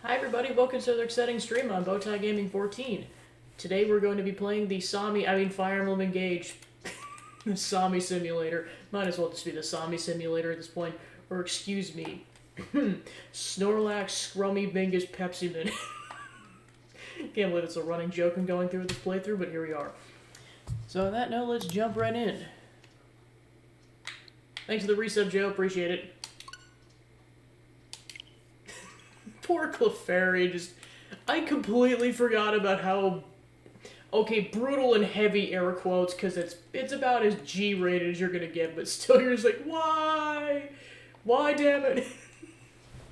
Hi everybody, welcome to another exciting stream on Bowtie Gaming 14. Today we're going to be playing the Fire Emblem Engage Sami Simulator. Might as well just be the Sami Simulator at this point. Or excuse me, Snorlax Scrummy Bingus Pepsi Man. Can't believe it's a running joke I'm going through with this playthrough, but here we are. So on that note, let's jump right in. Thanks for the resub, Joe, appreciate it. Poor Clefairy, I completely forgot about how, okay, brutal and heavy air quotes, because it's about as G-rated as you're gonna get, but still you're just like, why? Why, damn it?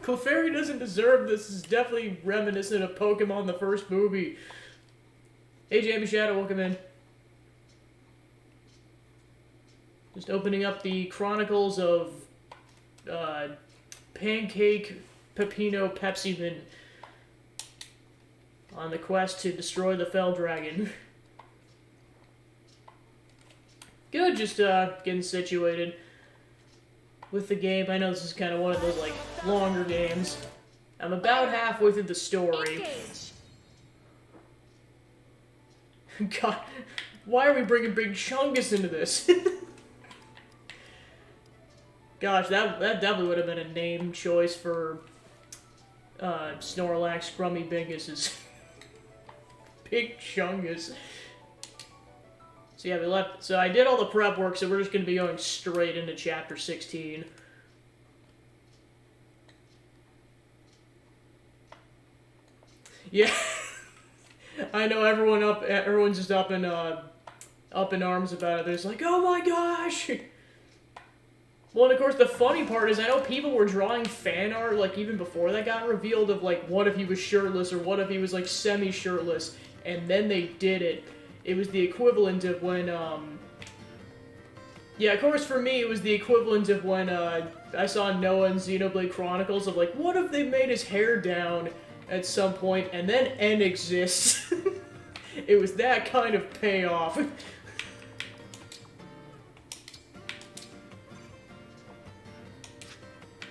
Clefairy doesn't deserve this. This is definitely reminiscent of Pokemon the first movie. Hey, Jamie Shadow, welcome in. Just opening up the Chronicles of, Pancake Pepino Pepsi-Man on the quest to destroy the Fell Dragon. Good, just getting situated with the game. I know this is kind of one of those, like, longer games. I'm about halfway through the story. God, why are we bringing Big Chungus into this? Gosh, that definitely would have been a name choice for Snorlax, Scrummy Bingus, Big Chungus. So yeah, we left. So I did all the prep work, so we're just going to be going straight into Chapter 16. Yeah, I know everyone's just up in arms about it. They're just like, oh my gosh! Well, and of course, the funny part is I know people were drawing fan art, like, even before that got revealed of, like, what if he was shirtless, or what if he was, like, semi-shirtless, and then they did it. It was the equivalent of when, yeah, of course, for me, it was the equivalent of when, I saw Noah in Xenoblade Chronicles of, like, what if they made his hair down at some point, and then N exists? It was that kind of payoff.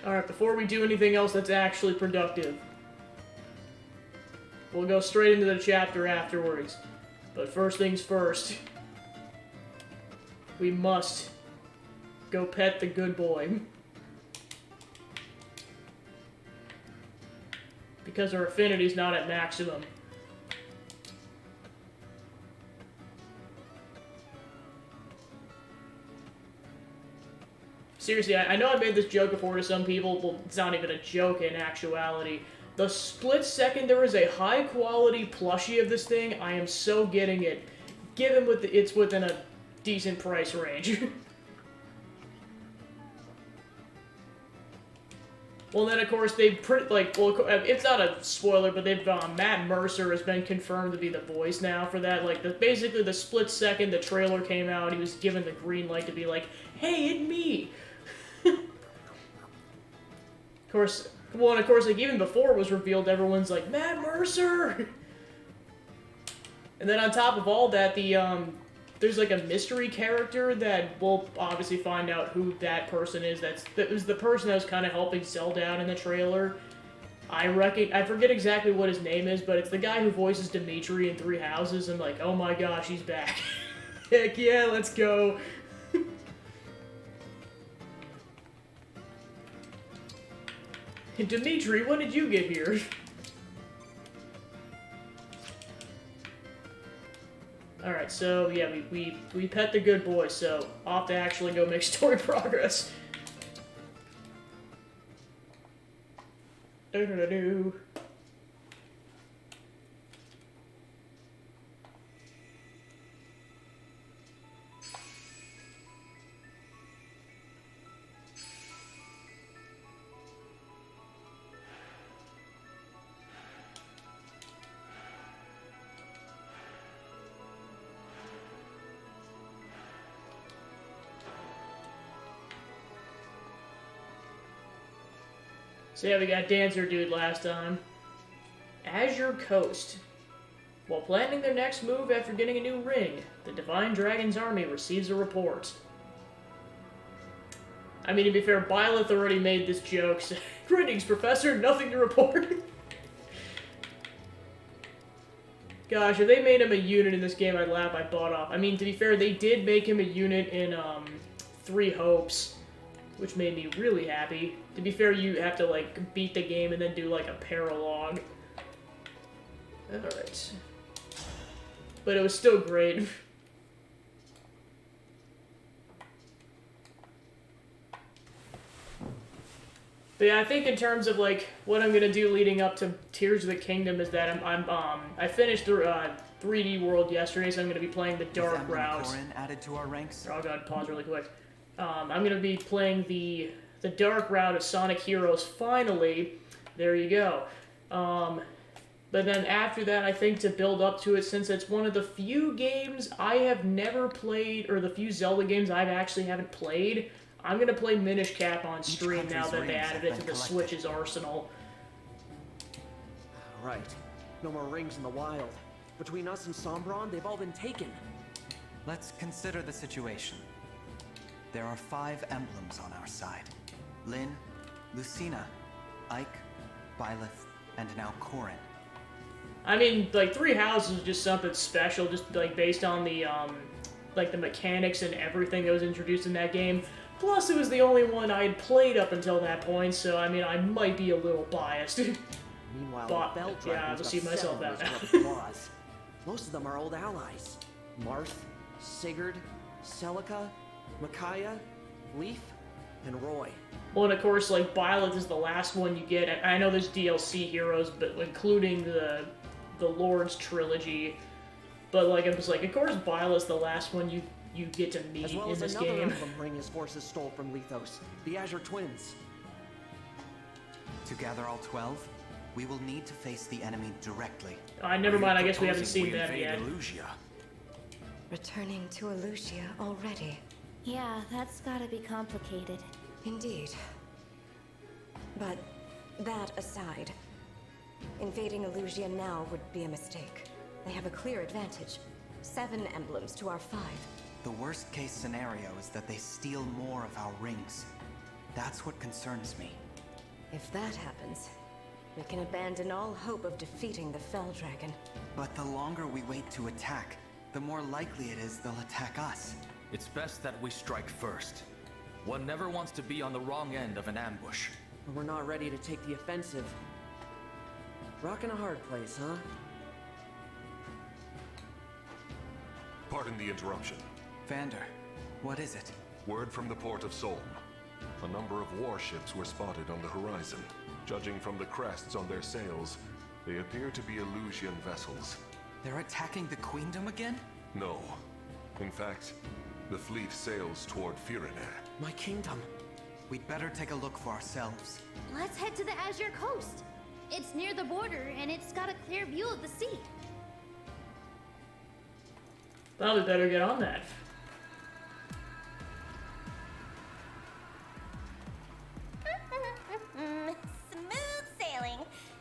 Alright, before we do anything else that's actually productive, we'll go straight into the chapter afterwards. But first things first, we must go pet the good boy. Because our affinity's not at maximum. Seriously, I know I made this joke before to some people, but it's not even a joke in actuality. The split second there is a high-quality plushie of this thing, I am so getting it, given it's within a decent price range. Well, then, of course, it's not a spoiler, but Matt Mercer has been confirmed to be the voice now for that. Like, basically, the split second the trailer came out, he was given the green light to be like, hey, it's me! Of course, like, even before it was revealed, everyone's like, Matt Mercer! And then on top of all that, there's, like, a mystery character that we'll obviously find out who that person is. That was the person that was kind of helping Zelda out in the trailer. I forget exactly what his name is, but it's the guy who voices Dimitri in Three Houses. I'm like, oh my gosh, he's back. Heck yeah, let's go. Dimitri, when did you get here? Alright, so yeah, we pet the good boy, so off to actually go make story progress. Do-do-do-do. So yeah, we got Dancer Dude last time. Azure Coast. While planning their next move after getting a new ring, the Divine Dragon's army receives a report. I mean, to be fair, Byleth already made this joke, so greetings, Professor, nothing to report. Gosh, if they made him a unit in this game, I'd laugh my butt off. I mean, to be fair, they did make him a unit in, 3 Hopes, which made me really happy. To be fair, you have to, like, beat the game and then do, like, a paralogue. Alright. But it was still great. But yeah, I think in terms of, like, what I'm gonna do leading up to Tears of the Kingdom is that I finished the 3D World yesterday, so I'm gonna be playing the Dark Route. Added to our ranks? Oh god, pause really quick. I'm gonna be playing the Dark Route of Sonic Heroes finally. There you go. But then after that, I think to build up to it, since it's one of the few games I have never played, or the few Zelda games I actually haven't played, I'm going to play Minish Cap on stream now that they added it to the Switch's arsenal. Right. No more rings in the wild. Between us and Sombron, they've all been taken. Let's consider the situation. There are 5 emblems on our side. Lyn, Lucina, Ike, Byleth, and now Corrin. I mean, like, 3 Houses is just something special, just, like, based on the, like, the mechanics and everything that was introduced in that game. Plus, it was the only one I had played up until that point, so, I mean, I might be a little biased. Meanwhile, but, Bell yeah, I'll see myself out now. Most of them are old allies. Marth, Sigurd, Celica, Micaiah, Leaf, and Roy. Well, and of course, like, Byleth is the last one you get. I know there's DLC heroes, but including the Lord's trilogy. But, like, I'm just like, of course Byleth's the last one you get to meet as well in as this another game. Emblem ring his forces stole from Lethos, the Azure Twins. To gather all 12, we will need to face the enemy directly. Never mind, I guess we haven't seen them yet. Elusia? Returning to Elusia already. Yeah, that's gotta be complicated. Indeed. But that aside, invading Elusia now would be a mistake. They have a clear advantage. 7 emblems to our 5. The worst case scenario is that they steal more of our rings. That's what concerns me. If that happens, we can abandon all hope of defeating the Fell Dragon. But the longer we wait to attack, the more likely it is they'll attack us. It's best that we strike first. One never wants to be on the wrong end of an ambush. But we're not ready to take the offensive. Rockin' a hard place, huh? Pardon the interruption. Vander, what is it? Word from the port of Solm. A number of warships were spotted on the horizon. Judging from the crests on their sails, they appear to be Elusian vessels. They're attacking the Queendom again? No. In fact, the fleet sails toward Firinair. My kingdom. We'd better take a look for ourselves. Let's head to the Azure Coast. It's near the border, and it's got a clear view of the sea. Well, we better get on that. Smooth sailing.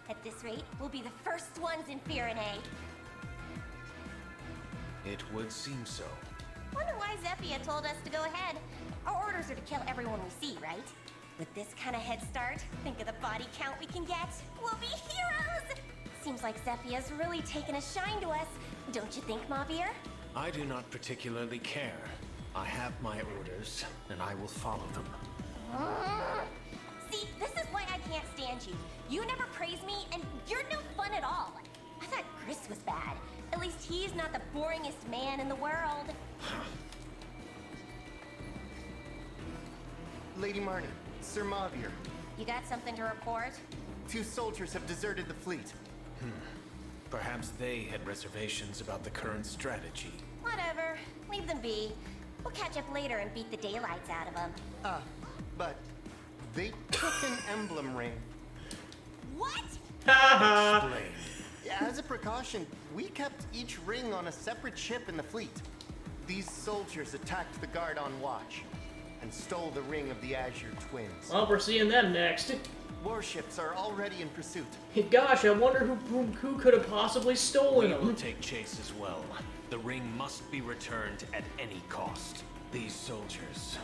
At this rate, we'll be the first ones in Firinae. It would seem so. Wonder why Zephia told us to go ahead. Our orders are to kill everyone we see, right? With this kind of head start, think of the body count we can get. We'll be heroes! Seems like Zephia's really taken a shine to us. Don't you think, Mavier? I do not particularly care. I have my orders, and I will follow them. See, this is why I can't stand you. You never praise me, and you're no fun at all. I thought Chris was bad. At least he's not the boringest man in the world. Lady Marnie, Sir Mavier. You got something to report? 2 soldiers have deserted the fleet. Perhaps they had reservations about the current strategy. Whatever. Leave them be. We'll catch up later and beat the daylights out of them. But they took an emblem ring. What? Explain. As a precaution, we kept each ring on a separate ship in the fleet. These soldiers attacked the guard on watch and stole the ring of the Azure Twins. Well, we're seeing them next. Warships are already in pursuit. Gosh, I wonder who could have possibly stolen We will them. take chase as well. The ring must be returned at any cost. These soldiers,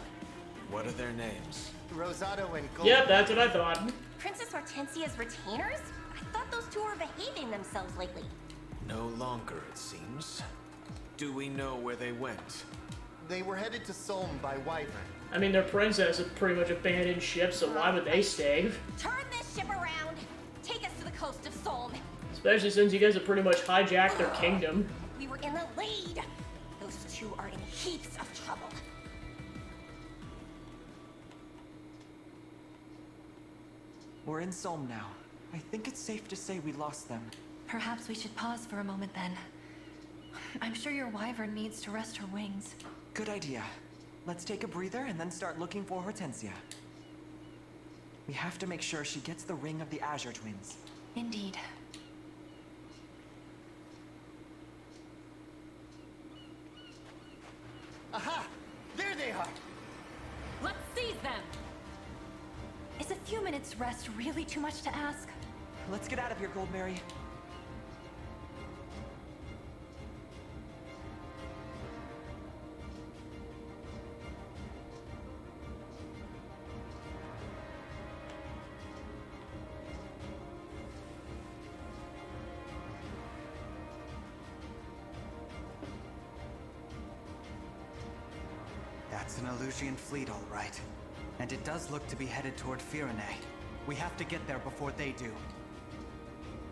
what are their names? Rosado and Gold. Yep, that's what I thought. Princess Hortensia's retainers? I thought those 2 were behaving themselves lately. No longer, it seems. Do we know where they went? They were headed to Solm by Wyvern. I mean, their princess had pretty much abandoned ship, so why would they stay? Turn this ship around. Take us to the coast of Solm. Especially since you guys have pretty much hijacked their kingdom. We were in the lead. Those two are in heaps of trouble. We're in Solm now. I think it's safe to say we lost them. Perhaps we should pause for a moment then. I'm sure your wyvern needs to rest her wings. Good idea. Let's take a breather and then start looking for Hortensia. We have to make sure she gets the ring of the Azure Twins. Indeed. Aha! There they are! Let's seize them! Is a few minutes rest really too much to ask? Let's get out of here, Goldberry. That's an Elusian fleet, all right. And it does look to be headed toward Firene. We have to get there before they do.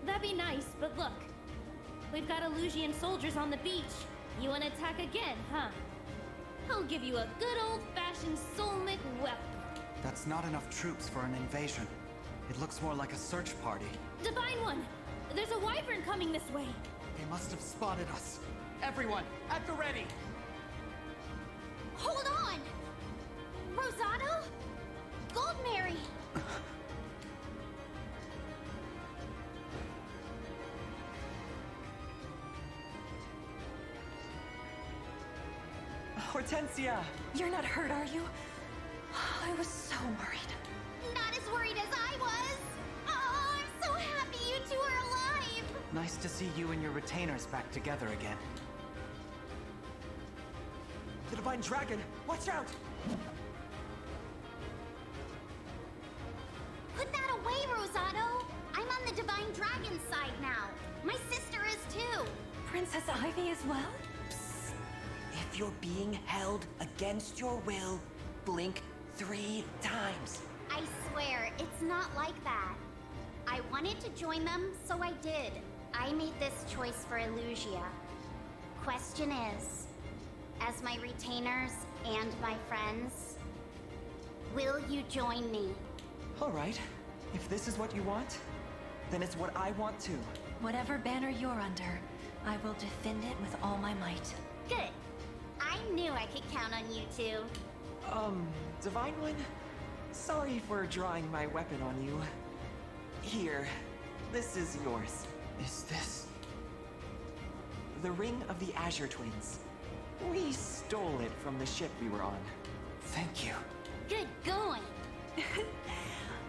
That'd be nice, but look. We've got Elusian soldiers on the beach. You wanna attack again, huh? I'll give you a good old-fashioned Solmic whelp. That's not enough troops for an invasion. It looks more like a search party. Divine One! There's a wyvern coming this way! They must have spotted us. Everyone, at the ready! Hold on! Rosado? Goldmary! Hortensia! You're not hurt, are you? I was so worried. Not as worried as I was! Oh, I'm so happy you two are alive! Nice to see you and your retainers back together again. The Divine Dragon! Watch out! Put that away, Rosado! I'm on the Divine Dragon's side now. My sister is too. Princess Ivy as well? If you're being held against your will, blink 3 times. I swear, it's not like that. I wanted to join them, so I did. I made this choice for Elusia. Question is, as my retainers and my friends, will you join me? All right. If this is what you want, then it's what I want too. Whatever banner you're under, I will defend it with all my might. Good. I knew I could count on you two. Divine One? Sorry for drawing my weapon on you. Here, this is yours. Is this... the Ring of the Azure Twins. We stole it from the ship we were on. Thank you. Good going.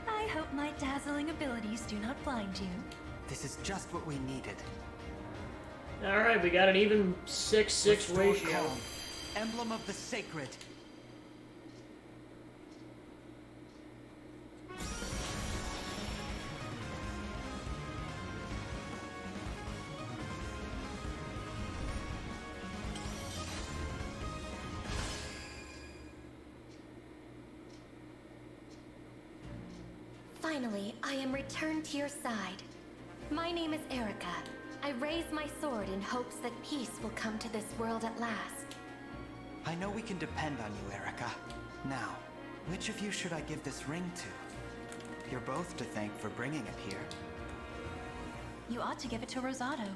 I hope my dazzling abilities do not blind you. This is just what we needed. Alright, we got an even 6-6 Restore ratio. calm. Emblem of the Sacred. Finally, I am returned to your side. My name is Erica. I raise my sword in hopes that peace will come to this world at last. I know we can depend on you, Erica. Now, which of you should I give this ring to? You're both to thank for bringing it here. You ought to give it to Rosado.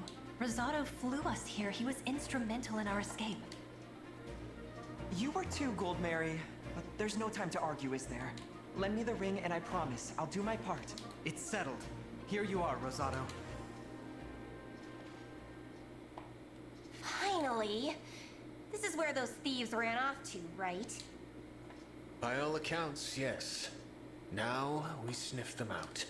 Rosado flew us here. He was instrumental in our escape. You were too, Goldmary. But there's no time to argue, is there? Lend me the ring and I promise I'll do my part. It's settled. Here you are, Rosado. Finally! This is where those thieves ran off to, right? By all accounts, yes. Now we sniff them out.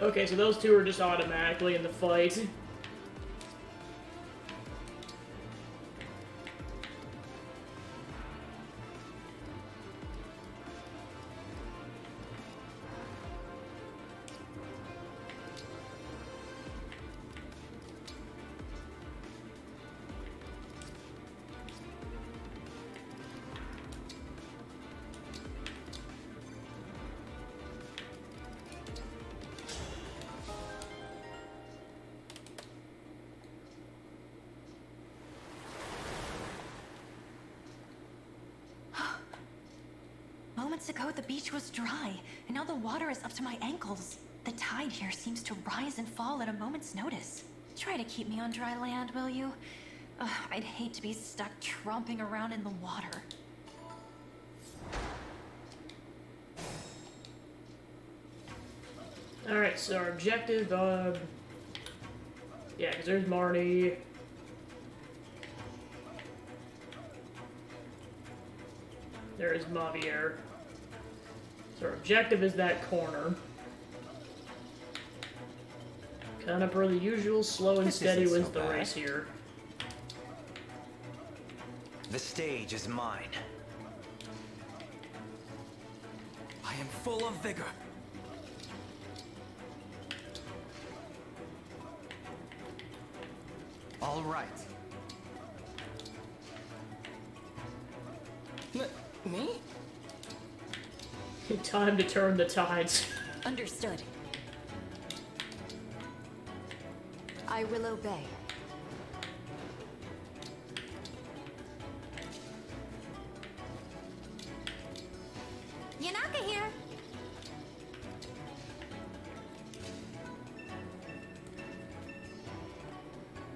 Okay, so those two are just automatically in the fight. Moments ago, the beach was dry, and now the water is up to my ankles. The tide here seems to rise and fall at a moment's notice. Try to keep me on dry land, will you? I'd hate to be stuck tromping around in the water. Alright, so our objective, yeah, because there's Marnie. There is Javier. So our objective is that corner. Kind of per the usual, slow and steady wins the race here. The stage is mine. I am full of vigor. All right. Me? Time to turn the tides. Understood. I will obey. Yanaka here.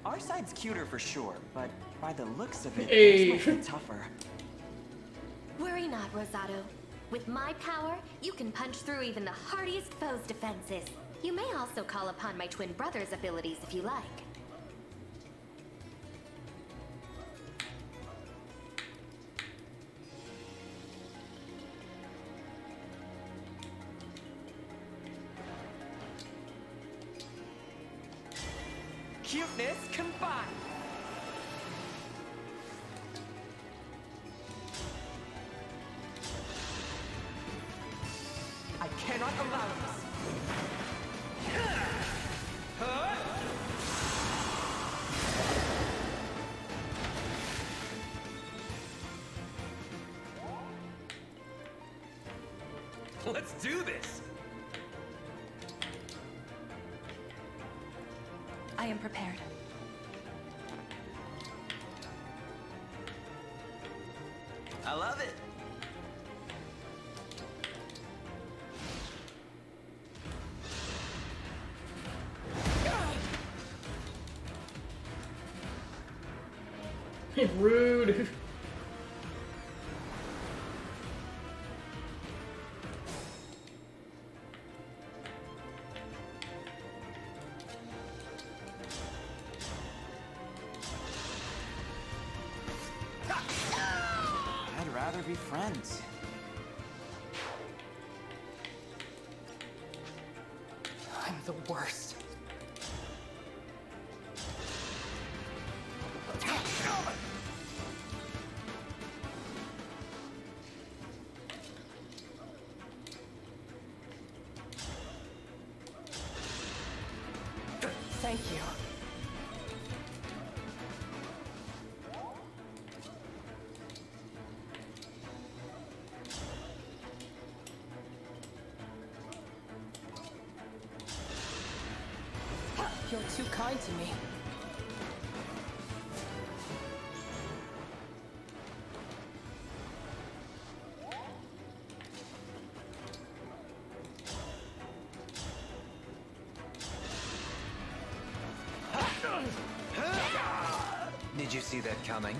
Our side's cuter for sure, but by the looks of it, Hey. it's much tougher. Worry not, Rosado. With my power, you can punch through even the hardiest foe's defenses. You may also call upon my twin brother's abilities if you like. Cuteness combined! I cannot allow this. Let's do this! I am prepared. I love it. Rude. I'd rather be friends. I'm the worst. Thank you. You're too kind to me. Did you see that coming?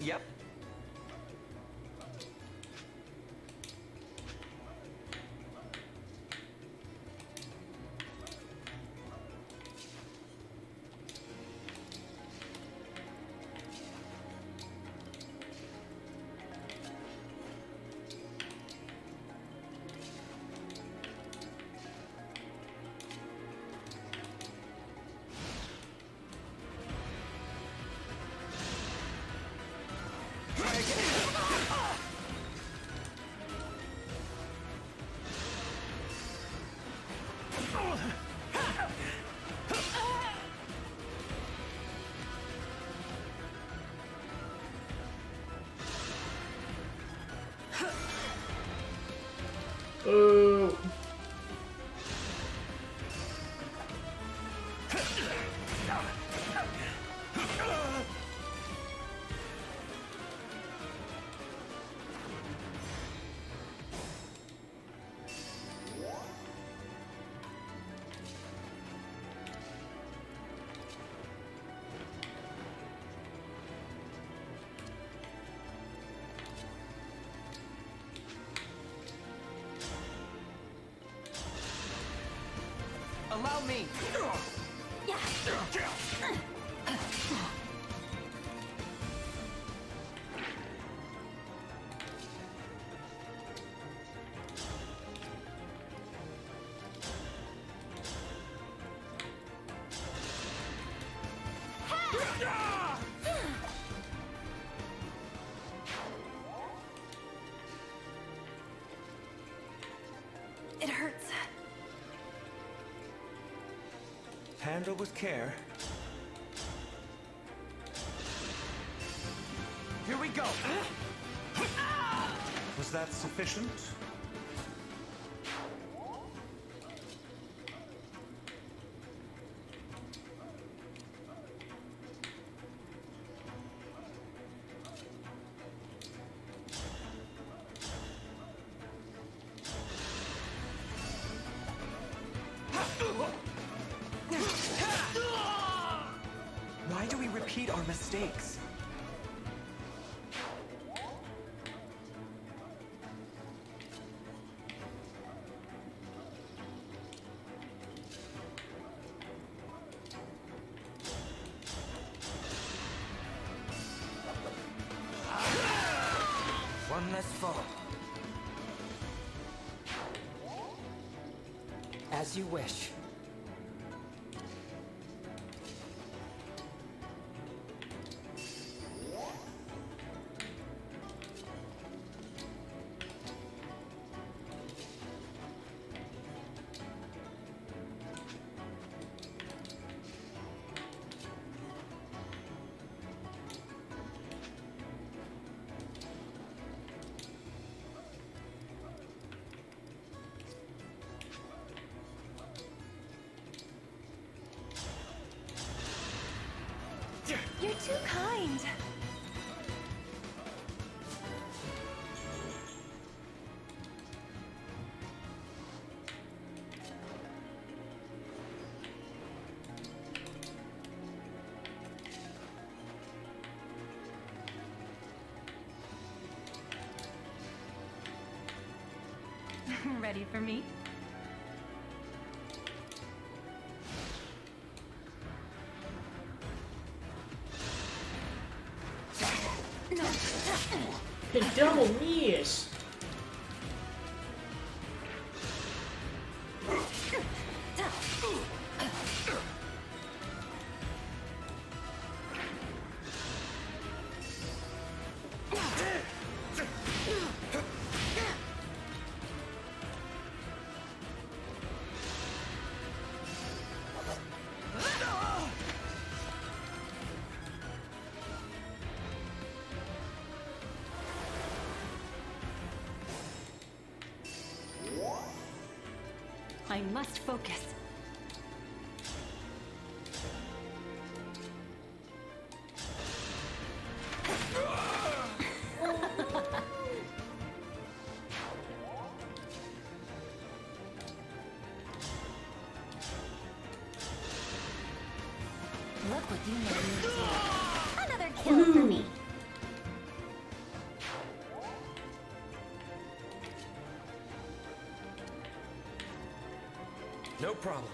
Yep. Oh. Allow me. It hurts. Handle with care. Here we go. Was that sufficient? Why do we repeat our mistakes? One less foe. As you wish. You're too kind. Ready for me? The double miss. I must focus. Look what you made me do. Another kill for me. problem.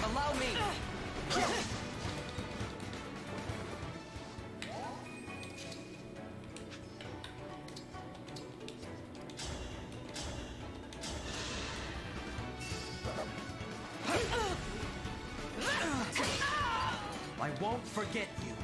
Allow me! I won't forget you.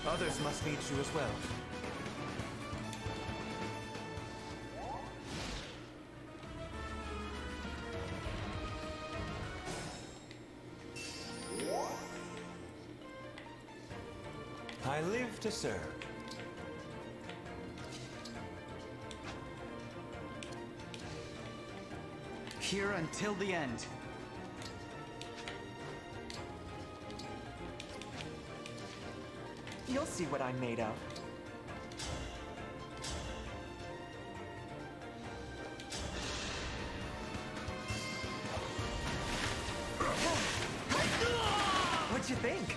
Others must need you as well. I live to serve. Here until the end. You'll see what I'm made of. What'd you think?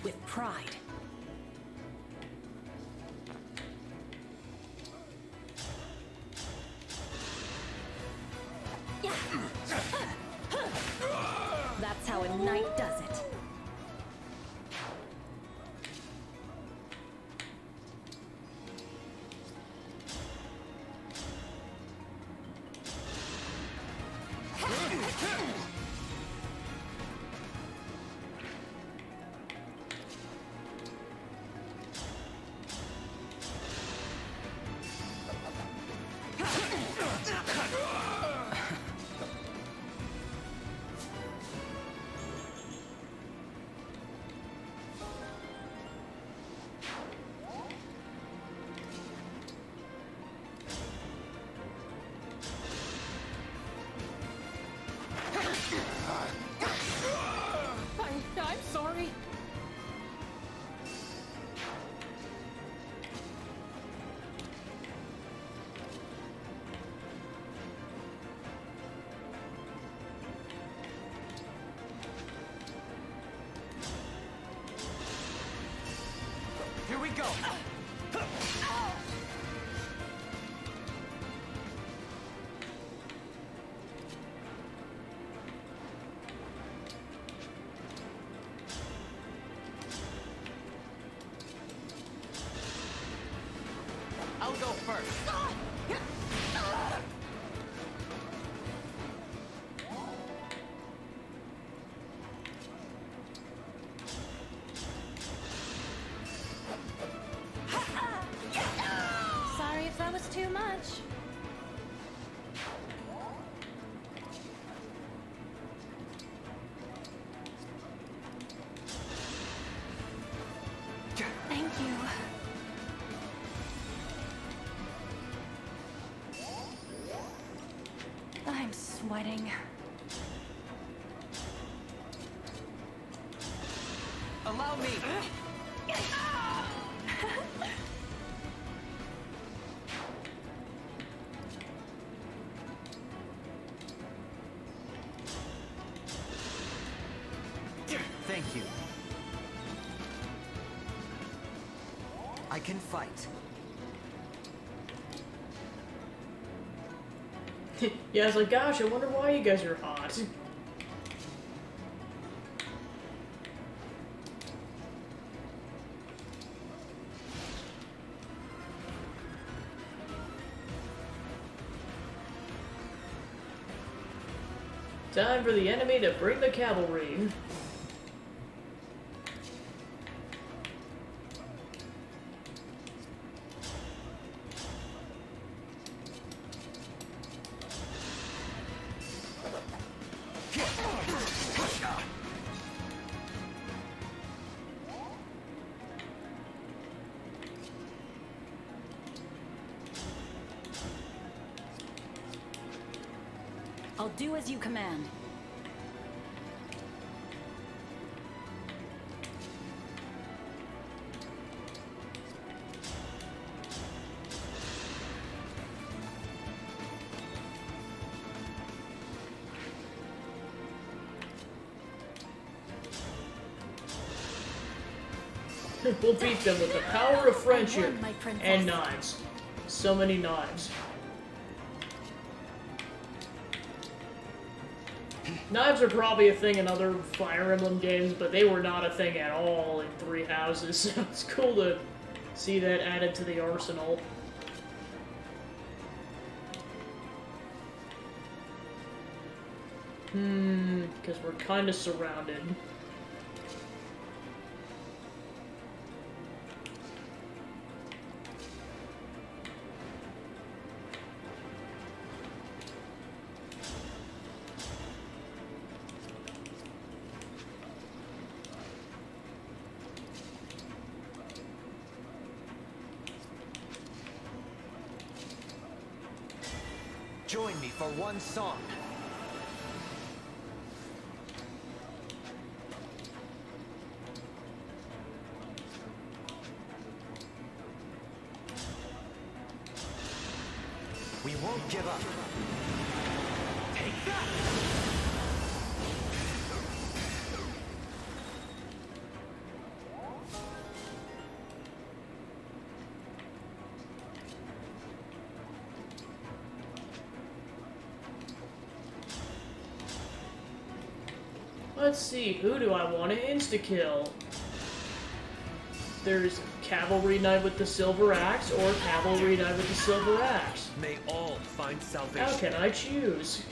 With pride. That's how a knight does it. we go! I'll go first. Sorry if that was too much. Thank you. I'm sweating. Allow me! Thank you. I can fight. Yeah, I was like, gosh, I wonder why you guys are hot. Time for the enemy to bring the cavalry. I'll do as you command. We'll beat them with the power of friendship won, my princess. and knives. So many knives. Knives are probably a thing in other Fire Emblem games, but they were not a thing at all in Three Houses, so it's cool to see that added to the arsenal. Because we're kind of surrounded. Join me for one song. We won't give up. Take that! Let's see, who do I want to insta-kill? There's Cavalry Knight with the Silver Axe or Cavalry Knight with the Silver Axe. May all find salvation. How can I choose?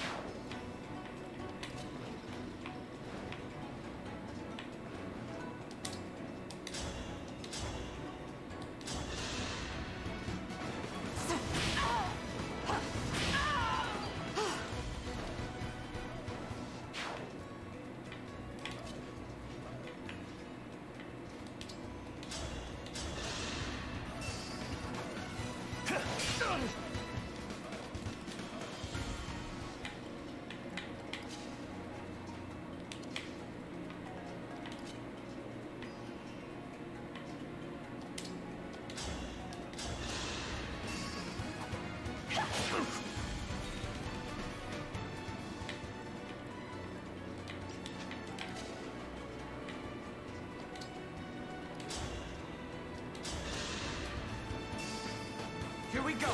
go!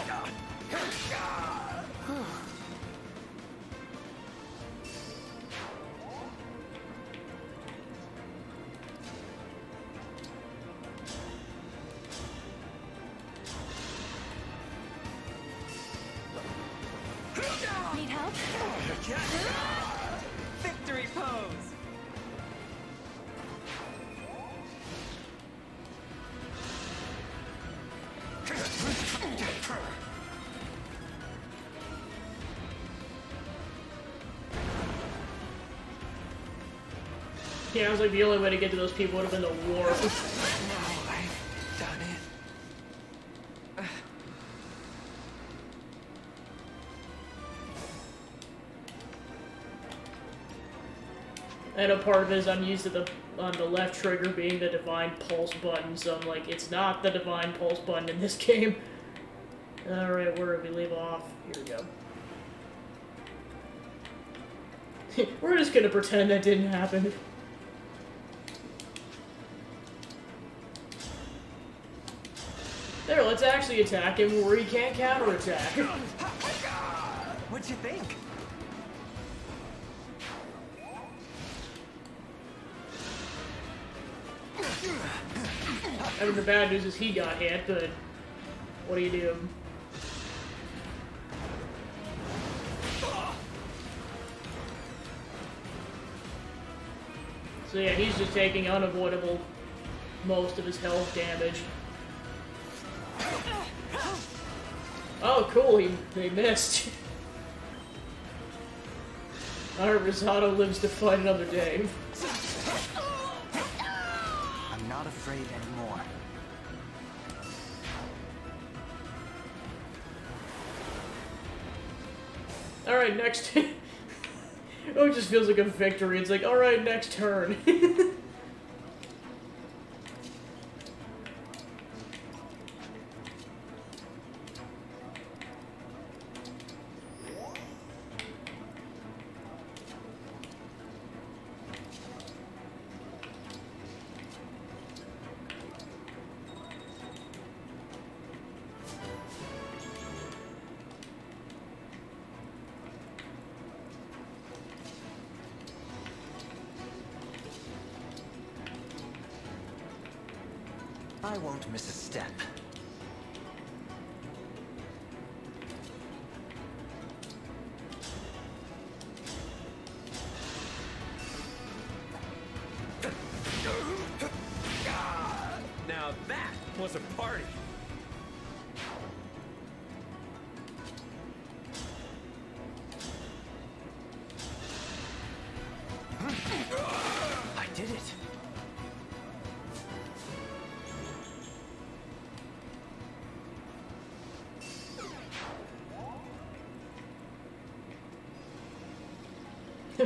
Need help? Victory pose! Yeah, I was like, the only way to get to those people would have been the warp. Now I've done it. I know part of it is I'm used to on the left trigger being the Divine Pulse button, so I'm like, it's not the Divine Pulse button in this game. Alright, where did we leave off? Here we go. We're just gonna pretend that didn't happen. There, let's actually attack him where he can't counterattack. What'd you think? I mean, the bad news is he got hit, but what do you do? So yeah, he's just taking unavoidable most of his health damage. Oh, cool, they missed. Alright, Rosado lives to fight another day. I'm not afraid anymore. Alright, next... Oh, it just feels like a victory. It's like, alright, next turn. I won't miss a step. Now that was a party. I did it.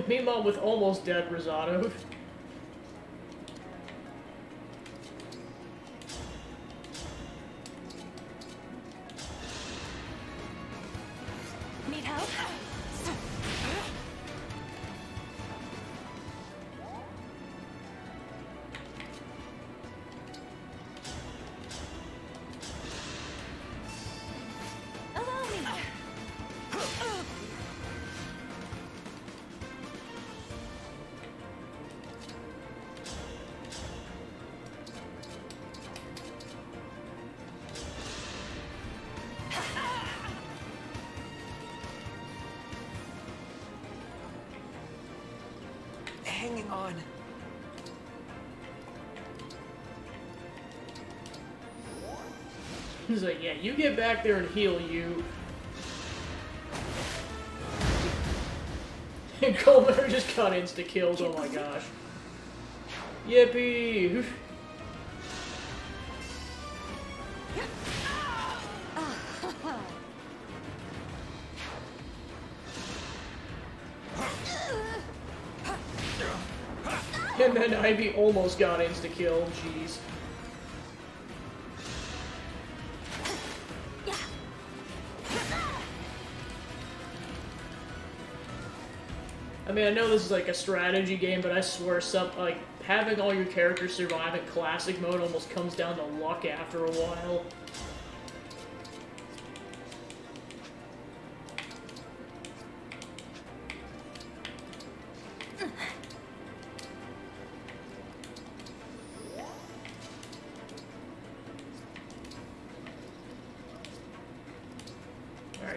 Meanwhile, with almost dead Rosado. Need help? Allow me. Hanging on. He's like, yeah, you get back there and heal, you. And Coleman just got insta-killed, oh my gosh. Yippee! And then Ivy almost got insta-killed, jeez. I mean, I know this is like a strategy game, but I swear having all your characters survive in classic mode almost comes down to luck after a while.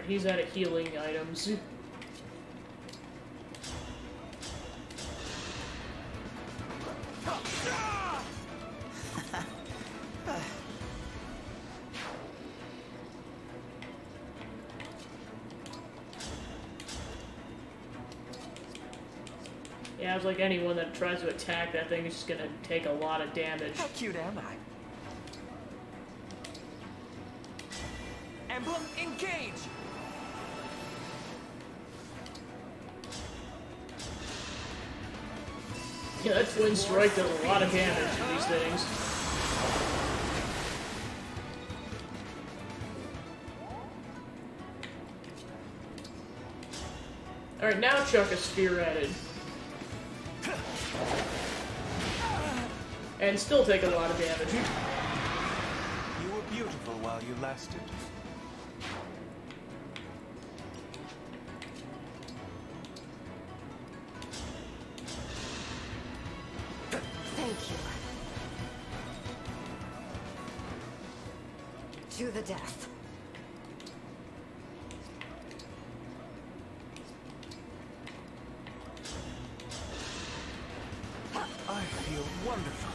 Alright, he's out of healing items. Yeah, it's like anyone that tries to attack that thing is just gonna take a lot of damage. How cute am I? Emblem, engage! Yeah, that twin strike does a lot of damage to these things. Alright, now chuck a spear at it. And still take a lot of damage. You were beautiful while you lasted. Thank you. To the death. I feel wonderful.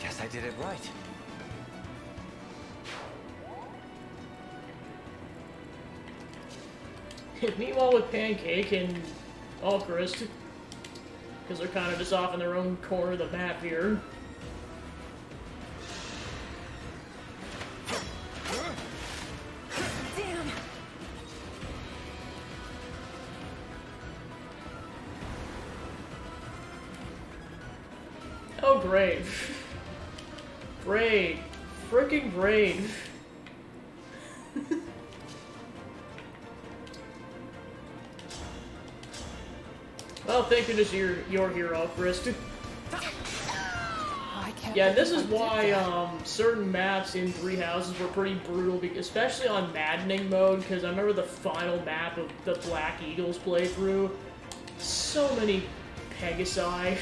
Guess I did it right. Meanwhile with Pancake and Alchrist, because they're kind of just off in their own corner of the map here. Damn! Oh, Brave. Brave. Frickin' Brave. Well, thank goodness you're here, Alchrist. Yeah, this is why certain maps in Three Houses were pretty brutal, especially on Maddening mode, because I remember the final map of the Black Eagles playthrough. So many Pegasi.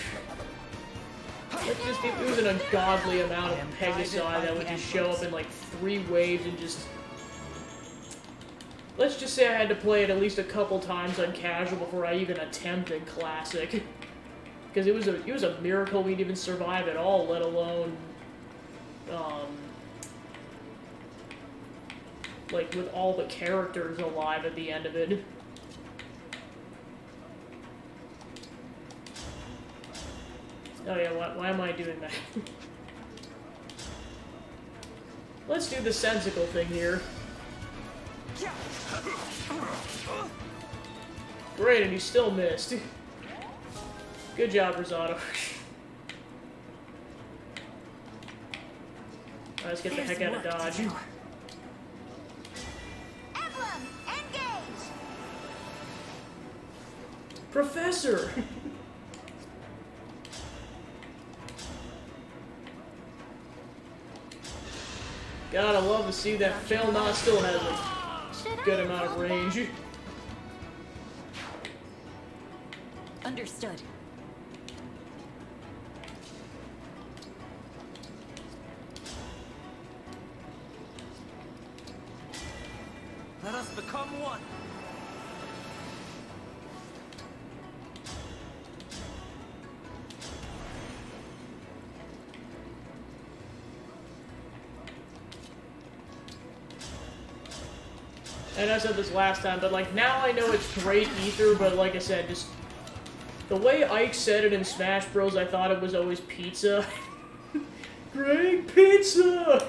It was an ungodly amount of Pegasi that would just show up in like 3 waves and just... Let's just say I had to play it at least a couple times on casual before I even attempted classic. Because it was a miracle we'd even survive at all, let alone like with all the characters alive at the end of it. Oh yeah, why am I doing that? Let's do the sensical thing here. Great, and he still missed. Good job, Rosado. Let's get the heck out of Dodge. Emblem, engage! Professor! God, I love to see that Fail Not still has a good amount of range. Understood. Let us become one. And I said this last time, but like now I know it's great ether, but like I said, just the way Ike said it in Smash Bros, I thought it was always pizza. Great pizza!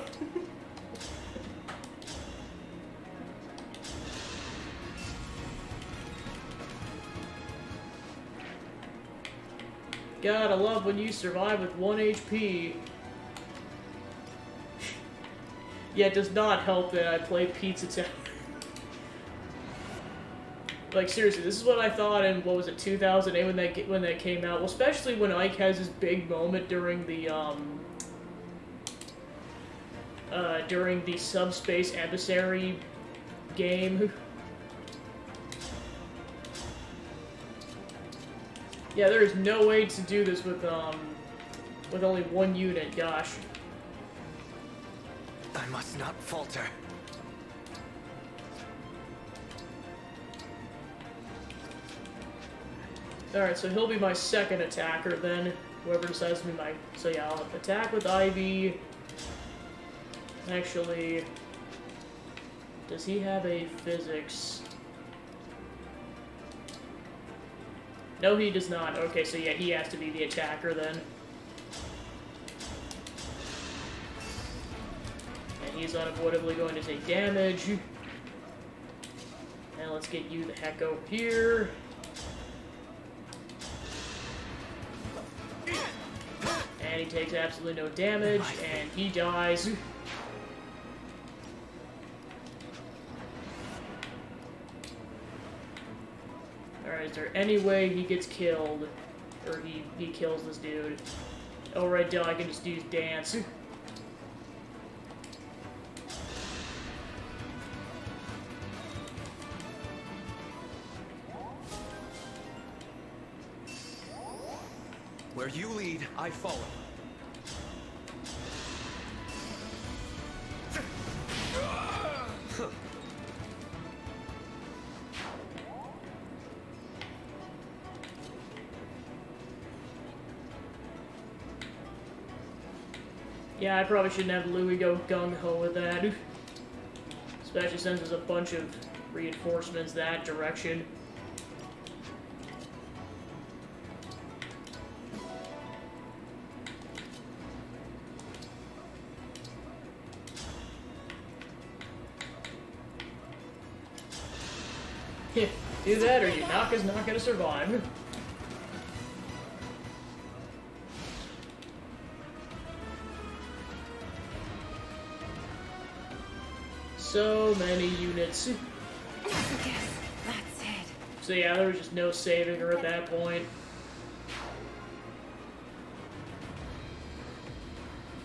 God, I love when you survive with 1 HP. Yeah, it does not help that I play Pizza Town. Like, seriously, this is what I thought in, what was it, 2008 when that came out. Well, especially when Ike has his big moment during the Subspace Emissary game. Yeah, there is no way to do this with only one unit, gosh. I must not falter. Alright, so he'll be my second attacker then. Whoever decides to be my... So yeah, I'll attack with Ivy. Actually... Does he have a physics? No, he does not. Okay, so yeah, he has to be the attacker then. And he's unavoidably going to take damage. And let's get you the heck over here. And he takes absolutely no damage, and he dies. Alright, is there any way he gets killed? Or he kills this dude? Oh, right, duh, I can just use dance. Where you lead, I follow. Yeah, I probably shouldn't have Louis go gung-ho with that. Especially since there's a bunch of reinforcements that direction. Yeah, do that or Yunaka's not gonna survive. So many units. Yes, that's it. So yeah, there was just no saving her at that point.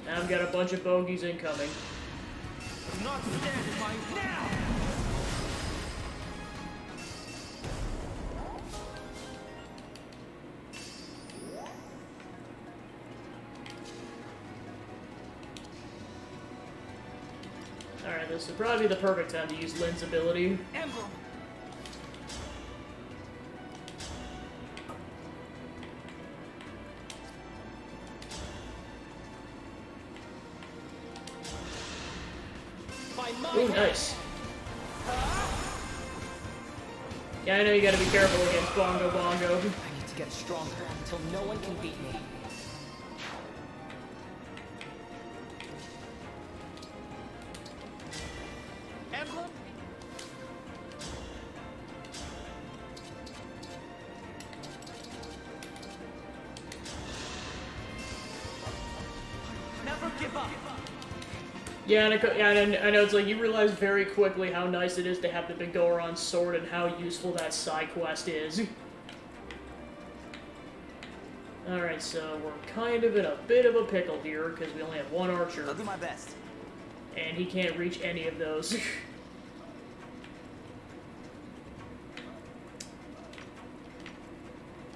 Now I've got a bunch of bogeys incoming. Not stand my now! Alright, this would probably be the perfect time to use Lynn's ability. Emblem. Ooh, nice. Yeah, I know you gotta be careful against Bongo Bongo. I need to get stronger until no one can beat me. Emblem. Never give up! Yeah, and I know it's like you realize very quickly how nice it is to have the Bigoron sword and how useful that side quest is. Alright, so we're kind of in a bit of a pickle here, because we only have one archer. I'll do my best. And he can't reach any of those.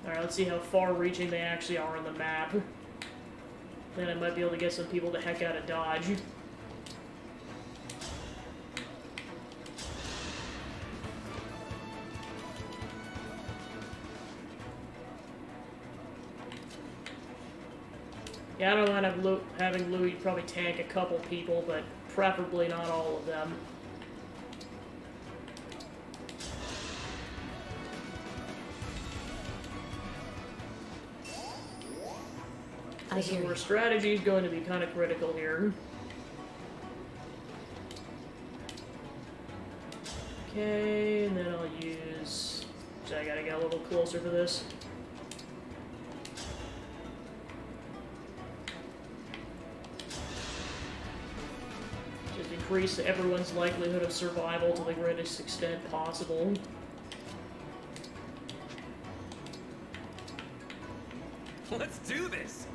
Alright, let's see how far-reaching they actually are on the map. Then I might be able to get some people the heck out of Dodge. Yeah, I don't mind having Louis probably tank a couple people, but preferably not all of them. This is where strategy is going to be kind of critical here. Okay, and then I'll use... So I gotta get a little closer for this. Just increase everyone's likelihood of survival to the greatest extent possible. Let's do this!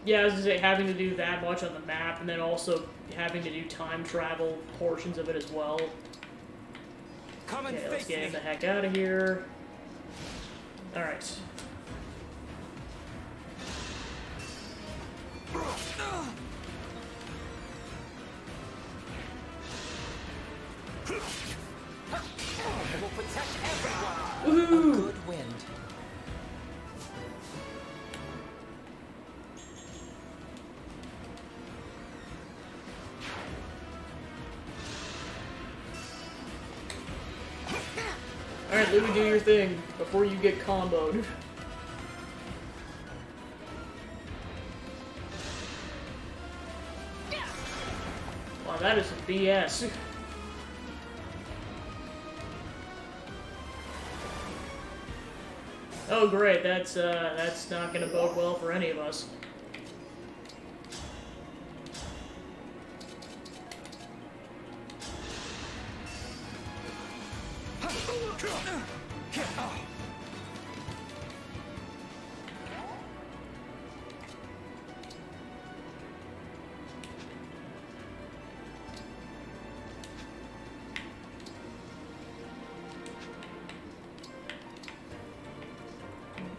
Yeah, I was gonna say, having to do that much on the map, and then also having to do time travel portions of it as well. Come and Okay, let's face get me. the heck out of here. Alright. It will protect everyone. Woohoo! A good wind. Alright, Louie, do your thing before you get comboed. Wow, that is some BS. Oh great, that's not gonna bode well for any of us.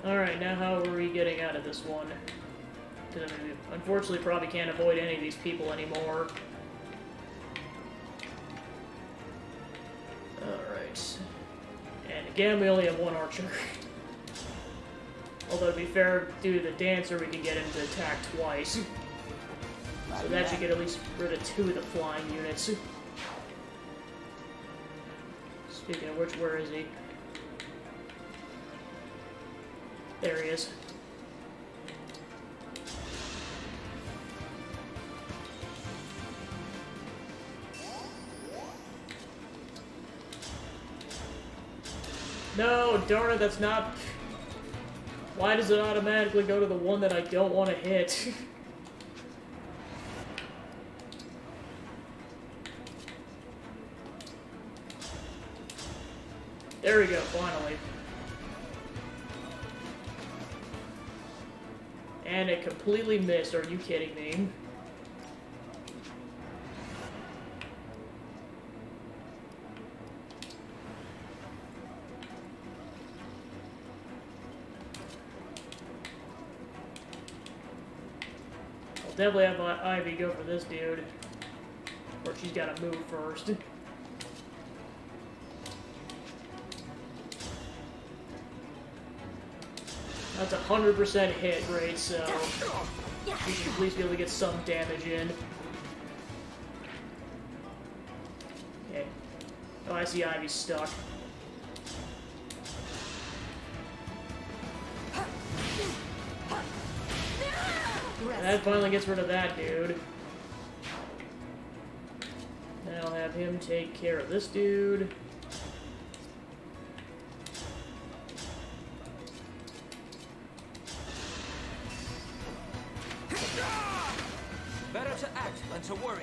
Alright, now how are we getting out of this one? Because I mean, we unfortunately probably can't avoid any of these people anymore. Alright. And again, we only have one archer. Although, to be fair, due to the dancer, we can get him to attack twice. So that should get at least rid of 2 of the flying units. Speaking of which, where is he? There he is. No, darn it, that's not... Why does it automatically go to the one that I don't want to hit? There we go, finally. And it completely missed, are you kidding me? I'll definitely have Ivy go for this dude. Or she's gotta move first. That's 100% hit rate, so we should at least be able to get some damage in. Okay. Oh, I see Ivy's stuck. And that finally gets rid of that dude. Then I'll have him take care of this dude. Better to act than to worry.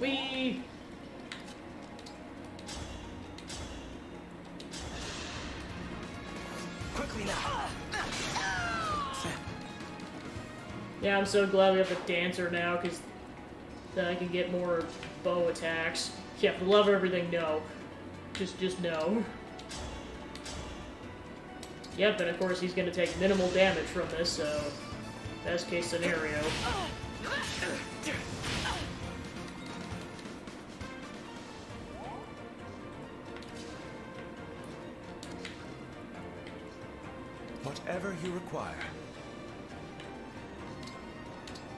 Whee! Quickly now. Yeah, I'm so glad we have a dancer now, because then I can get more bow attacks. Yeah, for the love of everything, no. Just no. Yep, and of course he's going to take minimal damage from this, so... Best case scenario. Whatever you require.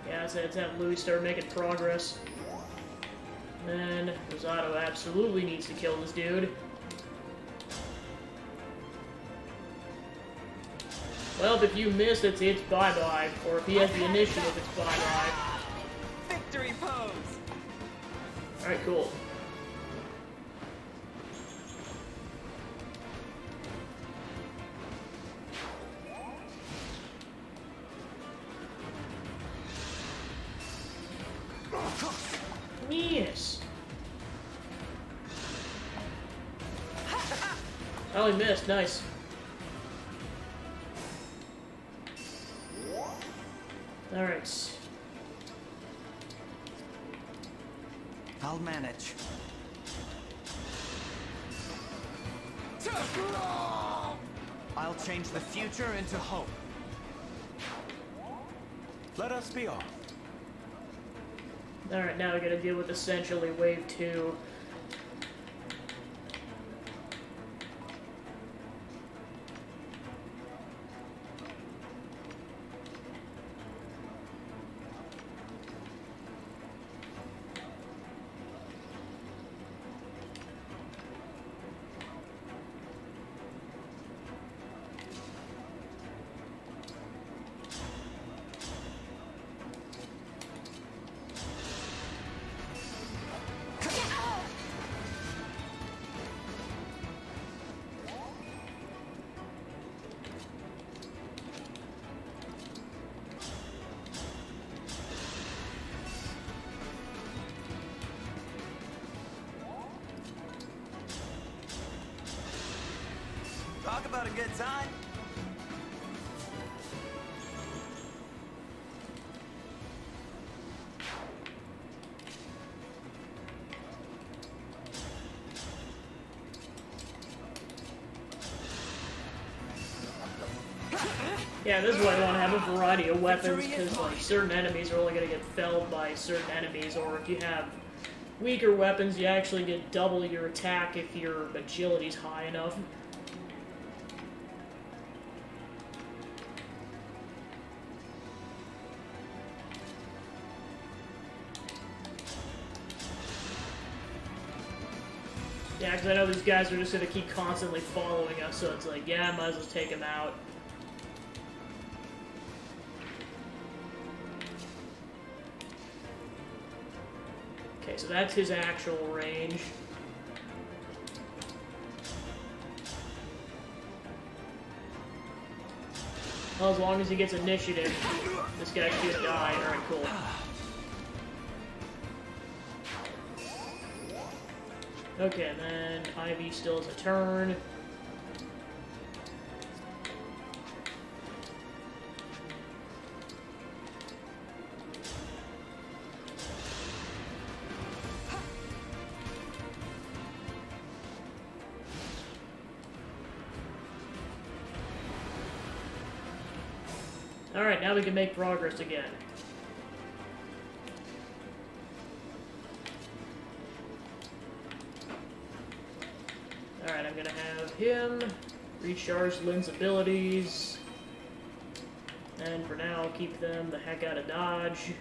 Yeah, let's have Louis start making progress. Then Rosado absolutely needs to kill this dude. Well, if you miss, it's bye-bye. Or if he has the initiative, it's bye-bye. Victory pose! Alright, cool. Yes! I only missed, nice. Alright. I'll manage. I'll change the future into hope. Let us be off. Alright, now we gotta deal with essentially Wave 2. Talk about a good time. Yeah, this is why I want to have a variety of weapons, because like certain enemies are only going to get felled by certain enemies, or if you have weaker weapons, you actually get double your attack if your agility's high enough. Yeah, because I know these guys are just going to keep constantly following us, so it's like, yeah, might as well take them out. Okay, so that's his actual range. Well, as long as he gets initiative, this guy should die. Alright, cool. Okay, and then Ivy still has a turn. Alright, now we can make progress again. Alright, I'm gonna have him recharge Lynn's abilities. And for now, I'll keep them the heck out of dodge.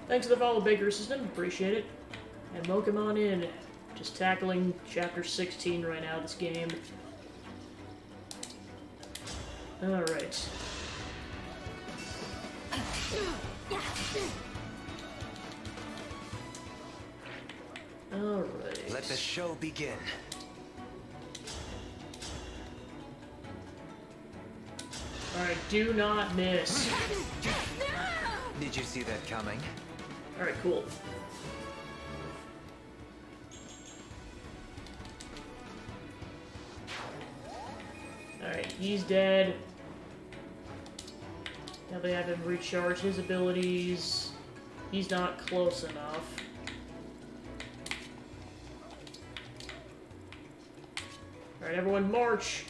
Thanks for the follow, Baker Assistant. Appreciate it. And welcome on in. Just tackling Chapter 16 right now of this game. Alright. Alright. Let the show begin. Alright, do not miss. Did you see that coming? Alright, cool. Alright, he's dead. Now they have him recharge his abilities. He's not close enough. Alright, everyone march!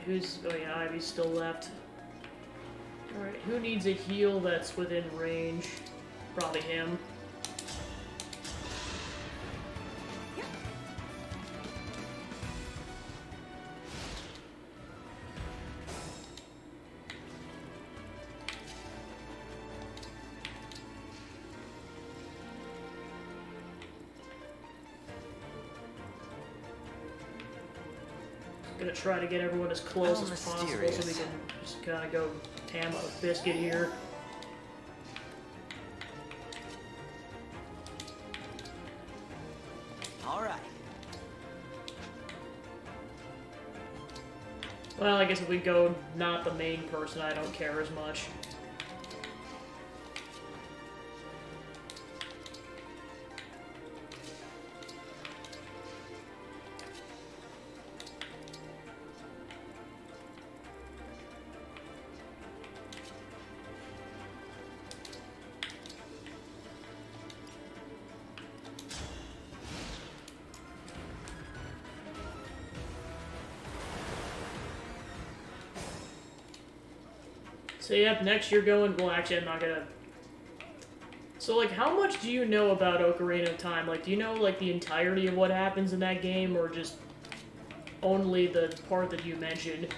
Who's... oh yeah, Ivy's still left. Alright, who needs a heal that's within range? Probably him. Gonna try to get everyone as close as possible so we can just kind of go ham on a biscuit here. Well, I guess if we go not the main person, I don't care as much. So yep, next you're going, well actually I'm not gonna... So like, how much do you know about Ocarina of Time? Like, do you know like the entirety of what happens in that game, or just only the part that you mentioned?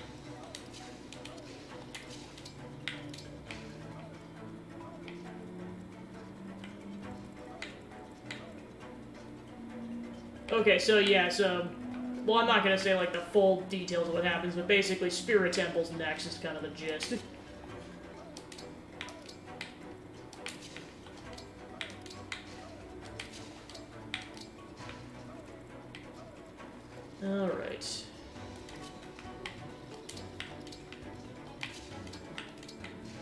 Okay, so yeah, so... Well, I'm not gonna say like the full details of what happens, but basically Spirit Temple's next is kind of the gist. Alright.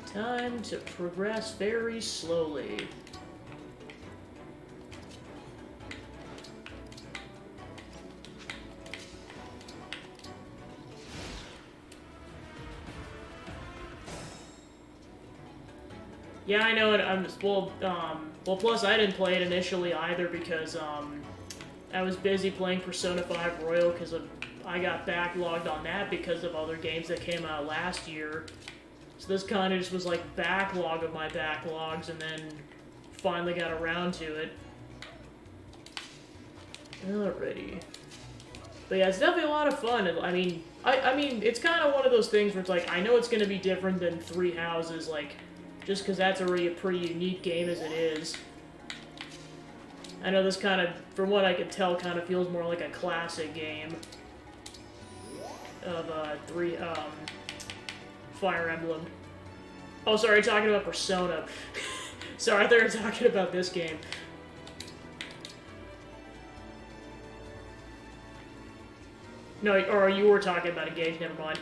Time to progress very slowly. Yeah, I know it. Well, plus I didn't play it initially either because, I was busy playing Persona 5 Royal because I got backlogged on that because of other games that came out last year. So this kind of just was like backlog of my backlogs, and then finally got around to it. Alrighty. But yeah, it's definitely a lot of fun. I mean, it's kind of one of those things where it's like, I know it's going to be different than Three Houses, like, just because that's already a pretty unique game as it is. I know this kind of, from what I could tell, kind of feels more like a classic game of Fire Emblem. Oh, sorry, talking about Persona. Sorry, I thought you were talking about this game. No, or you were talking about Engage, never mind.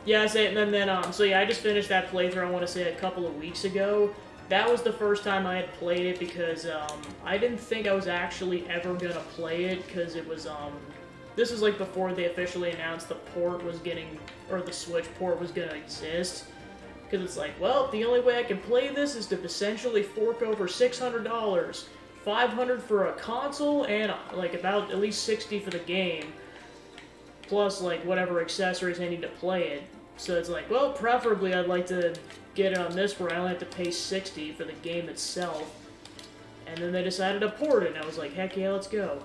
Yeah, and then, so yeah, I just finished that playthrough, I want to say, a couple of weeks ago. That was the first time I had played it because, I didn't think I was actually ever gonna play it, because it was, this was, like, before they officially announced the port was getting, or the Switch port was gonna exist. Because it's like, well, the only way I can play this is to essentially fork over $600. $500 for a console, and, like, about at least $60 for the game. Plus, like, whatever accessories I need to play it. So it's like, well, preferably I'd like to get it on this where I only have to pay $60 for the game itself. And then they decided to port it, and I was like, heck yeah, let's go.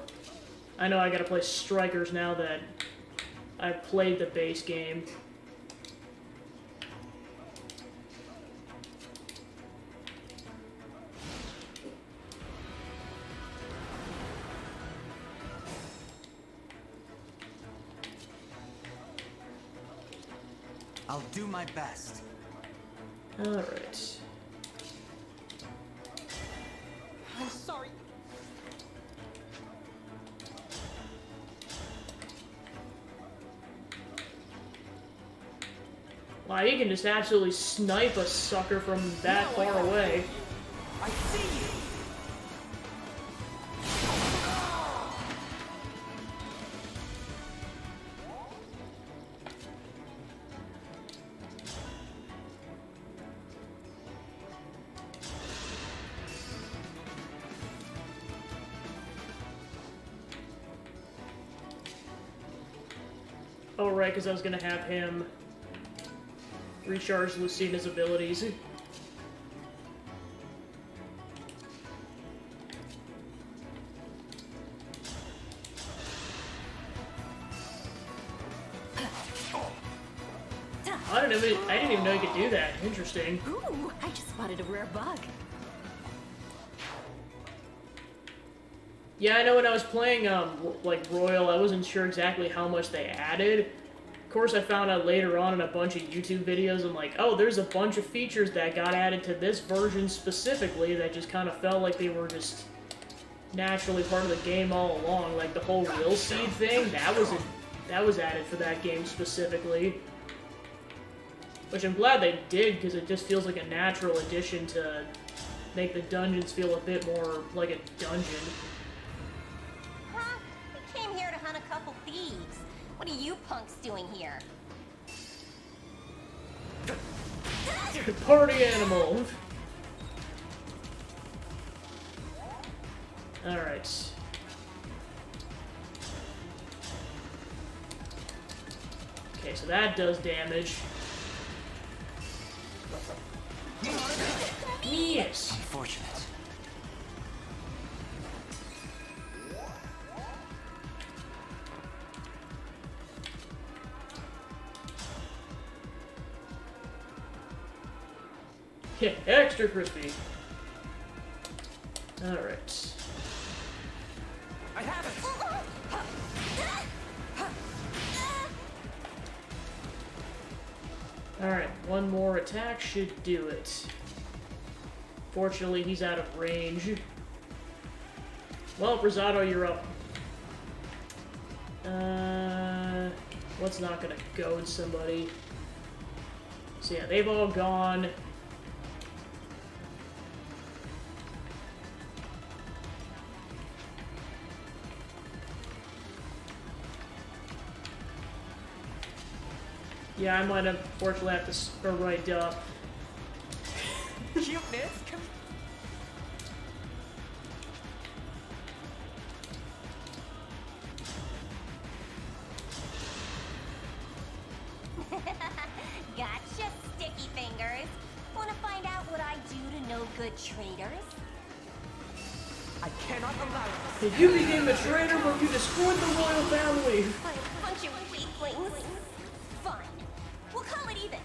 I know I gotta play Strikers now that I've played the base game. I'll do my best. Alright. I'm sorry. Wow, you can just absolutely snipe a sucker from that far away. I see you. Oh, right, because I was going to have him recharge Lucina's abilities. I didn't even know you could do that. Interesting. Ooh, I just spotted a rare bug. Yeah, I know when I was playing, like, Royal, I wasn't sure exactly how much they added. Of course, I found out later on in a bunch of YouTube videos, I'm like, oh, there's a bunch of features that got added to this version specifically that just kind of felt like they were just naturally part of the game all along. Like the whole will seed thing, that was added for that game specifically. Which I'm glad they did, because it just feels like a natural addition to make the dungeons feel a bit more like a dungeon. Huh? We came here to hunt a couple thieves. What are you punks doing here? Party animal! Alright. Okay, so that does damage. Yes! Unfortunate. Yeah, extra crispy. Alright. I have it! Alright, one more attack should do it. Fortunately, he's out of range. Well, Rosado, you're up. What's not gonna goad somebody? So yeah, they've all gone. Yeah, I might unfortunately have to write up. Cuteness? Come Gotcha, sticky fingers. Wanna find out what I do to no good traders? I cannot allow If you became a traitor, but you destroyed the royal family. By a bunch of weaklings. Fine. We'll call it even.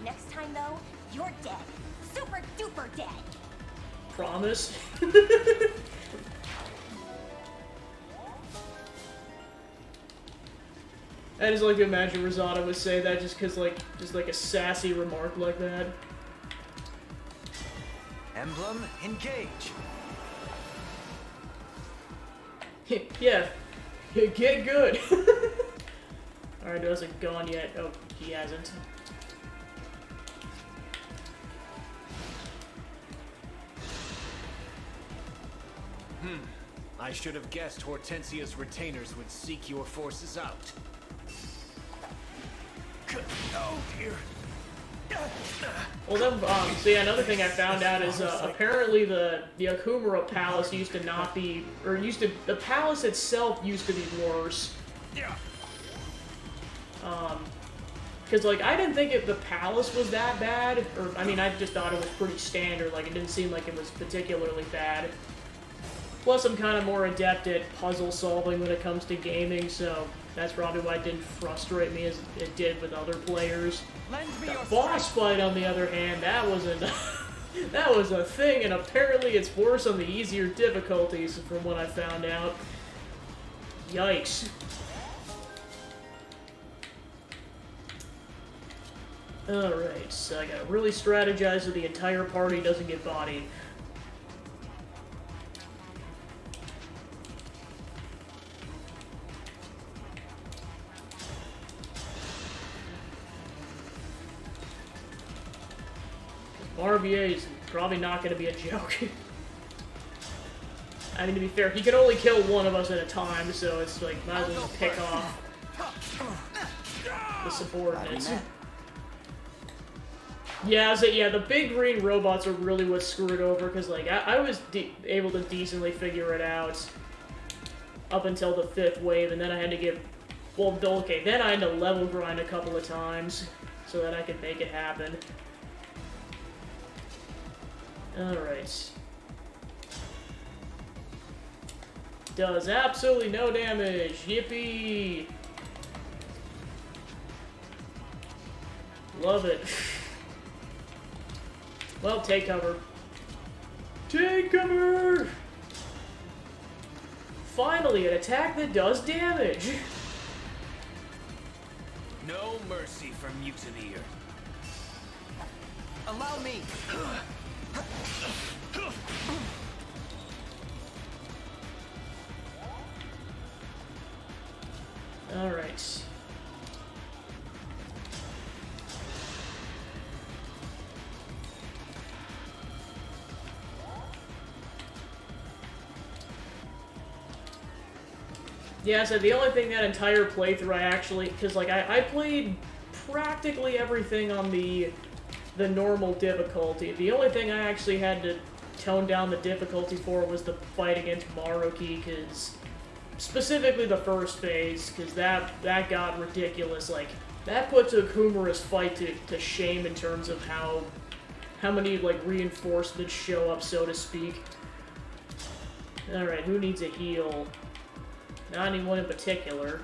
Next time, though, you're dead. Super duper dead. Promise? I just like to imagine Rosado would say that just like a sassy remark like that. Emblem, engage. Yeah, get good. Alright, who hasn't gone yet? Oh, he hasn't. I should have guessed Hortensia's retainers would seek your forces out. Oh dear. Well, then, so yeah, another thing I found out is apparently the Akumura Palace used to not be, or the palace itself used to be worse. Yeah. Because like I didn't think the palace was that bad, or I mean I just thought it was pretty standard. Like it didn't seem like it was particularly bad. Plus, I'm kind of more adept at puzzle solving when it comes to gaming, so that's probably why it didn't frustrate me as it did with other players. The boss fight, on the other hand, that was that was a thing, and apparently it's worse on the easier difficulties from what I found out. Yikes. Alright, so I gotta really strategize so the entire party doesn't get bodied. RVA is probably not going to be a joke. I mean, to be fair, he can only kill one of us at a time, so it's like, might as well just pick off the subordinates. Yeah, the big green robots are really what screwed over, because like, I was able to decently figure it out up until the 5th wave, and then I had to get, well, okay, then I had to level grind a couple of times so that I could make it happen. Alright. Does absolutely no damage. Yippee! Love it. Well, take cover. Take cover! Finally, an attack that does damage! No mercy for mutineer. Allow me. Yeah, so the only thing that entire playthrough I actually... Because, like, I played practically everything on the normal difficulty. The only thing I actually had to tone down the difficulty for was the fight against Maruki, because... Specifically the first phase, because that got ridiculous. Like, that puts a humorous fight to shame in terms of how many, like, reinforcements show up, so to speak. Alright, who needs a heal? Not anyone in particular.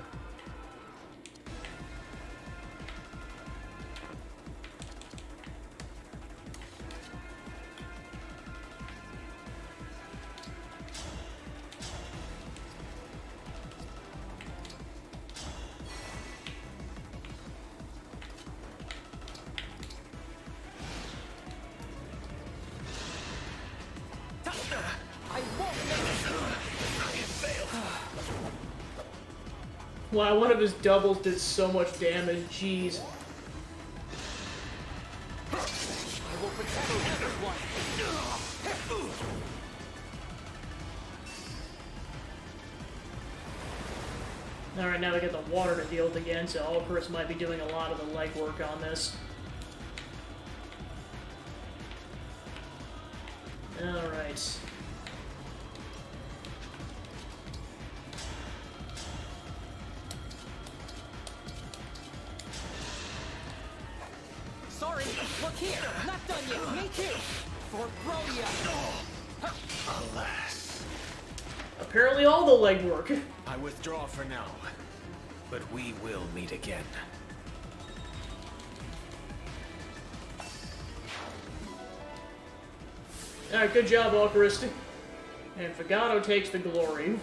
Wow, one of his doubles did so much damage, jeez. Alright, now we get the water to deal with again, so Alchris might be doing a lot of the legwork on this. Alright. Sorry, look here! Not done yet! Me too! For Brodia! Alas. Apparently all the legwork. I withdraw for now, but we will meet again. Alright, good job, Alchris. And Fagato takes the glory.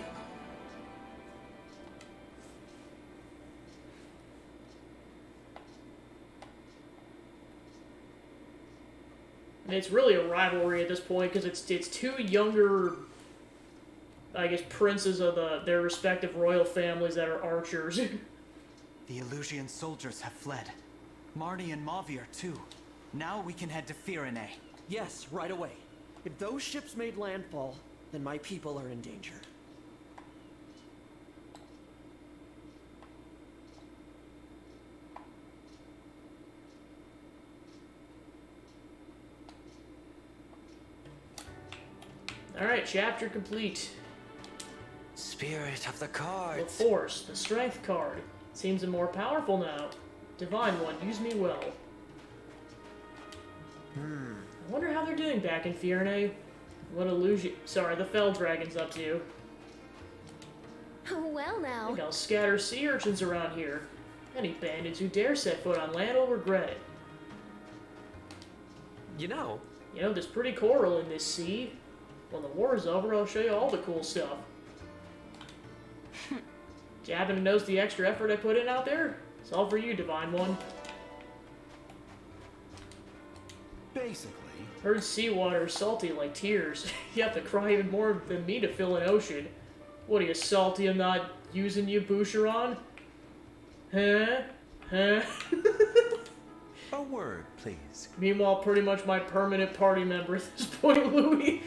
And it's really a rivalry at this point, because it's two younger, I guess, princes of their respective royal families that are archers. The Illusian soldiers have fled. Marnie and Mavi are too. Now we can head to Firene. Yes, right away. If those ships made landfall, then my people are in danger. Alright, chapter complete. Spirit of the cards. The Force, the Strength card. Seems more powerful now. Divine One, use me well. I wonder how they're doing back in Firene. What illusion... Sorry, the Fell Dragon's up to. Oh, well I now. think I'll scatter sea urchins around here. Any bandits who dare set foot on land will regret it. You know, there's pretty coral in this sea. When the war's over, I'll show you all the cool stuff. Do you happen to notice the extra effort I put in out there? It's all for you, Divine One. Basically. Heard seawater is salty like tears. You have to cry even more than me to fill an ocean. What are you, salty I'm not using you, Boucheron? Huh? Huh? a word, please. Meanwhile, pretty much my permanent party member at this point, Louis.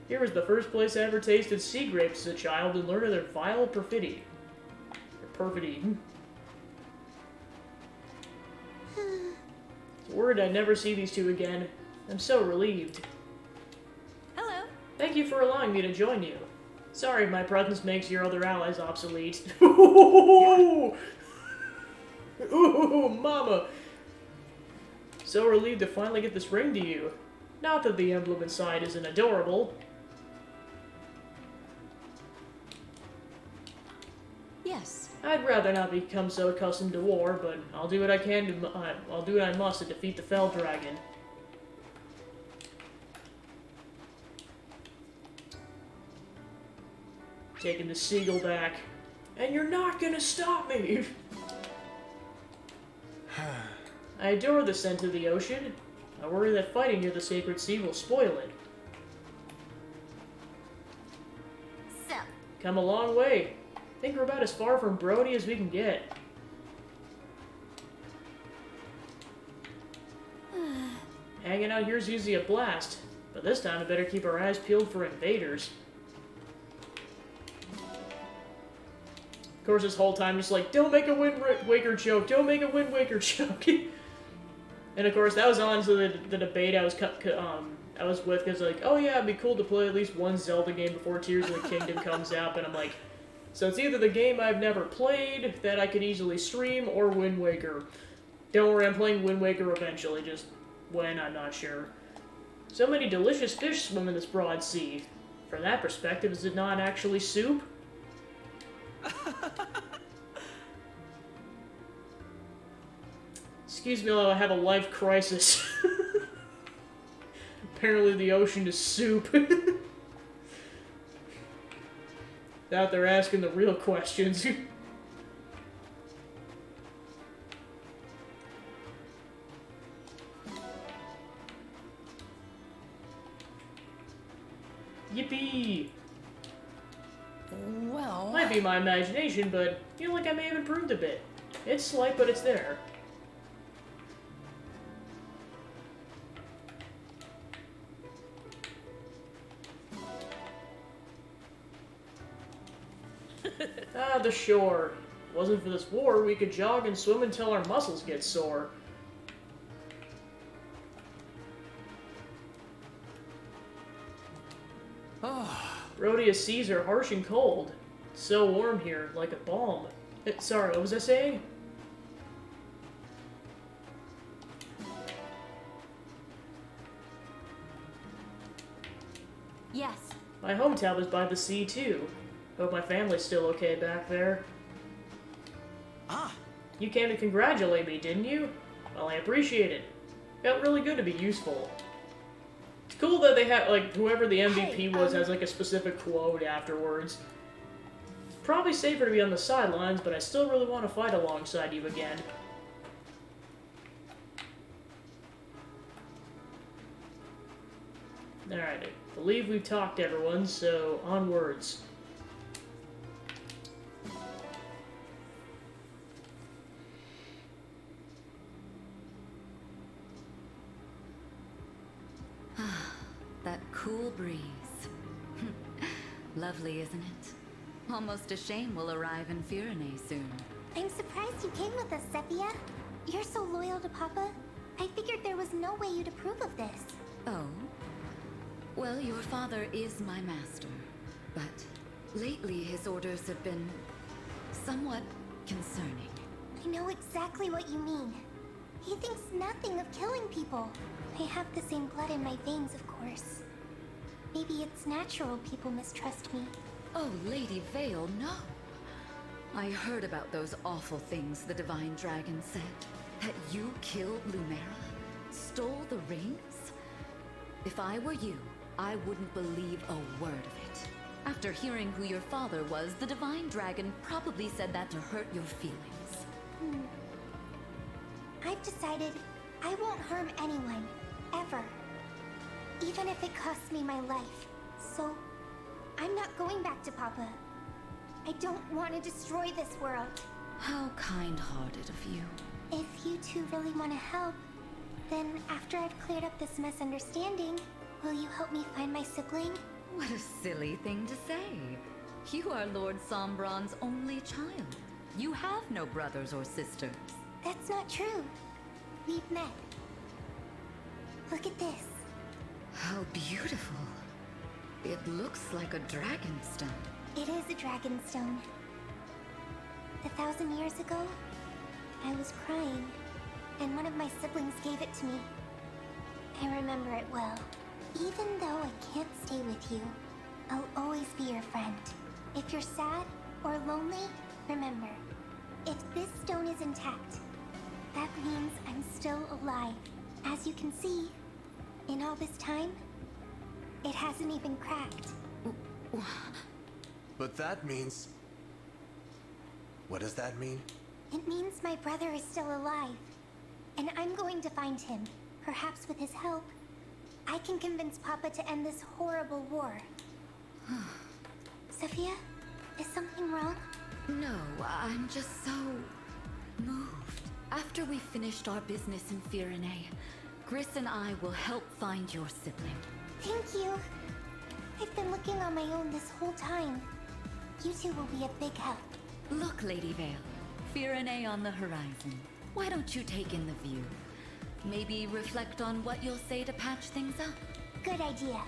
Here was the first place I ever tasted sea grapes as a child and learned of their vile perfidy. Perfidy. Worried I'd never see these two again. I'm so relieved. Hello. Thank you for allowing me to join you. Sorry if my presence makes your other allies obsolete. Ooh, mama! So relieved to finally get this ring to you. Not that the emblem inside isn't adorable. Yes. I'd rather not become so accustomed to war, but I'll do what I can to. I'll do what I must to defeat the Fell Dragon. Taking the seagull back, and you're not gonna stop me. I adore the scent of the ocean. I worry that fighting near the sacred sea will spoil it. So, Come a long way. Think we're about as far from Brody as we can get. Hanging out here's usually a blast, but this time I better keep our eyes peeled for invaders. Of course, this whole time, just like, don't make a Wind Waker joke, don't make a Wind Waker joke. And of course, that was honestly the debate I was with, because like, oh yeah, it'd be cool to play at least one Zelda game before Tears of the Kingdom comes out, and I'm like, so it's either the game I've never played that I could easily stream, or Wind Waker. Don't worry, I'm playing Wind Waker eventually, just when, I'm not sure. So many delicious fish swim in this broad sea. From that perspective, is it not actually soup? Excuse me while I have a life crisis. Apparently the ocean is soup. Out there asking the real questions. Yippee! Well... Might be my imagination, but I feel like I may have improved a bit. It's slight, but it's there. Ah, the shore. Wasn't for this war, we could jog and swim until our muscles get sore. Rhodia seas are harsh and cold. So warm here, like a balm. Sorry, what was I saying? Yes. My hometown is by the sea, too. Hope my family's still okay back there. Ah! You came to congratulate me, didn't you? Well, I appreciate it. Felt really good to be useful. It's cool that they have, like, whoever the MVP was has, like, a specific quote afterwards. It's probably safer to be on the sidelines, but I still really want to fight alongside you again. Alright, I believe we've talked to everyone, so onwards. That cool breeze. Lovely, isn't it? Almost a shame we'll arrive in Firene soon. I'm surprised you came with us, Sepia. You're so loyal to Papa. I figured there was no way you'd approve of this. Oh? Well, your father is my master, but lately his orders have been somewhat concerning. I know exactly what you mean. He thinks nothing of killing people. I have the same blood in my veins, of course. Maybe it's natural people mistrust me. Oh, Lady Vale, no. I heard about those awful things the Divine Dragon said. That you killed Lumera? Stole the rings? If I were you, I wouldn't believe a word of it. After hearing who your father was, the Divine Dragon probably said that to hurt your feelings. I've decided I won't harm anyone, ever. Even if it costs me my life. So, I'm not going back to Papa. I don't want to destroy this world. How kind-hearted of you. If you two really want to help, then after I've cleared up this misunderstanding, will you help me find my sibling? What a silly thing to say. You are Lord Sombron's only child. You have no brothers or sisters. That's not true. We've met. Look at this. How beautiful. It looks like a dragonstone. It is a dragonstone. 1,000 years ago, I was crying, and one of my siblings gave it to me. I remember it well. Even though I can't stay with you, I'll always be your friend. If you're sad or lonely, remember, if this stone is intact, that means I'm still alive. As you can see, in all this time, it hasn't even cracked. But that means... What does that mean? It means my brother is still alive, and I'm going to find him. Perhaps with his help, I can convince Papa to end this horrible war. Sophia, is something wrong? No, I'm just so moved. After we finished our business in Firene, Gris and I will help find your sibling. Thank you. I've been looking on my own this whole time. You two will be a big help. Look, Lady Vale. Firene on the horizon. Why don't you take in the view? Maybe reflect on what you'll say to patch things up? Good idea.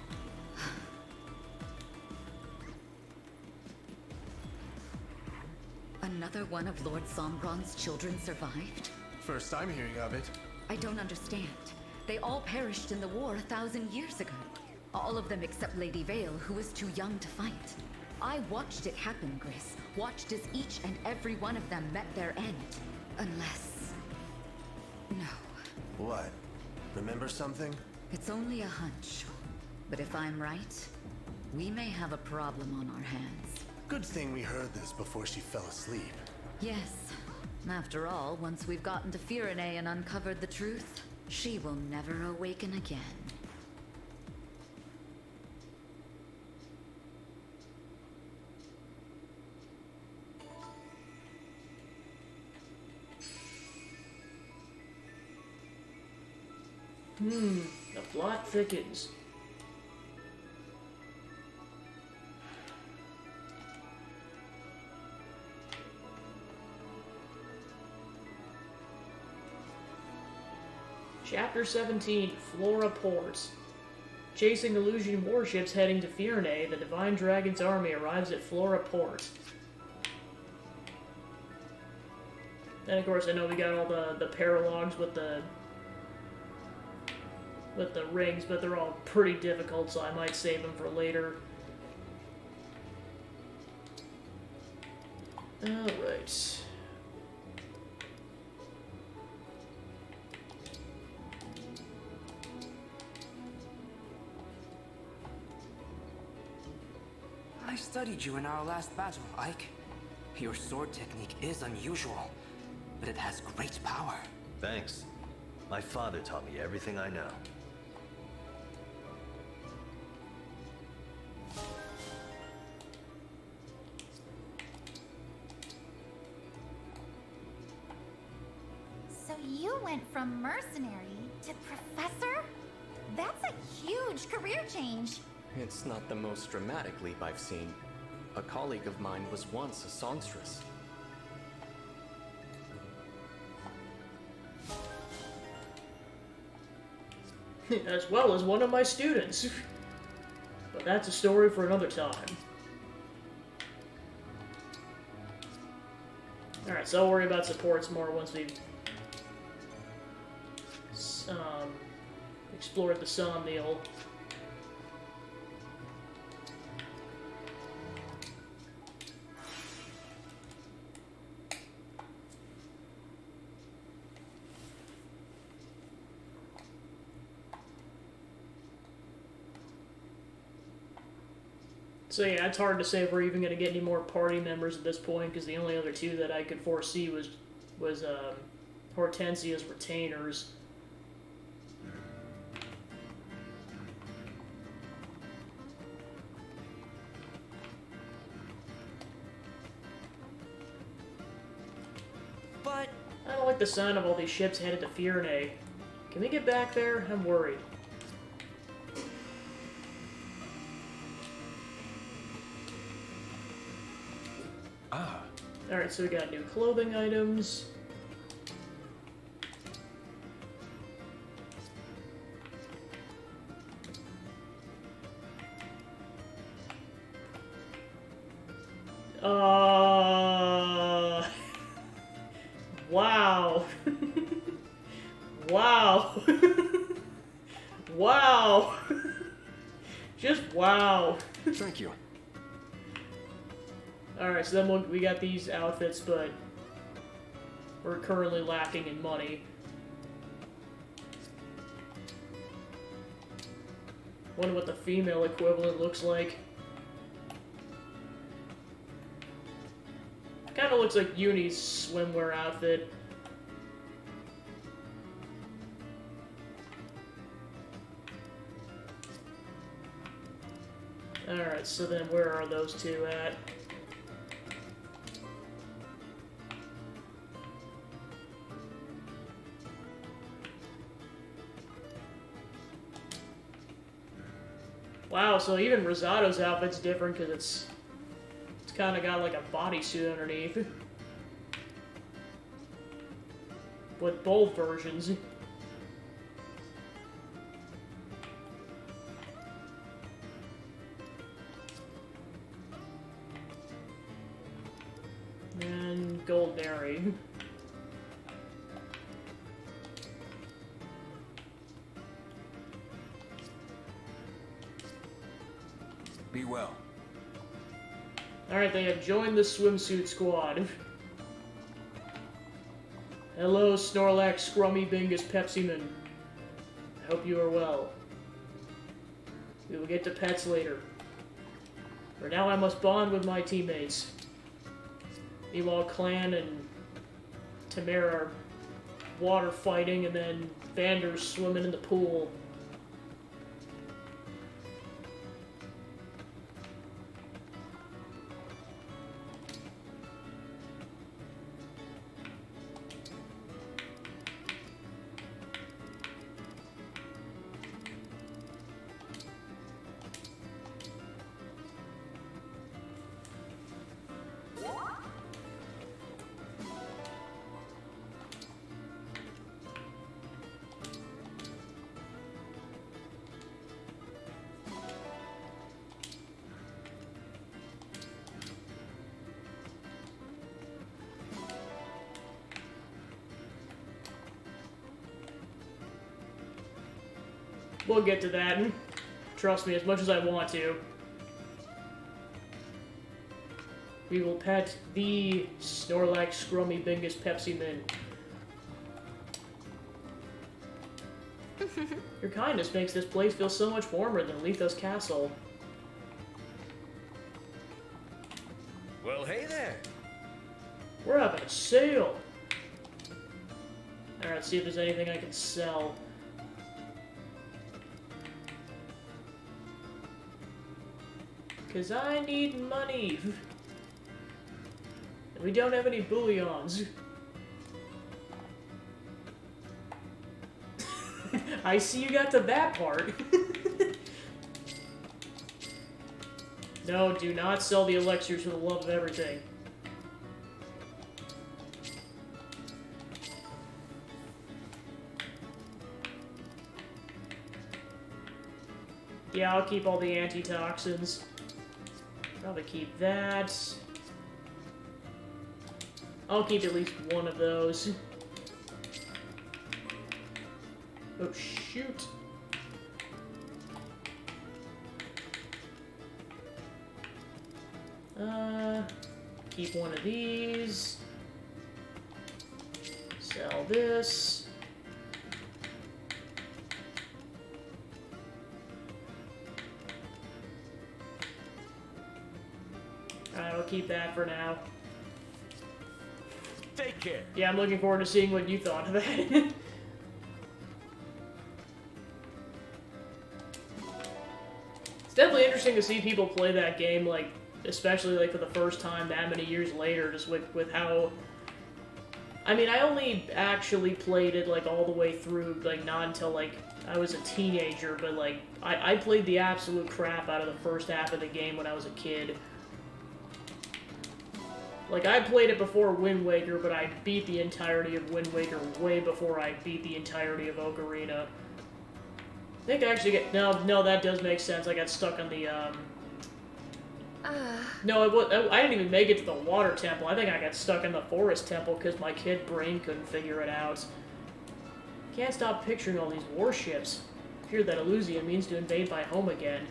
Another one of Lord Sombron's children survived? First time hearing of it. I don't understand. They all perished in the war 1,000 years ago. All of them except Lady Vale, who was too young to fight. I watched it happen, Gris. Watched as each and every one of them met their end. Unless... No. What? Remember something? It's only a hunch. But if I'm right, we may have a problem on our hands. Good thing we heard this before she fell asleep. Yes. After all, once we've gotten to Firene and uncovered the truth, she will never awaken again. The plot thickens. Chapter 17, Flora Port. Chasing Illusion warships heading to Firene, the Divine Dragon's army arrives at Flora Port. And of course, I know we got all the paralogs with the rings, but they're all pretty difficult, so I might save them for later. Alright. I studied you in our last battle, Ike. Your sword technique is unusual, but it has great power. Thanks. My father taught me everything I know. So you went from mercenary to professor? That's a huge career change. It's not the most dramatic leap I've seen. A colleague of mine was once a songstress. As well as one of my students. But that's a story for another time. Alright, so I'll worry about supports more once we've explored the Somniel. So yeah, it's hard to say if we're even going to get any more party members at this point, because the only other two that I could foresee was Hortensia's retainers. But I don't like the sound of all these ships headed to Firene. Can we get back there? I'm worried. Alright, so we got new clothing items. Wow. Wow. Wow. Just wow. Thank you. Alright, so then we got these outfits, but we're currently lacking in money. Wonder what the female equivalent looks like. Kinda looks like Uni's swimwear outfit. Alright, so then where are those two at? Wow, so even Rosato's outfit's different because it's kind of got like a bodysuit underneath. With both versions. And Gold Berry. Be well. Alright, they have joined the swimsuit squad. Hello, Snorlax, Scrummy, Bingus, Pepsi-Man. I hope you are well. We will get to pets later. For now, I must bond with my teammates. Meanwhile, Clan and Tamara are water fighting, and then Vander's swimming in the pool. We'll get to that. Trust me, as much as I want to. We will pet the Snorlax, Scrummy, Bingus, Pepsi-Man. Your kindness makes this place feel so much warmer than Letha's castle. Well, hey there. We're having a sale. Alright, see if there's anything I can sell. Cause I need money. And we don't have any bullions. I see you got to that part. No, do not sell the elixirs for the love of everything. Yeah, I'll keep all the antitoxins. Probably keep that. I'll keep at least one of those. Oh, shoot. Keep one of these. Sell this. Alright, I'll keep that for now. Take care. Yeah, I'm looking forward to seeing what you thought of that. It's definitely interesting to see people play that game, like, especially like for the first time that many years later, just with how... I mean, I only actually played it, like, all the way through, like, not until, like, I was a teenager, but, like, I played the absolute crap out of the first half of the game when I was a kid. Like, I played it before Wind Waker, but I beat the entirety of Wind Waker way before I beat the entirety of Ocarina. I think I actually get... No, that does make sense. I got stuck on the, No, I didn't even make it to the water temple. I think I got stuck in the forest temple because my kid brain couldn't figure it out. Can't stop picturing all these warships. I fear that Illusia means to invade my home again.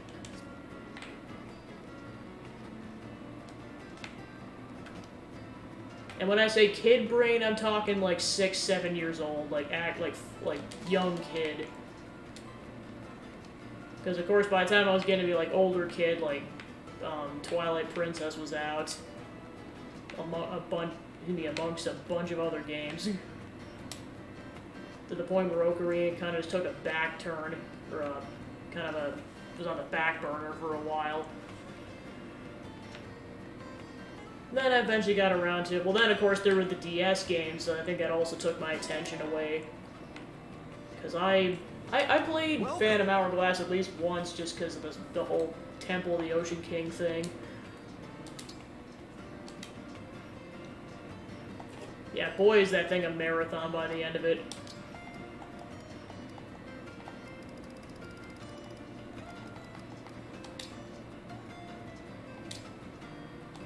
And when I say kid brain, I'm talking like 6, 7 years old, like act like young kid. Because of course, by the time I was getting to be like older kid, like Twilight Princess was out, amongst a bunch of other games. To the point where Ocarina kind of just took a back turn, or was on the back burner for a while. Then I eventually got around to it. Well, then, of course, there were the DS games, so I think that also took my attention away. Because I played Phantom Hourglass at least once, just because of the whole Temple of the Ocean King thing. Yeah, boy, is that thing a marathon by the end of it.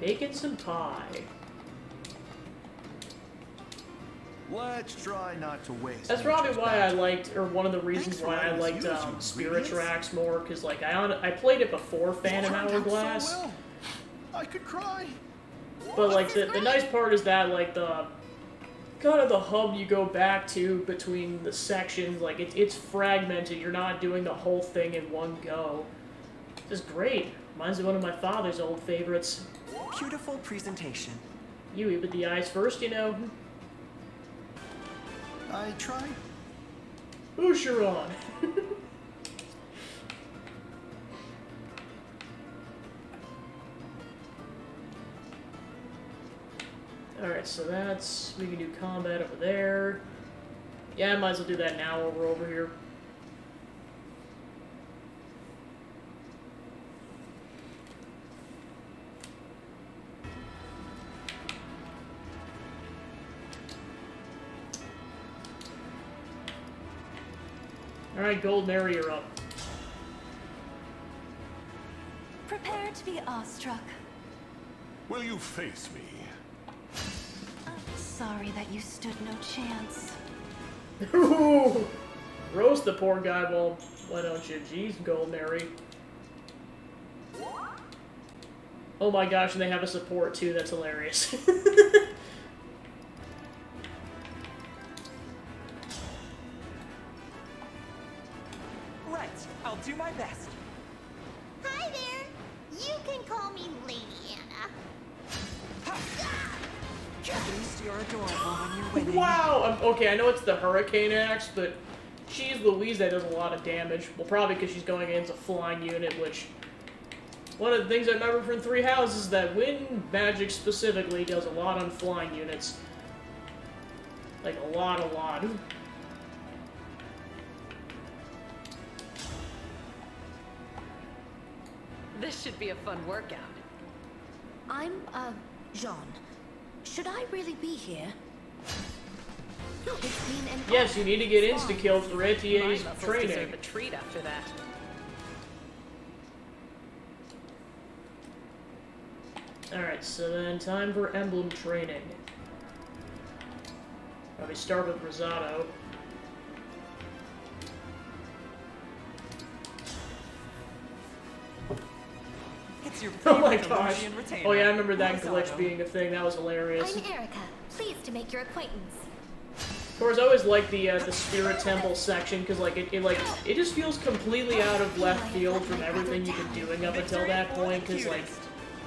Making some pie. Let's try not to waste. That's probably why I liked, or one of the reasons why I liked Spirit Tracks more, because like I played it before Phantom Hourglass. So well. I could cry. But like the nice part is that like the kind of the hub you go back to between the sections, like it's fragmented. You're not doing the whole thing in one go. This is great. Reminds me of one of my father's old favorites. Beautiful presentation. You eat with the eyes first, you know. I tried. Boucheron. Alright, so that's... we can do combat over there. Yeah, I might as well do that now while we're over here. Alright, Golden Area, you're up. Prepare to be awestruck. Will you face me? Sorry that you stood no chance. Ooh, roast the poor guy, well, why don't you? Jeez, Golden Area. Oh my gosh, and they have a support too, that's hilarious. Right, I'll do my best. Hi there. You can call me Lady Anna. At least you're adorable when you're winning. Wow! Okay, I know it's the Hurricane Axe, but she's Louise that does a lot of damage. Well, probably because she's going against a flying unit, which... one of the things I remember from Three Houses is that wind magic specifically does a lot on flying units. Like, a lot. This should be a fun workout. I'm, Jean. Should I really be here? It's been an Yes, you need to get insta-kill for ATA's My muscles training. deserve a treat after that. Alright, so then time for Emblem training. Probably start with Rosado. It's your Oh my favorite gosh. Illusion retainer. Oh yeah, I remember that Rosado. glitch being a thing. That was hilarious. I'm Erica. Pleased to make your acquaintance. Of course, I always like the Spirit Temple section because like it just feels completely out of left field from everything you've been doing up until that point. Because like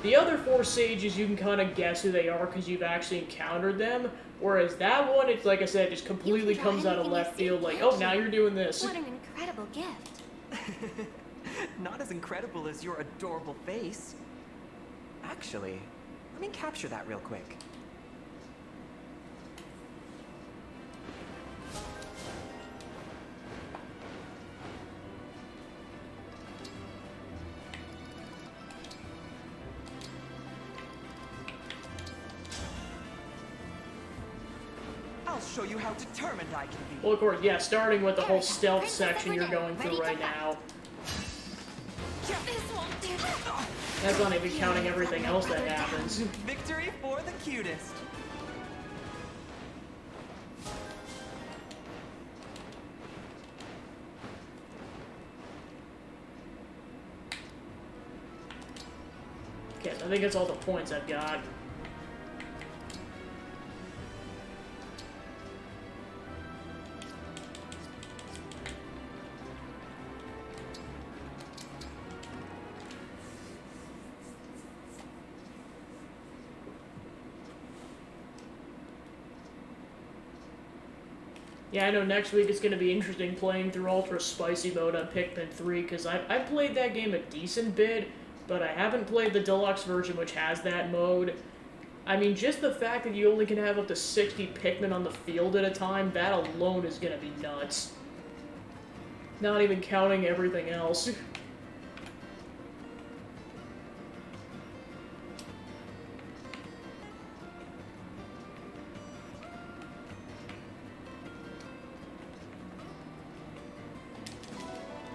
the other four sages, you can kind of guess who they are because you've actually encountered them. Whereas that one, it's like I said, just completely comes out of left field. Like, oh, now you're doing this. What an incredible gift. Not as incredible as your adorable face. Actually, let me capture that real quick. I'll show you how determined I can be. Well, of course, yeah. Starting with the whole stealth section you're going through right now. That's not even counting everything else that happens. Victory for the cutest. Okay, I think that's all the points I've got. Yeah, I know next week it's going to be interesting playing through Ultra Spicy Mode on Pikmin 3, because I played that game a decent bit, but I haven't played the deluxe version which has that mode. I mean, just the fact that you only can have up to 60 Pikmin on the field at a time, that alone is going to be nuts. Not even counting everything else.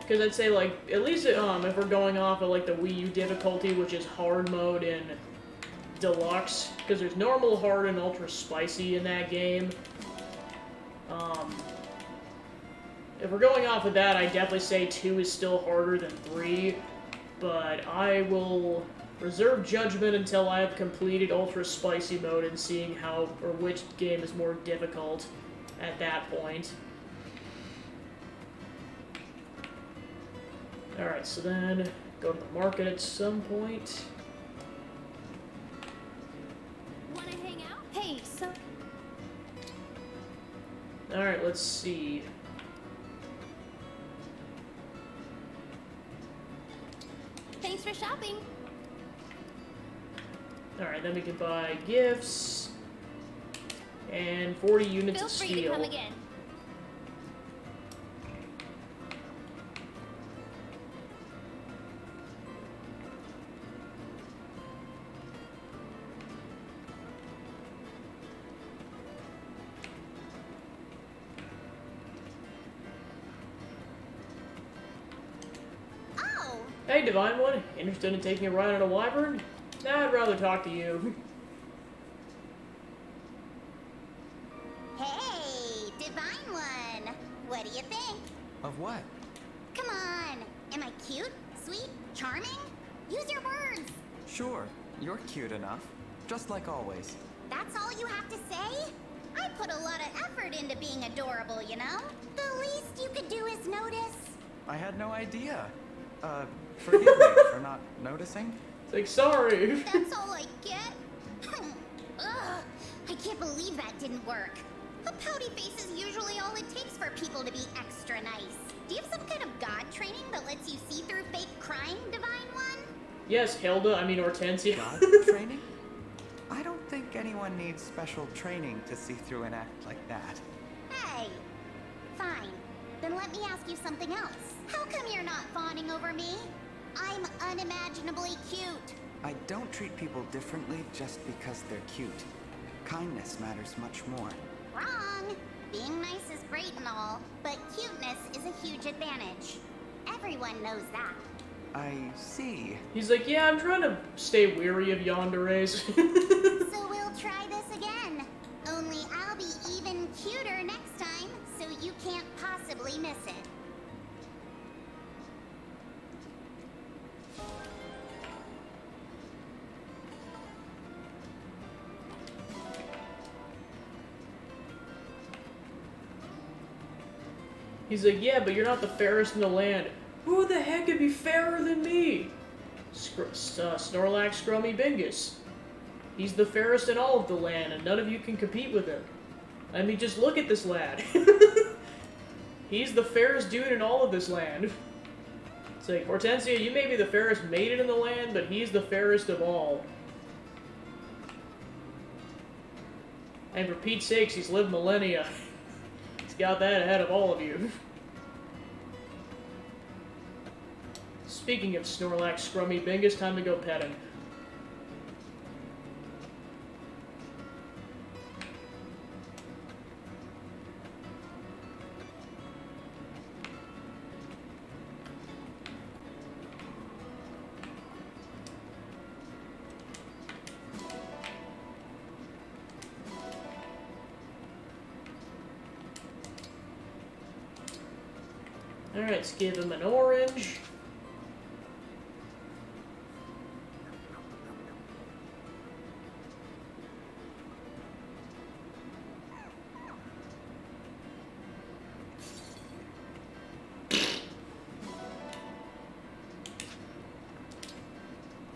Because I'd say, like, at least if we're going off of, like, the Wii U difficulty, which is hard mode and deluxe, because there's normal, hard, and ultra spicy in that game. If we're going off of that, I definitely say 2 is still harder than 3, but I will reserve judgment until I have completed ultra spicy mode and seeing how, or which game is more difficult at that point. Alright, so then go to the market at some point. Wanna hang out? Hey, so... Alright, let's see. Thanks for shopping. Alright, then we can buy gifts. And 40 units of steel. Feel free to come again. Hey, Divine One, interested in taking a ride on a wyvern? Nah, I'd rather talk to you. Hey, Divine One. What do you think? Of what? Come on. Am I cute, sweet, charming? Use your words. Sure, you're cute enough. Just like always. That's all you have to say? I put a lot of effort into being adorable, you know? The least you could do is notice. I had no idea. Forgive me for not noticing. It's like, sorry. That's all I get? Ugh, I can't believe that didn't work. A pouty face is usually all it takes for people to be extra nice. Do you have some kind of god training that lets you see through fake crying, Divine One? Yes, Hortensia. God training? I don't think anyone needs special training to see through an act like that. Hey, fine. Then let me ask you something else. How come you're not fawning over me? I'm unimaginably cute. I don't treat people differently just because they're cute. Kindness matters much more. Wrong. Being nice is great and all, but cuteness is a huge advantage. Everyone knows that. I see. He's like, yeah, I'm trying to stay weary of yanderes. So we'll try this again. Only I'll be even cuter next time, so you can't possibly miss it. He's like, yeah, but you're not the fairest in the land. Who the heck could be fairer than me? Snorlax Scrummy Bingus. He's the fairest in all of the land, and none of you can compete with him. I mean, just look at this lad. He's the fairest dude in all of this land. It's like, Hortensia, you may be the fairest maiden in the land, but he's the fairest of all. And for Pete's sakes, he's lived millennia. He's got that ahead of all of you. Speaking of Snorlax Scrummy Bingus, time to go pet him. Alright, let's give him an orange.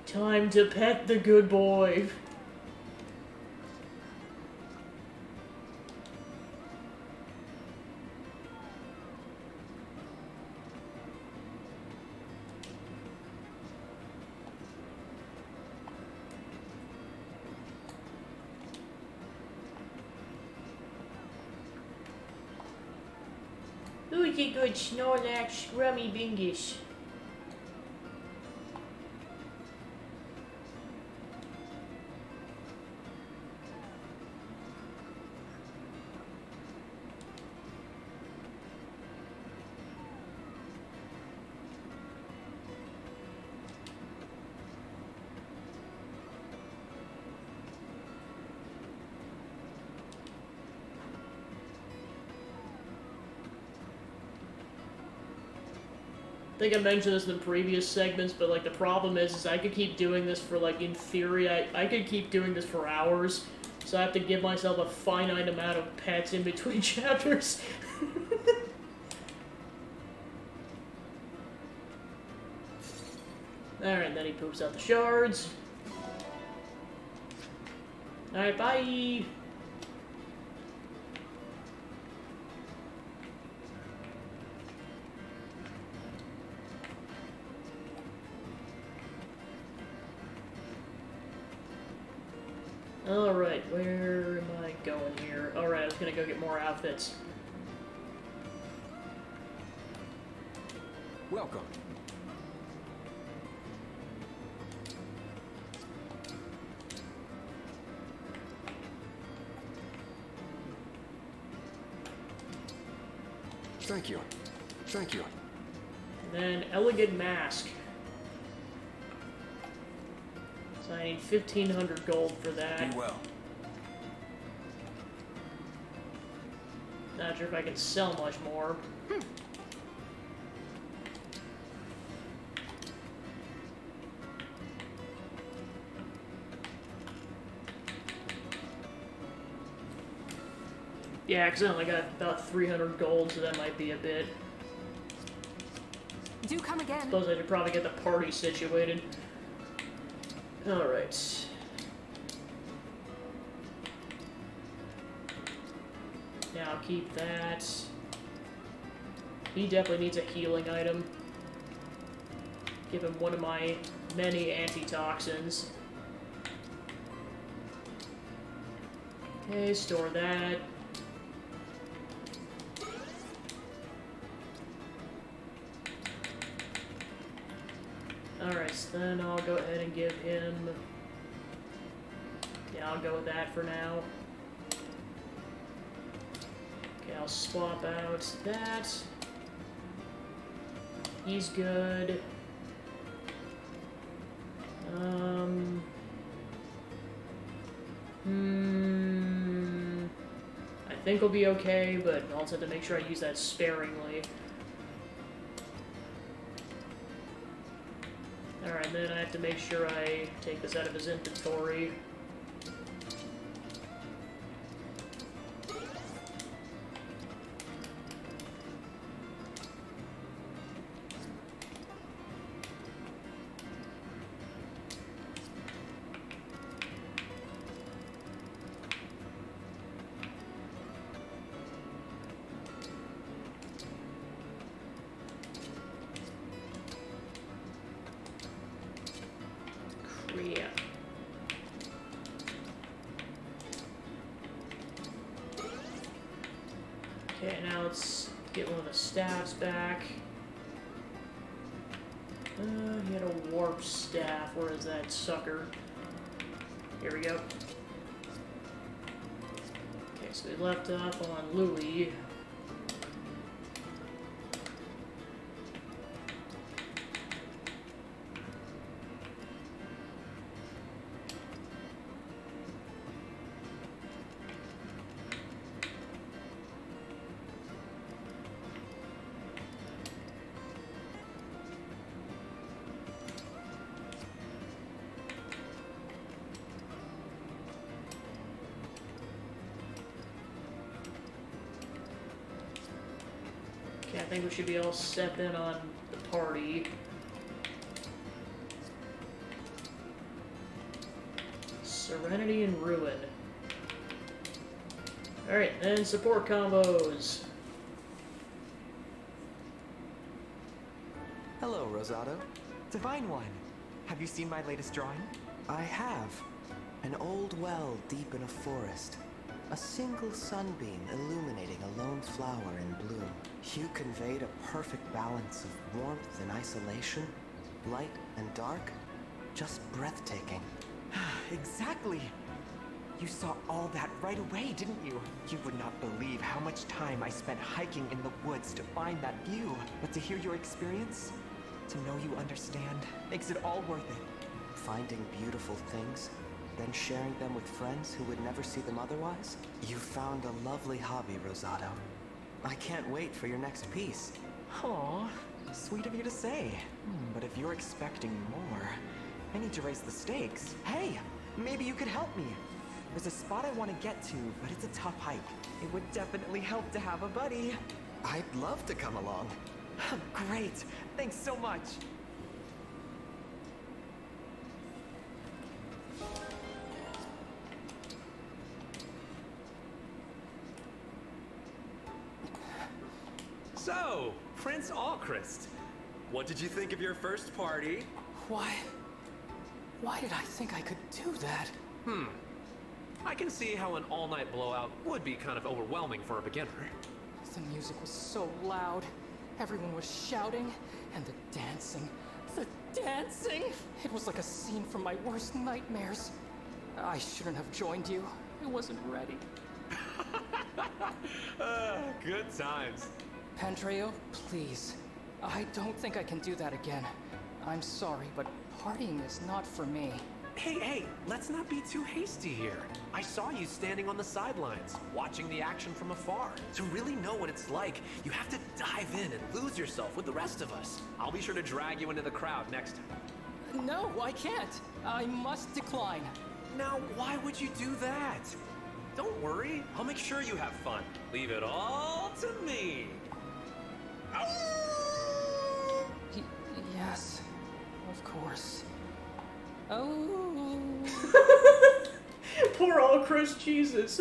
Time to pet the good boy. Who's a good Snorlax Scrummy Bingus? think I mentioned this in the previous segments, but like the problem is I could keep doing this for like, in theory, I could keep doing this for hours. So I have to give myself a finite amount of pets in between chapters. Alright, then he poops out the shards. Alright, bye! Alright, where am I going here? Alright, I was gonna go get more outfits. Welcome. Thank you. Thank you. And then elegant mask. So I need 1,500 gold for that. Be well. Not sure if I can sell much more. Yeah, because I only got about 300 gold, so that might be a bit. Do come again. Suppose I should probably get the party situated. Alright. Now I'll keep that. He definitely needs a healing item. Give him one of my many antitoxins. Okay, store that. Alright, so then I'll go ahead and give him... Yeah, I'll go with that for now. Okay, I'll swap out that. He's good. I think we'll be okay, but I'll also have to make sure I use that sparingly. Alright, then I have to make sure I take this out of his inventory. Yeah. Okay, now let's get one of the staffs back. He had a warp staff. Where is that sucker? Here we go. Okay, so we left off on Louis. Okay, I think we should be all set then on the party. Serenity and Ruin. Alright, then support combos. Hello, Rosado. Divine One, have you seen my latest drawing? I have. An old well deep in a forest. A single sunbeam illuminating a lone flower in bloom. You conveyed a perfect balance of warmth and isolation, light and dark. Just breathtaking. Exactly. You saw all that right away, didn't you? You would not believe how much time I spent hiking in the woods to find that view. But to hear your experience, to know you understand, makes it all worth it. Finding beautiful things, then sharing them with friends who would never see them otherwise? You found a lovely hobby, Rosado. I can't wait for your next piece. Aw, Sweet of you to say. But if you're expecting more, I need to raise the stakes. Hey, maybe you could help me. There's a spot I want to get to, but it's a tough hike. It would definitely help to have a buddy. I'd love to come along. Great. Thanks so much. So, Prince Allchrist, what did you think of your first party? Why did I think I could do that? I can see how an all-night blowout would be kind of overwhelming for a beginner. The music was so loud. Everyone was shouting, and the dancing. The dancing! It was like a scene from my worst nightmares. I shouldn't have joined you. I wasn't ready. Good times. Pandreo, please. I don't think I can do that again. I'm sorry, but partying is not for me. Hey, let's not be too hasty here. I saw you standing on the sidelines, watching the action from afar. To really know what it's like, you have to dive in and lose yourself with the rest of us. I'll be sure to drag you into the crowd next time. No, I can't. I must decline. Now, why would you do that? Don't worry, I'll make sure you have fun. Leave it all to me. Yes, of course. Oh. Poor Allchrist, Jesus.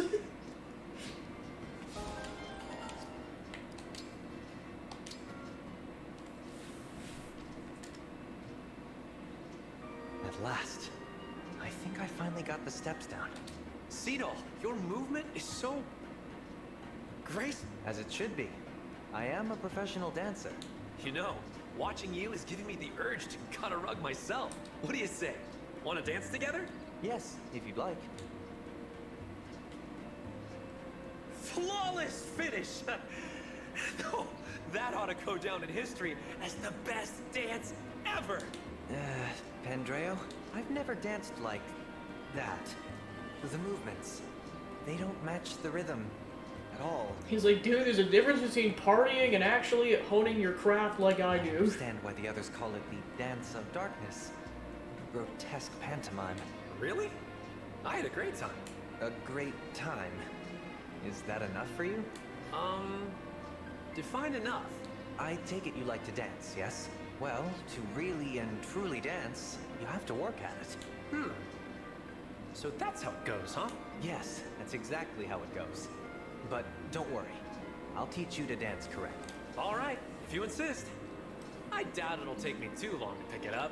At last. I think I finally got the steps down. Cedal, your movement is so... grace. As it should be. I am a professional dancer. You know, watching you is giving me the urge to cut a rug myself. What do you say? Want to dance together? Yes, if you'd like. Flawless finish! No, that ought to go down in history as the best dance ever! Pandreo, I've never danced like that. The movements, they don't match the rhythm at all. He's like, dude, there's a difference between partying and actually honing your craft like I do. I understand why the others call it the Dance of Darkness. Grotesque pantomime. Really? I had a great time. A great time? Is that enough for you? Define enough. I take it you like to dance, yes? Well, to really and truly dance, you have to work at it. So that's how it goes, huh? Yes, that's exactly how it goes. But don't worry, I'll teach you to dance correctly. All right, if you insist. I doubt it'll take me too long to pick it up.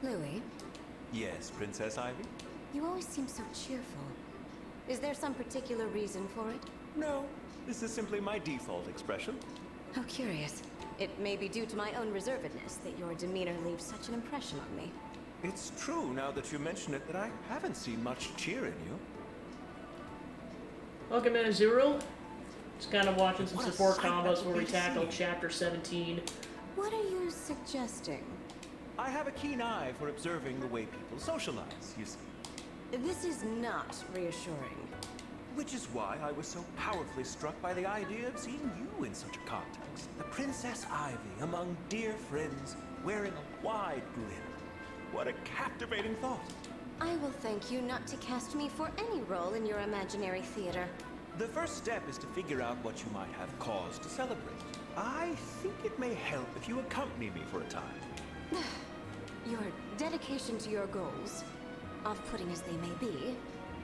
Louis, Yes, Princess Ivy? you always seem so cheerful. Is there some particular reason for it? No, this is simply my default expression. How curious. It may be due to my own reservedness that your demeanor leaves such an impression on me. It's true, now that you mention it, that I haven't seen much cheer in you. Welcome in, Azuriel. Just kind of watching some What a support sight that combos would where be we to tackle see. Chapter 17. What are you suggesting? I have a keen eye for observing the way people socialize, you see. This is not reassuring. Which is why I was so powerfully struck by the idea of seeing you in such a context. The Princess Ivy among dear friends, wearing a wide grin. What a captivating thought. I will thank you not to cast me for any role in your imaginary theater. The first step is to figure out what you might have cause to celebrate. I think it may help if you accompany me for a time. Your dedication to your goals, off-putting as they may be,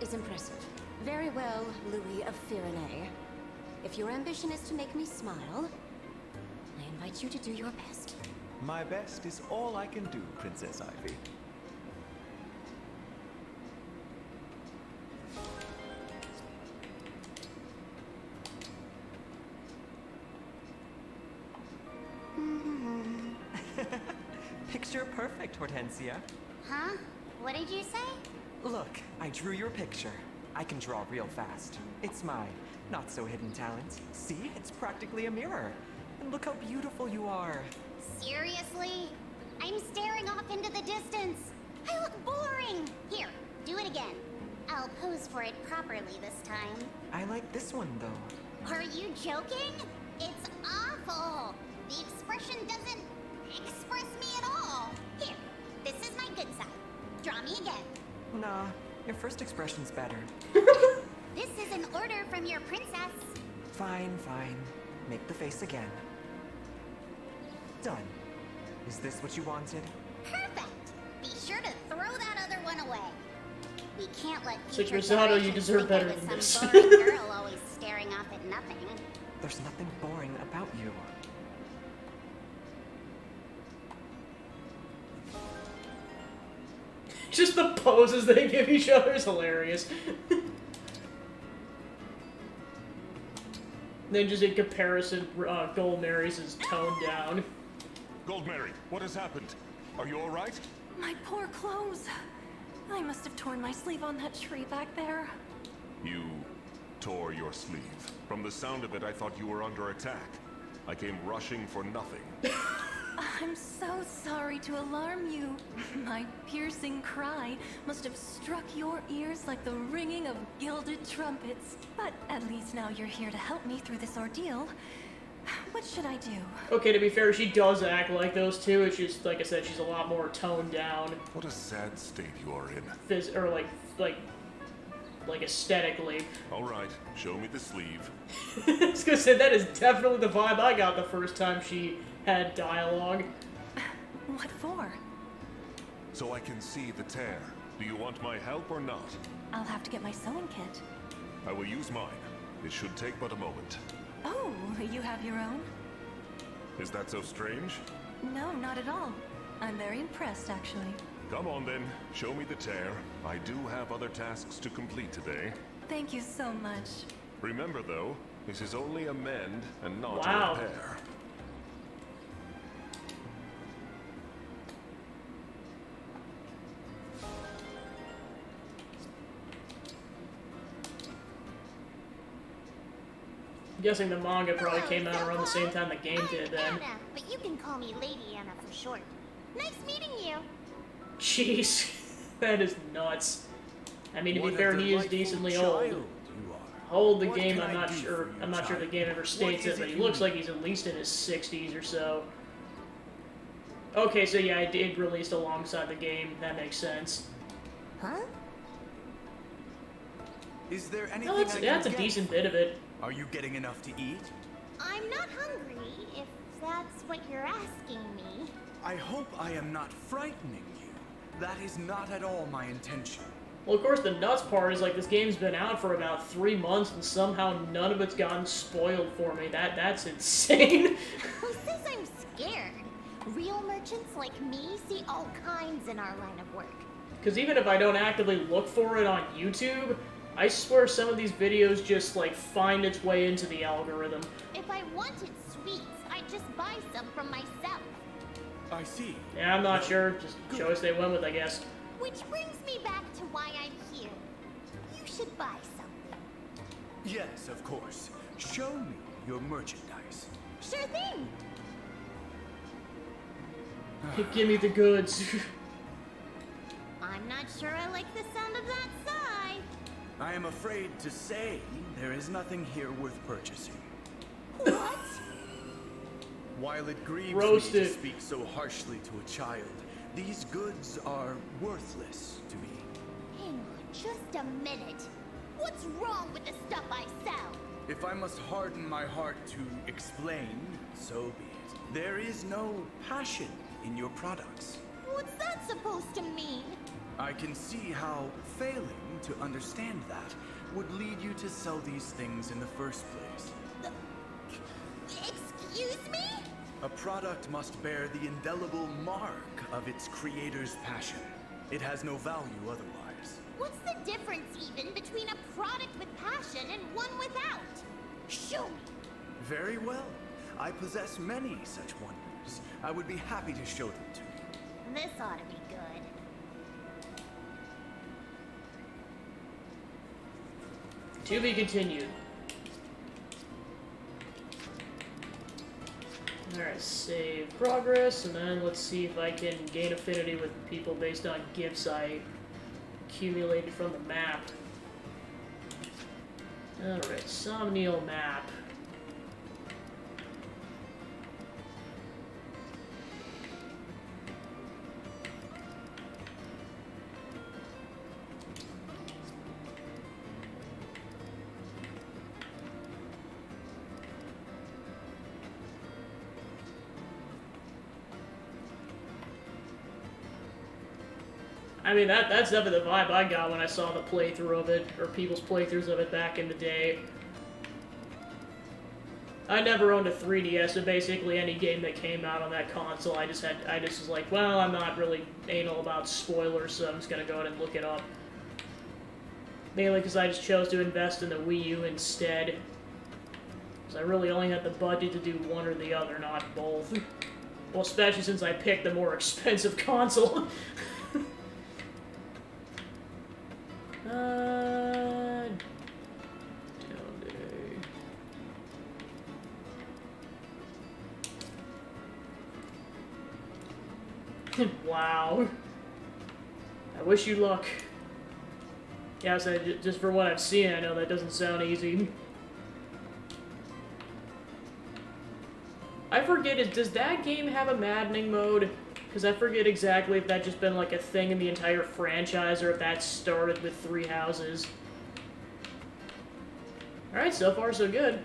is impressive. Very well, Louis of Firenze. If your ambition is to make me smile, I invite you to do your best. My best is all I can do, Princess Ivy. Picture perfect, Hortensia. Huh? What did you say? Look, I drew your picture. I can draw real fast. It's my not-so-hidden talent. See, it's practically a mirror. And look how beautiful you are. Seriously? I'm staring off into the distance. I look boring! Here, do it again. I'll pose for it properly this time. I like this one, though. Are you joking? It's awful! The expression doesn't express me at all. Here, this is my good side. Draw me again. Nah, your first expression's better. This is an order from your princess. Fine, fine. Make the face again. Done. Is this what you wanted? Perfect! Be sure to throw that other one away. We can't let So future Rosado, you generations deserve think I better was than some this. boring girl always staring off at nothing. There's nothing boring about you. Just the poses they give each other is hilarious. Then just in comparison, Gold Mary's is toned down. Gold Mary, what has happened? Are you alright? My poor clothes. I must have torn my sleeve on that tree back there. You tore your sleeve. From the sound of it, I thought you were under attack. I came rushing for nothing. I'm so sorry to alarm you. My piercing cry must have struck your ears like the ringing of gilded trumpets. But at least now you're here to help me through this ordeal. What should I do? Okay, to be fair, she does act like those two. It's just, like I said, she's a lot more toned down. What a sad state you are in. Like aesthetically. Alright, show me the sleeve. I was gonna say, that is definitely the vibe I got the first time she had dialogue. What for? So I can see the tear. Do you want my help or not? I'll have to get my sewing kit. I will use mine. It should take but a moment. Oh, you have your own? Is that so strange? No, not at all. I'm very impressed, actually. Come on then, show me the tear. I do have other tasks to complete today. Thank you so much. Remember though, this is only a mend and not Wow. a repair. I'm guessing the manga probably came out around the same time the game did then. Anna, but you can call me Lady Anna for short. Nice meeting you. Jeez, that is nuts. I mean, to be What a fair, he is delightful decently child old. you are. How old the What game, can I'm I not do sure. for you, I'm not sure the child? game ever states What it, but is he it looks you like he's at least in his 60s or so. Okay, so yeah, it did released alongside the game. That makes sense. Huh? Is there anything No, that's, I that's a can get? decent bit of it. Are you getting enough to eat? I'm not hungry, if that's what you're asking me. I hope I am not frightening you. That is not at all my intention. Well, of course, the nuts part is like this game's been out for about 3 months, and somehow none of it's gotten spoiled for me. That's insane. Who says I'm scared? Real merchants like me see all kinds in our line of work. Because even if I don't actively look for it on YouTube, I swear some of these videos just like find its way into the algorithm. If I wanted sweets, I'd just buy some from myself. I see. Yeah, I'm not sure. Just choice they went with, I guess. Which brings me back to why I'm here. You should buy something. Yes, of course. Show me your merchandise. Sure thing. Give me the goods. I'm not sure I like the sound of that sigh. I am afraid to say there is nothing here worth purchasing. What? While it grieves Roasted. me to speak so harshly to a child, these goods are worthless to me. Hang on just a minute. What's wrong with the stuff I sell? If I must harden my heart to explain, so be it. There is no passion in your products. What's that supposed to mean? I can see how failing to understand that would lead you to sell these things in the first place. Excuse me? A product must bear the indelible mark of its creator's passion. It has no value otherwise. What's the difference even between a product with passion and one without? Show me. Very well. I possess many such wonders. I would be happy to show them to you. This ought to be good. To be continued. Alright, save progress, and then let's see if I can gain affinity with people based on gifts I accumulated from the map. Alright, Somniel map. I mean, that's definitely the vibe I got when I saw the playthrough of it, or people's playthroughs of it back in the day. I never owned a 3DS, so basically any game that came out on that console, I just was like, well, I'm not really anal about spoilers, so I'm just gonna go ahead and look it up. Mainly because I just chose to invest in the Wii U instead. Because I really only had the budget to do one or the other, not both. Well, especially since I picked the more expensive console. Wow. I wish you luck. Yeah, so just for what I've seen, I know that doesn't sound easy. I forget, does that game have a maddening mode? Because I forget exactly if that's just been like a thing in the entire franchise, or if that started with Three Houses. Alright, so far so good.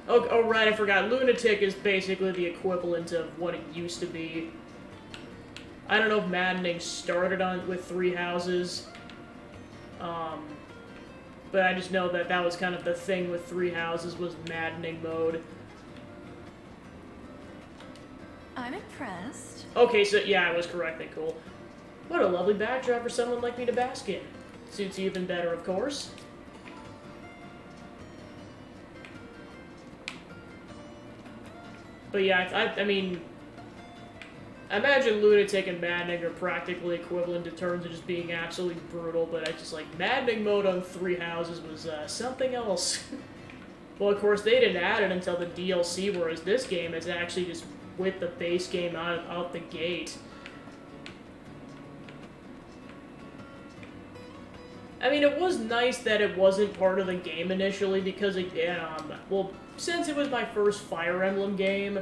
Oh, right, I forgot. Lunatic is basically the equivalent of what it used to be. I don't know if maddening started with Three Houses. But I just know that that was kind of the thing with Three Houses, was maddening mode. I'm impressed. Okay, so yeah, I was correct. Then cool. What a lovely backdrop for someone like me to bask in. Suits you even better, of course. But yeah, I mean, I imagine Lunatic and Maddening are practically equivalent in terms of just being absolutely brutal, but I just like, Maddening mode on Three Houses was something else. Well, of course, they didn't add it until the DLC, whereas this game is actually just with the base game out the gate. I mean, it was nice that it wasn't part of the game initially, because, again, well, since it was my first Fire Emblem game,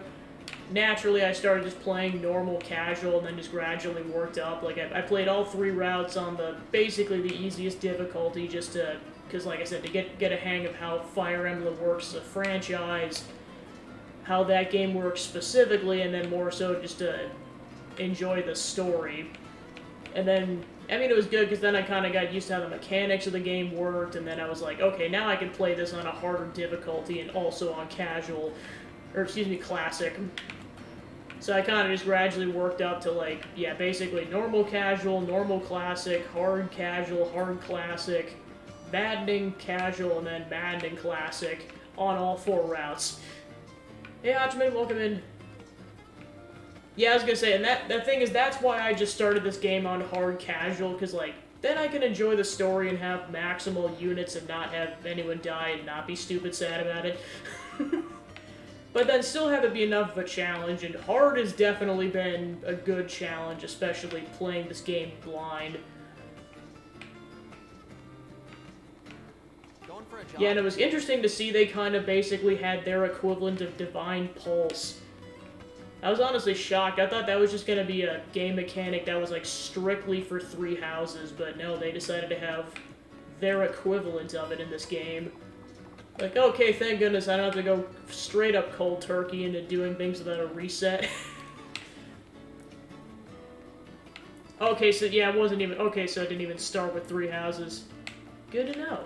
naturally I started just playing normal casual and then just gradually worked up. Like, I played all 3 routes on basically the easiest difficulty, just to, because like I said, to get a hang of how Fire Emblem works as a franchise, how that game works specifically, and then more so just to enjoy the story. And then, I mean, it was good because then I kind of got used to how the mechanics of the game worked, and then I was like, okay, now I can play this on a harder difficulty and also on casual, or excuse me, classic. So I kind of just gradually worked up to, like, yeah, basically normal casual, normal classic, hard casual, hard classic, maddening casual, and then maddening classic on all 4 routes. Hey, Hachman, welcome in. Yeah, I was gonna say, and that thing is, that's why I just started this game on hard casual, because, like, then I can enjoy the story and have maximal units and not have anyone die and not be stupid sad about it. But then still have it be enough of a challenge, and hard has definitely been a good challenge, especially playing this game blind. Yeah, and it was interesting to see they kind of basically had their equivalent of Divine Pulse. I was honestly shocked. I thought that was just going to be a game mechanic that was like strictly for Three Houses, but no, they decided to have their equivalent of it in this game. Like, okay, thank goodness I don't have to go straight up cold turkey into doing things without a reset. Okay, so yeah, it wasn't even... Okay, so I didn't even start with Three Houses. Good to know.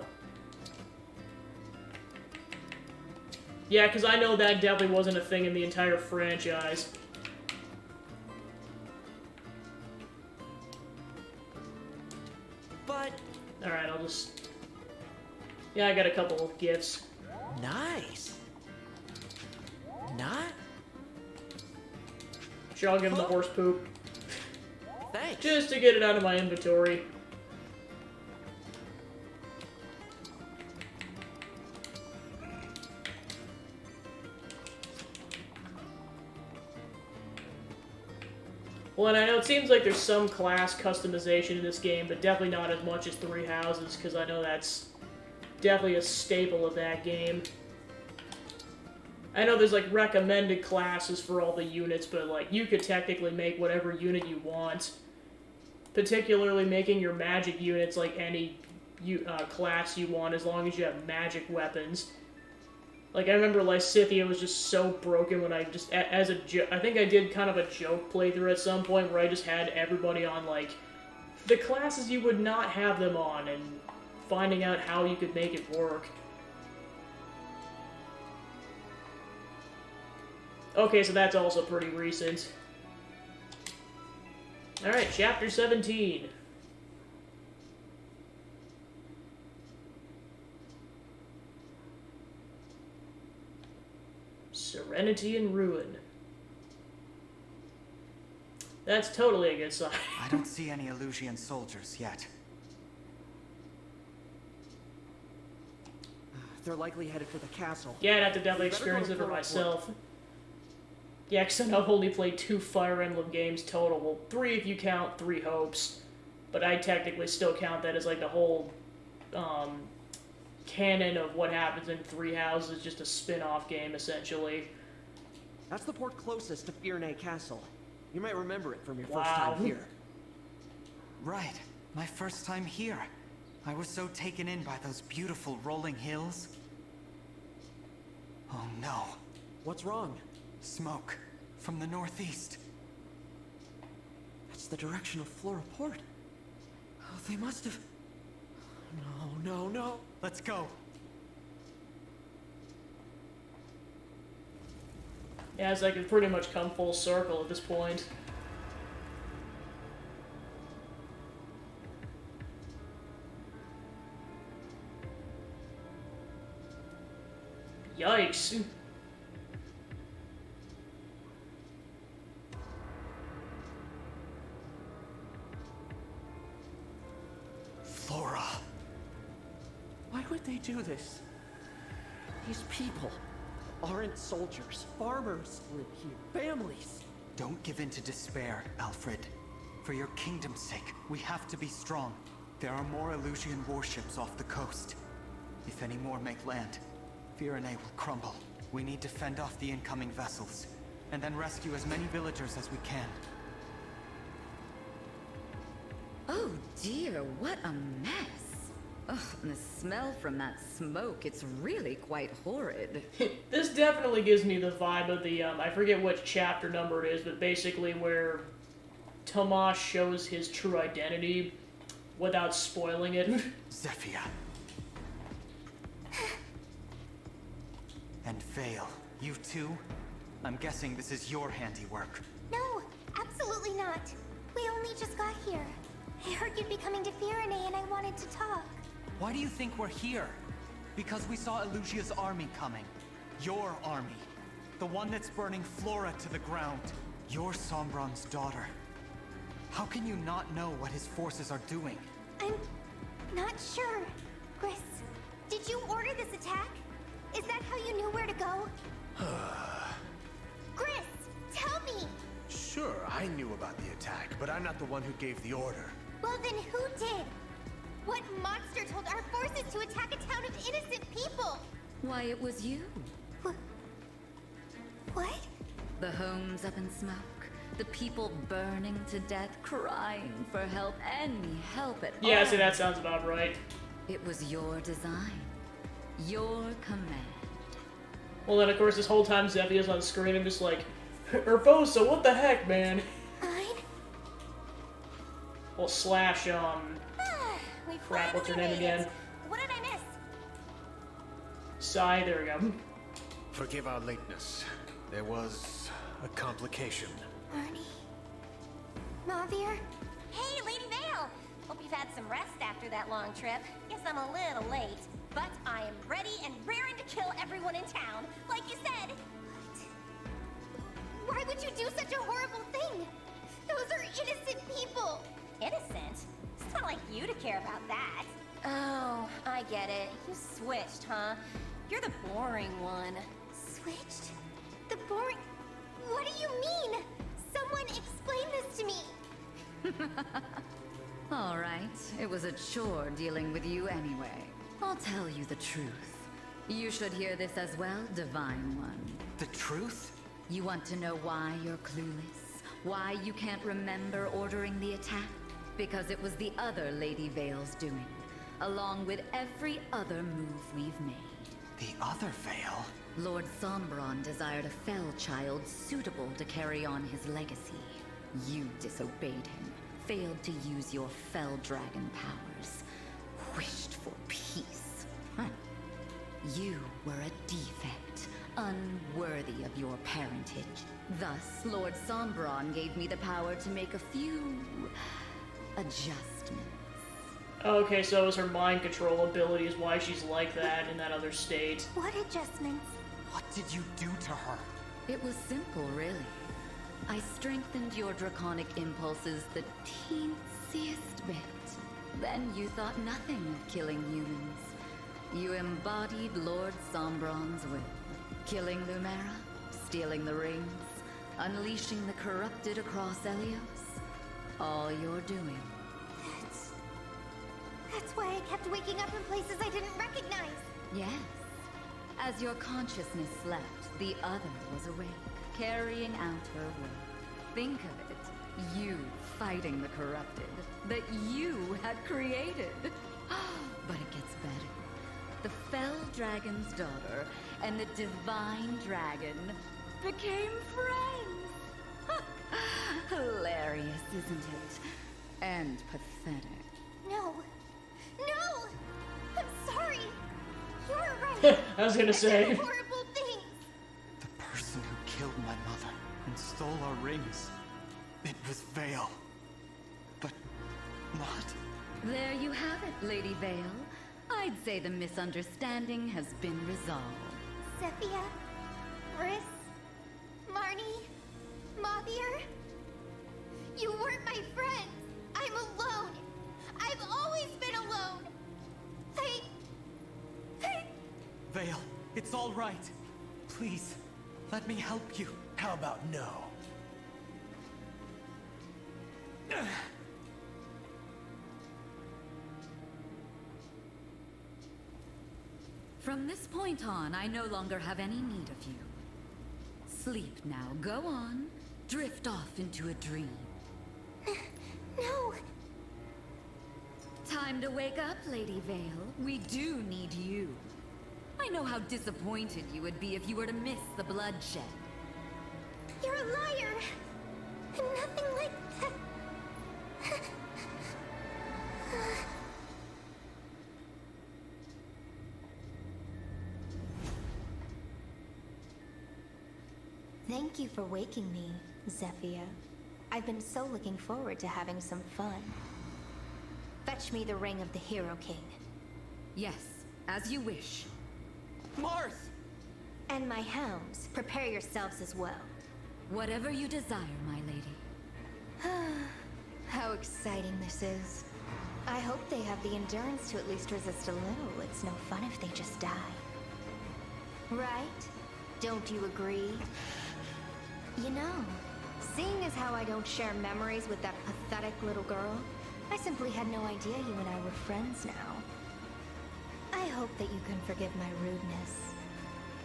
Yeah, because I know that definitely wasn't a thing in the entire franchise. But... Alright, I'll just... Yeah, I got a couple of gifts. Nice. Not? Sure, I'll give him the horse poop. Thanks. Just to get it out of my inventory. Well, and I know it seems like there's some class customization in this game, but definitely not as much as Three Houses, because I know that's definitely a staple of that game. I know there's, like, recommended classes for all the units, but, like, you could technically make whatever unit you want. Particularly making your magic units, like, any class you want, as long as you have magic weapons. Like, I remember Lysithea was just so broken when I just, as a joke, I think I did kind of a joke playthrough at some point where I just had everybody on, like, the classes you would not have them on, and finding out how you could make it work. Okay, so that's also pretty recent. Alright, Chapter 17. Serenity and Ruin. That's totally a good sign. I don't see any Elusian soldiers yet. They're likely headed for the castle. Yeah, I'd have to definitely experience it for myself. Yeah, because I've only played 2 Fire Emblem games total. Well, 3 if you count 3 Hopes. But I technically still count that as like the whole canon of what happens in Three Houses, just a spin-off game, essentially. That's the port closest to Firenze Castle. You might remember it from your first Wow. time here. Right, my first time here. I was so taken in by those beautiful rolling hills. Oh no. What's wrong? Smoke from the northeast. That's the direction of Flora Port. Oh, they must have... No. Let's go. Yeah, it's like it's pretty much come full circle at this point. Yikes. Flora. Why would they do this? These people aren't soldiers. Farmers live here. Families. Don't give in to despair, Alfred. For your kingdom's sake, we have to be strong. There are more Elusian warships off the coast. If any more make land, Firenze will crumble. We need to fend off the incoming vessels, and then rescue as many villagers as we can. Oh dear, what a mess. Ugh, and the smell from that smoke, it's really quite horrid. This definitely gives me the vibe of the, I forget which chapter number it is, but basically where Tomas shows his true identity without spoiling it. Zephyr. And Vale, you too? I'm guessing this is your handiwork. No, absolutely not. We only just got here. I heard you'd be coming to Firenze and I wanted to talk. Why do you think we're here? Because we saw Elusia's army coming. Your army. The one that's burning Flora to the ground. You're Sombron's daughter. How can you not know what his forces are doing? I'm not sure. Gris, did you order this attack? Is that how you knew where to go? Gris, tell me! Sure, I knew about the attack, but I'm not the one who gave the order. Well then who did? What monster told our forces to attack a town of innocent people? Why, it was you. What? The homes up in smoke, the people burning to death, crying for help, any help at all. Yeah, so that sounds about right. It was your design, your command. Well then, of course, this whole time Zephyr's on screen and just like, Urbosa, what the heck, man? Well, slash, We crap, what's her finally name made it. again? What did I miss? Sai, there we go. Forgive our lateness. There was a complication. Arnie? Mavir? Hey, Lady Vale! Hope you've had some rest after that long trip. Guess I'm a little late, but I am ready and raring to kill everyone in town, like you said. What? Why would you do such a horrible thing? Those are innocent people! Innocent? It's not like you to care about that. Oh, I get it. You switched, huh? You're the boring one. Switched? The boring... What do you mean? Someone explain this to me! All right, it was a chore dealing with you anyway. I'll tell you the truth. You should hear this as well, Divine One. The truth? You want to know why you're clueless? Why you can't remember ordering the attack? Because it was the other Lady Vale's doing, along with every other move we've made. The other Vale? Lord Sombron desired a fell child suitable to carry on his legacy. You disobeyed him, failed to use your fell dragon powers, wished for peace. You were a defect, unworthy of your parentage. Thus, Lord Sombron gave me the power to make a few adjustments. Okay, so it was her mind control ability is why she's like that in that other state. What adjustments? What did you do to her? It was simple, really. I strengthened your draconic impulses the teensiest bit. Then you thought nothing of killing humans. You embodied Lord Sombron's will. Killing Lumera, stealing the rings, unleashing the corrupted across Elios. All you're doing. That's why I kept waking up in places I didn't recognize. Yes. As your consciousness slept, the other was awake, carrying out her will. Think of it. You fighting the corrupted that you had created. But it gets better. The Fell Dragon's daughter and the Divine Dragon became friends. Hilarious, isn't it? And pathetic. No. No! I'm sorry. You were right. I was gonna say. I did horrible things. The person who killed my mother and stole our rings. It was Vale. But not. There you have it, Lady Vale. I'd say the misunderstanding has been resolved. Zephyr, Riss, Marnie, Mothier. You weren't my friends. I'm alone. I've always been alone. Vale, it's all right. Please, let me help you. How about no? From this point on, I no longer have any need of you. Sleep now. Go on. Drift off into a dream. No. Time to wake up, Lady Vale. We do need you. I know how disappointed you would be if you were to miss the bloodshed. You're a liar. Nothing like that. Thank you for waking me, Zephyr. I've been so looking forward to having some fun. Fetch me the ring of the Hero King. Yes, as you wish. Marth! And my hounds, prepare yourselves as well. Whatever you desire, my lady. How exciting this is. I hope they have the endurance to at least resist a little. It's no fun if they just die. Right? Don't you agree? You know, seeing as how I don't share memories with that pathetic little girl, I simply had no idea you and I were friends now. I hope that you can forgive my rudeness.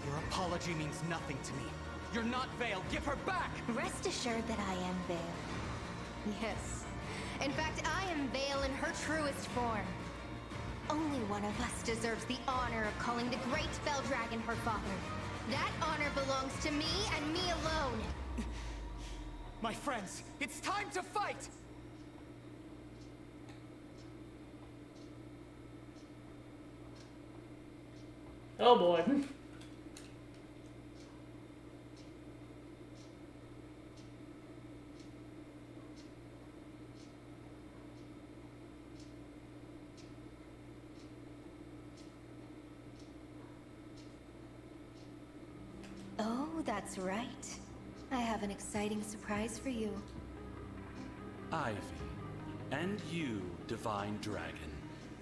Your apology means nothing to me. You're not Vale. Give her back! Rest assured that I am Vale. Yes. In fact, I am Vale in her truest form. Only one of us deserves the honor of calling the great Fell Dragon her father. That honor belongs to me and me alone. My friends, it's time to fight! Oh boy. Oh, that's right. I have an exciting surprise for you. Ivy, and you, Divine Dragon.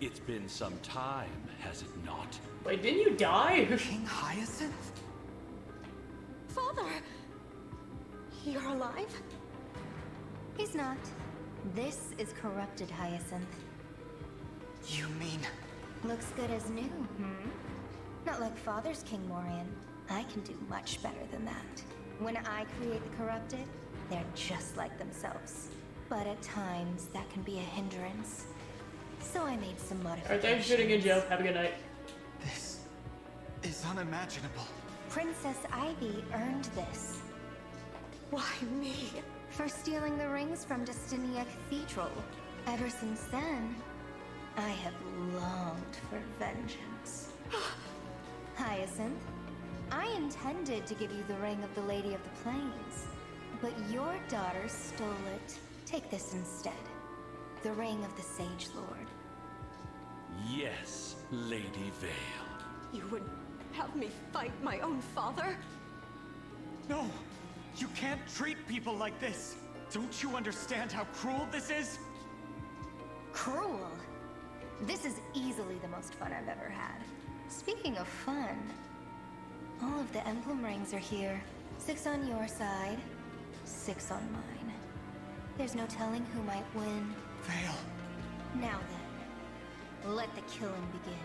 It's been some time, has it not? Wait, didn't you die? King Hyacinth? Father! You're alive? He's not. This is corrupted Hyacinth. You mean... Looks good as new, Not like Father's King Morian. I can do much better than that. When I create the corrupted, they're just like themselves. But at times, that can be a hindrance. So I made some modifications. Alright, thanks for shooting in, Joe. Have a good night. This is unimaginable. Princess Ivy earned this. Why me? For stealing the rings from Destinia Cathedral. Ever since then, I have longed for vengeance. Hyacinth, I intended to give you the ring of the Lady of the Plains, but your daughter stole it. Take this instead. The ring of the Sage Lord. Yes, Lady Vale. You would have me fight my own father? No! You can't treat people like this! Don't you understand how cruel this is? Cruel? This is easily the most fun I've ever had. Speaking of fun, all of the emblem rings are here. 6 on your side, 6 on mine. There's no telling who might win. Vale. Now then, let the killing begin.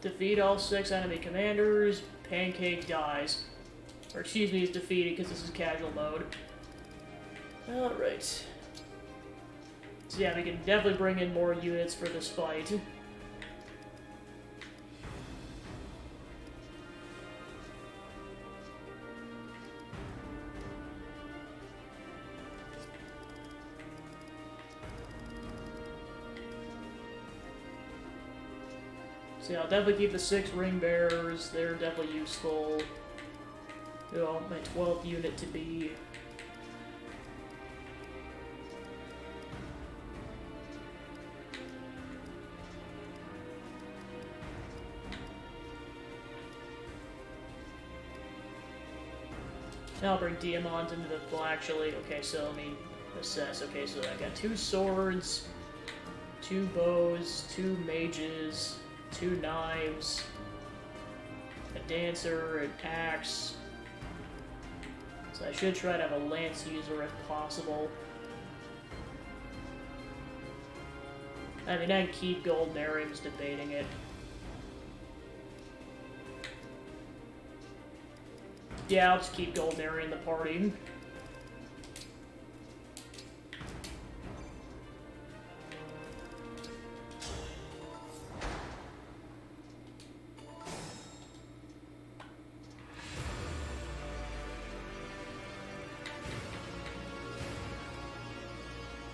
Defeat all 6 enemy commanders. Pancake dies. Or excuse me, is defeated because this is casual mode. Alright. So yeah, we can definitely bring in more units for this fight. So yeah, I'll definitely keep the 6 ring bearers. They're definitely useful. You know, my 12th unit to be. Now I'll bring Diamond into the... Well, actually, okay, so let me assess. Okay, so I got 2 swords, 2 bows, 2 mages, 2 knives, a dancer, an axe. So I should try to have a lance user if possible. I mean, I can keep Golden Earrings debating it. Yeah, I'll just keep Golden Earring in the party.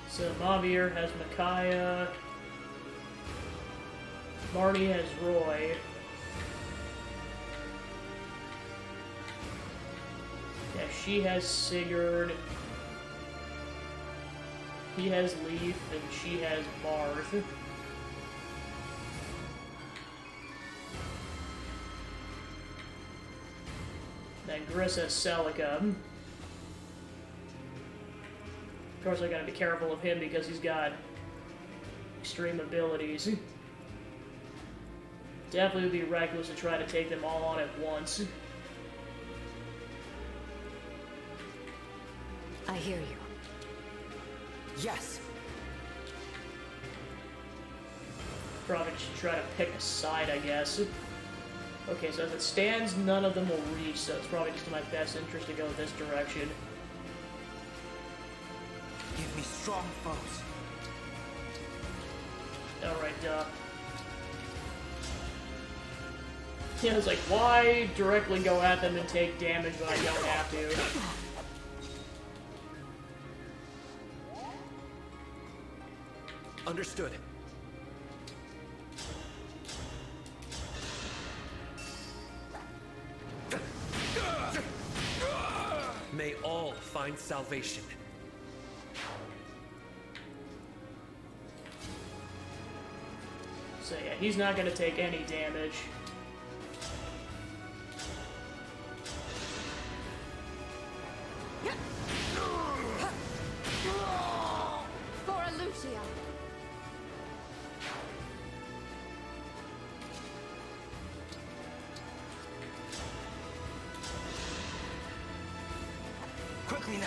So Mavir has Micaiah. Marnie has Roy. Yeah, she has Sigurd. He has Leaf, and she has Marth. Then Gris has Celica. Of course, I gotta be careful of him because he's got extreme abilities. Definitely would be reckless to try to take them all on at once. I hear you. Yes. Probably should try to pick a side, I guess. Okay, so as it stands, none of them will reach, so it's probably just in my best interest to go this direction. Give me strong foes. Alright, yeah, I was like, why directly go at them and take damage when I don't have to? Understood. May all find salvation. So yeah, he's not gonna take any damage. For Lucia. Quickly now.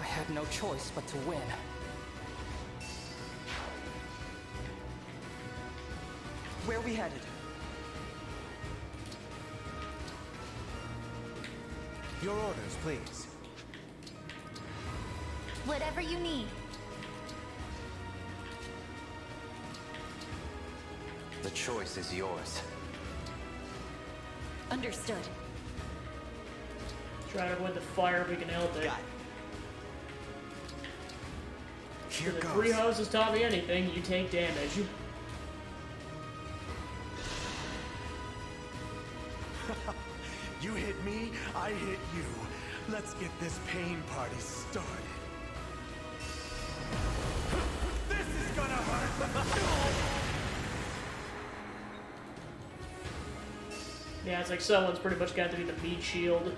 I had no choice but to win. Where are we headed? Your orders, please. Whatever you need. The choice is yours. Understood. Try to avoid the fire if we can help it. Here So the goes. three hoses taught me anything, you take damage. You hit me, I hit you. Let's get this pain party started. This is gonna hurt! Yeah, it's like someone's pretty much got to be the meat shield.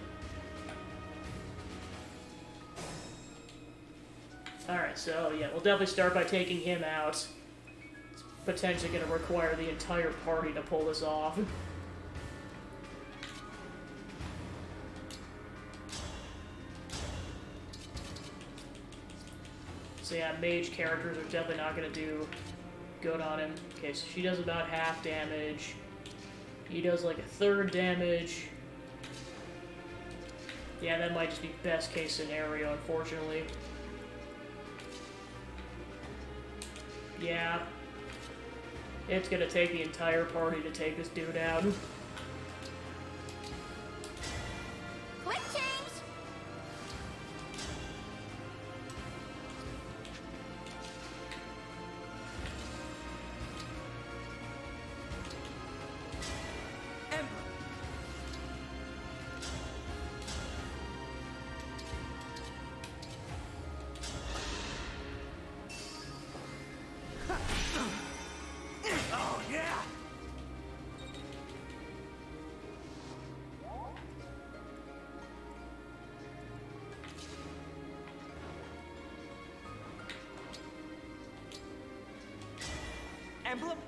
Alright, so yeah, we'll definitely start by taking him out. It's potentially going to require the entire party to pull this off. So yeah, mage characters are definitely not going to do good on him. Okay, so she does about half damage. He does like a third damage. Yeah, that might just be best case scenario, unfortunately. Yeah. It's gonna take the entire party to take this dude out. Quick change! Oh, yeah! Emblem?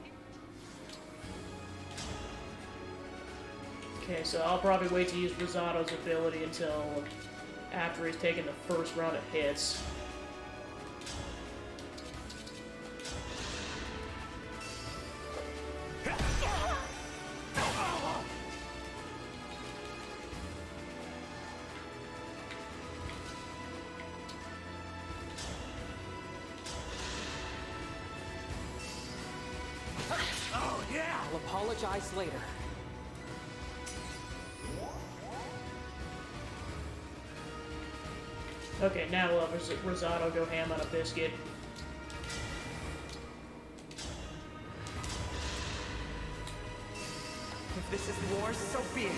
Okay, so I'll probably wait to use Rosato's ability until after he's taken the first round of hits. Oh, yeah! I'll apologize later. Okay, now we'll have Rosato go ham on a biscuit. If this is war, so be it.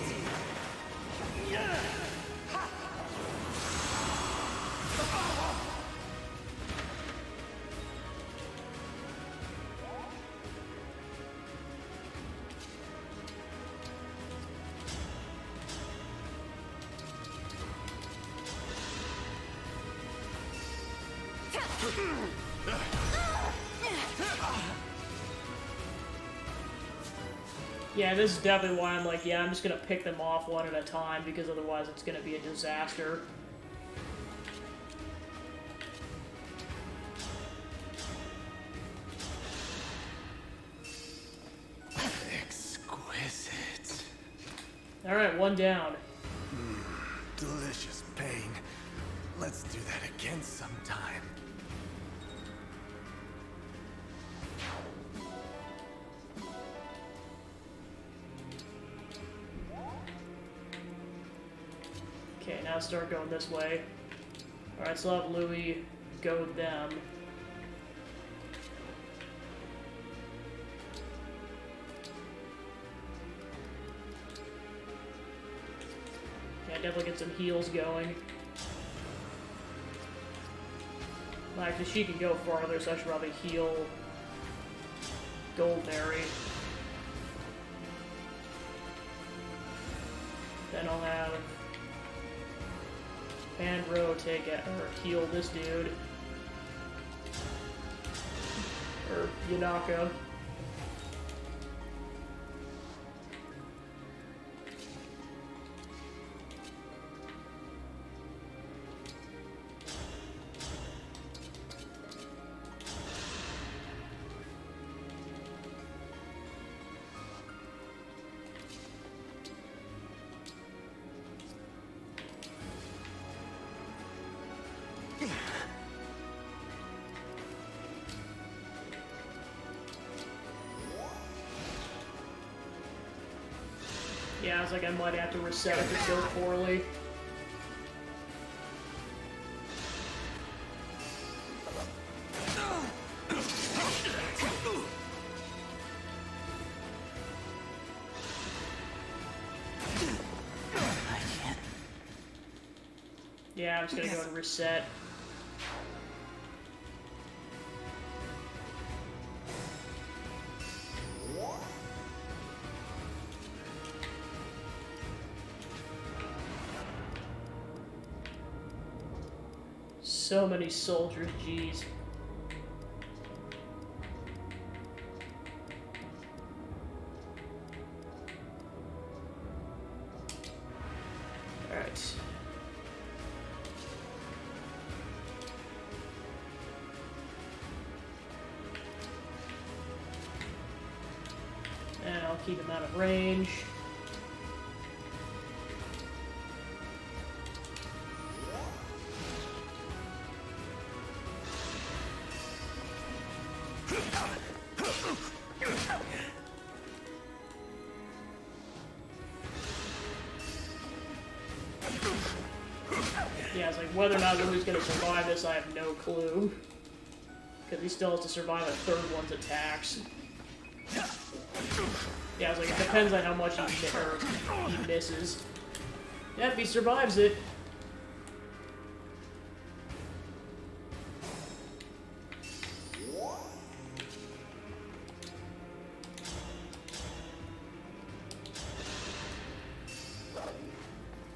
Yeah, this is definitely why I'm like, yeah, I'm just gonna pick them off one at a time, because otherwise it's gonna be a disaster. Exquisite. Alright, one down. Delicious pain. Let's do that again sometime. Okay, now start going this way. Alright, so I'll have Louis go them. Yeah, definitely get some heals going. Well, actually, she can go farther, so I should probably heal Goldberry. Then I'll have Andro take it, or heal this dude. Or Yanaka. I was like, I might have to reset if it goes poorly. Yeah, I'm just gonna go and reset. So many soldiers, jeez. Alright. And I'll keep him out of range. Yeah, it's like whether or not Lily's gonna survive this, I have no clue. Because he still has to survive a third one's attacks. Yeah, it's like it depends on how much he misses. Yeah, if he survives it.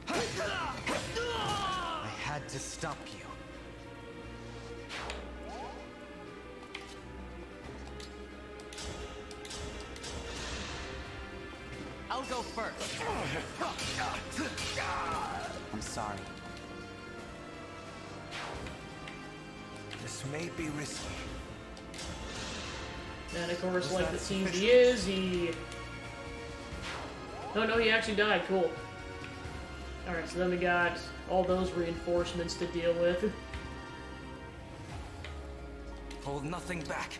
I had to stop you. I'll go first. I'm sorry. This may be risky. And of course, like it seems he is, he... Oh no, he actually died, cool. Alright, so then we got all those reinforcements to deal with. Hold nothing back.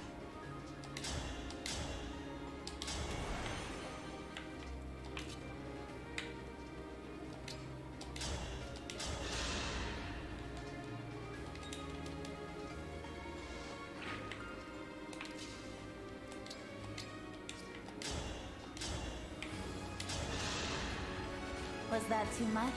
Was that too much?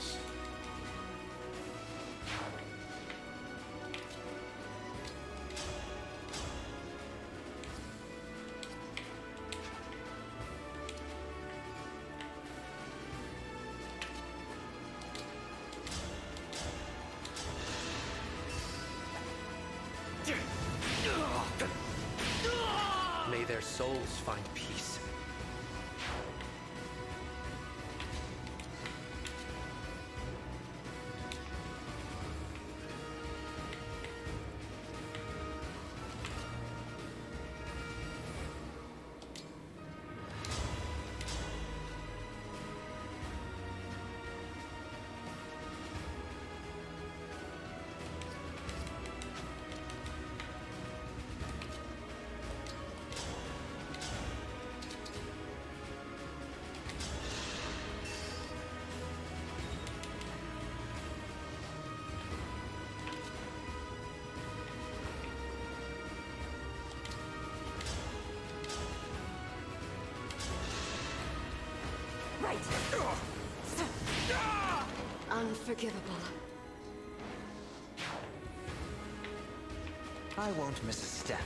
May their souls find peace. Right. Unforgivable. I won't miss a step.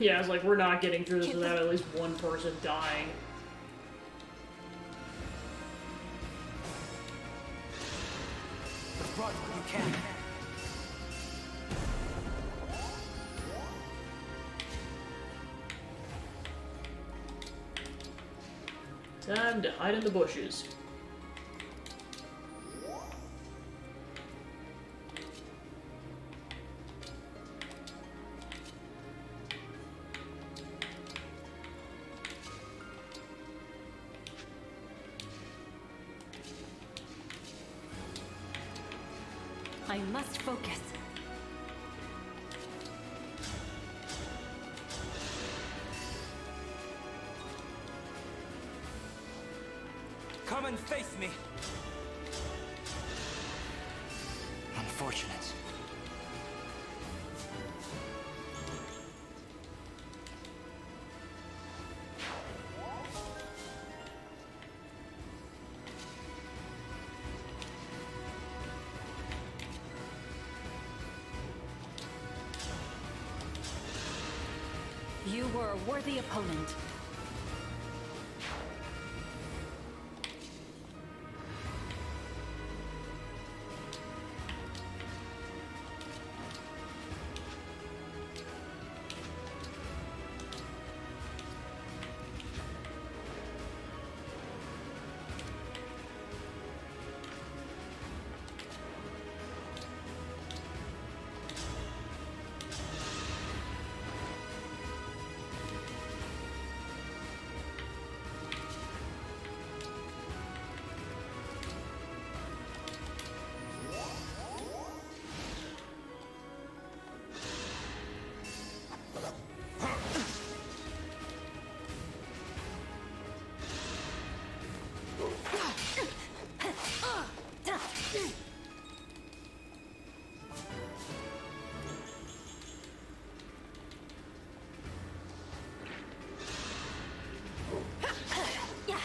Yeah, it's like, we're not getting through this without at least one person dying. Run when you can. Time to hide in the bushes. I must focus. Come and face me. Unfortunate. You were a worthy opponent. Yeah,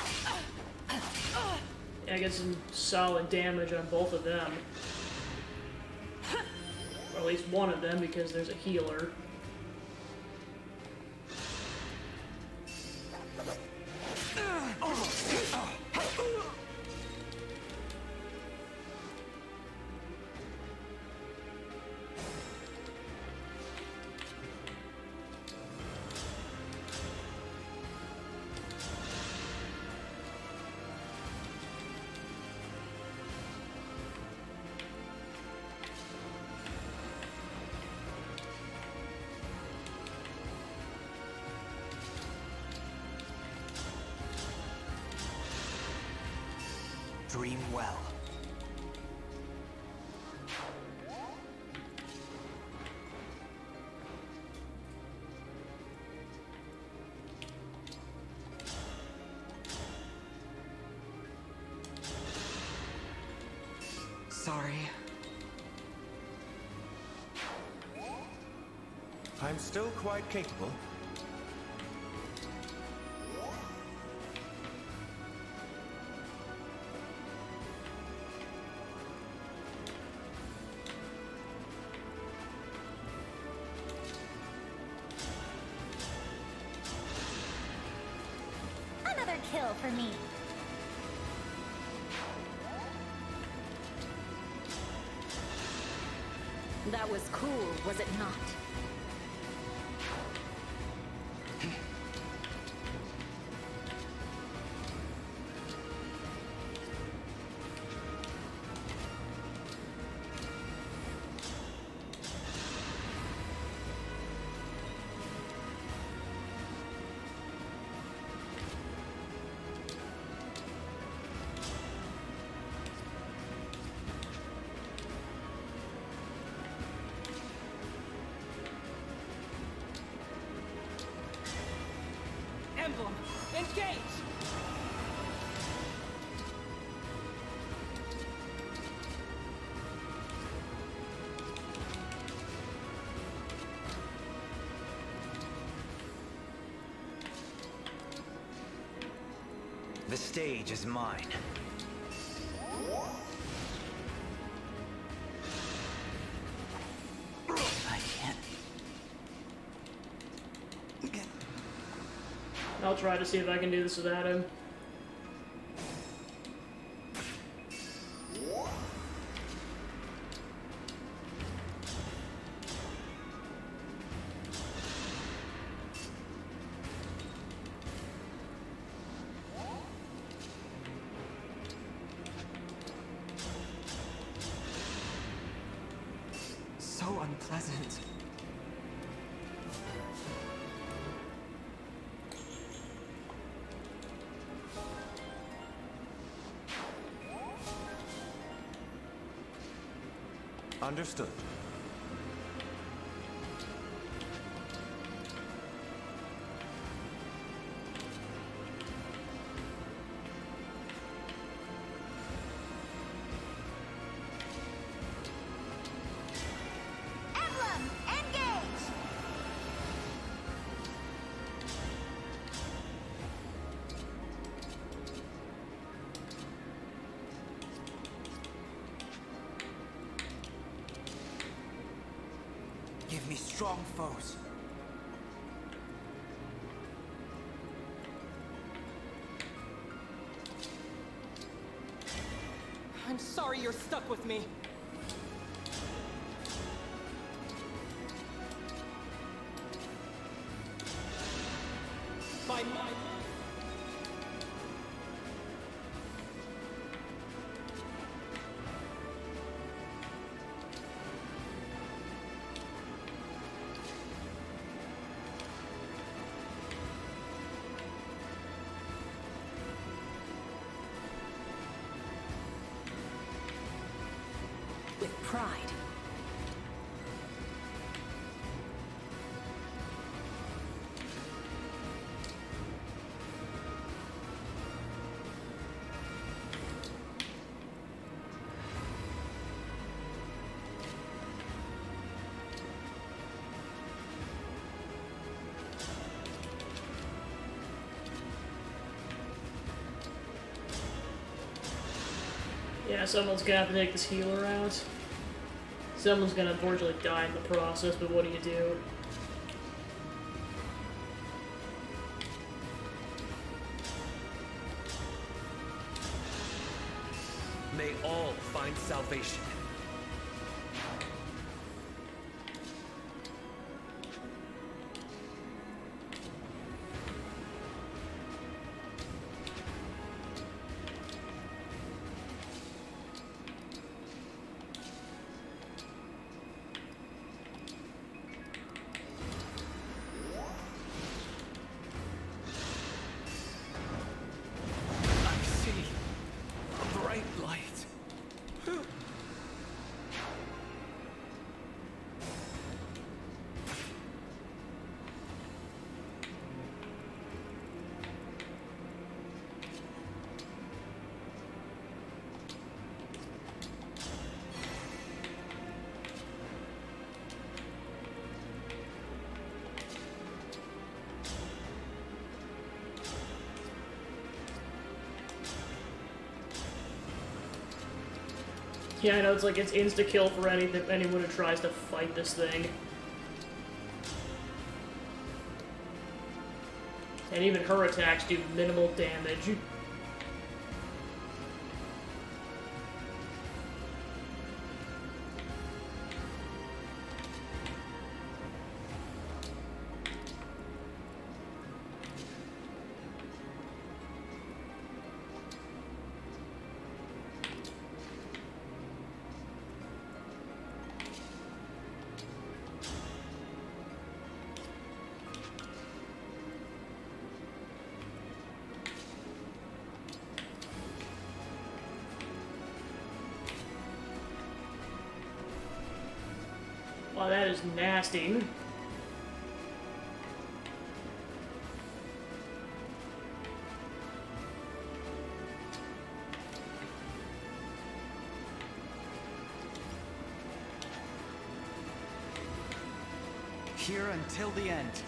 I get some solid damage on both of them. Or at least one of them, because there's a healer. Dream well. Sorry. I'm still quite capable. Another kill for me. That was cool, was it not? Emblem, engage! The stage is mine. I can't. I'll try to see if I can do this without him. So unpleasant. Understood. Emblem, engage! Give me strong foes. I'm sorry you're stuck with me. My mind. With pride. Yeah, someone's gonna have to take this healer out. Someone's gonna unfortunately die in the process, but what do you do? May all find salvation. I see a bright light. Yeah, I know, it's like it's insta-kill for anyone who tries to fight this thing. And even her attacks do minimal damage. Wow, that is nasty. Here until the end.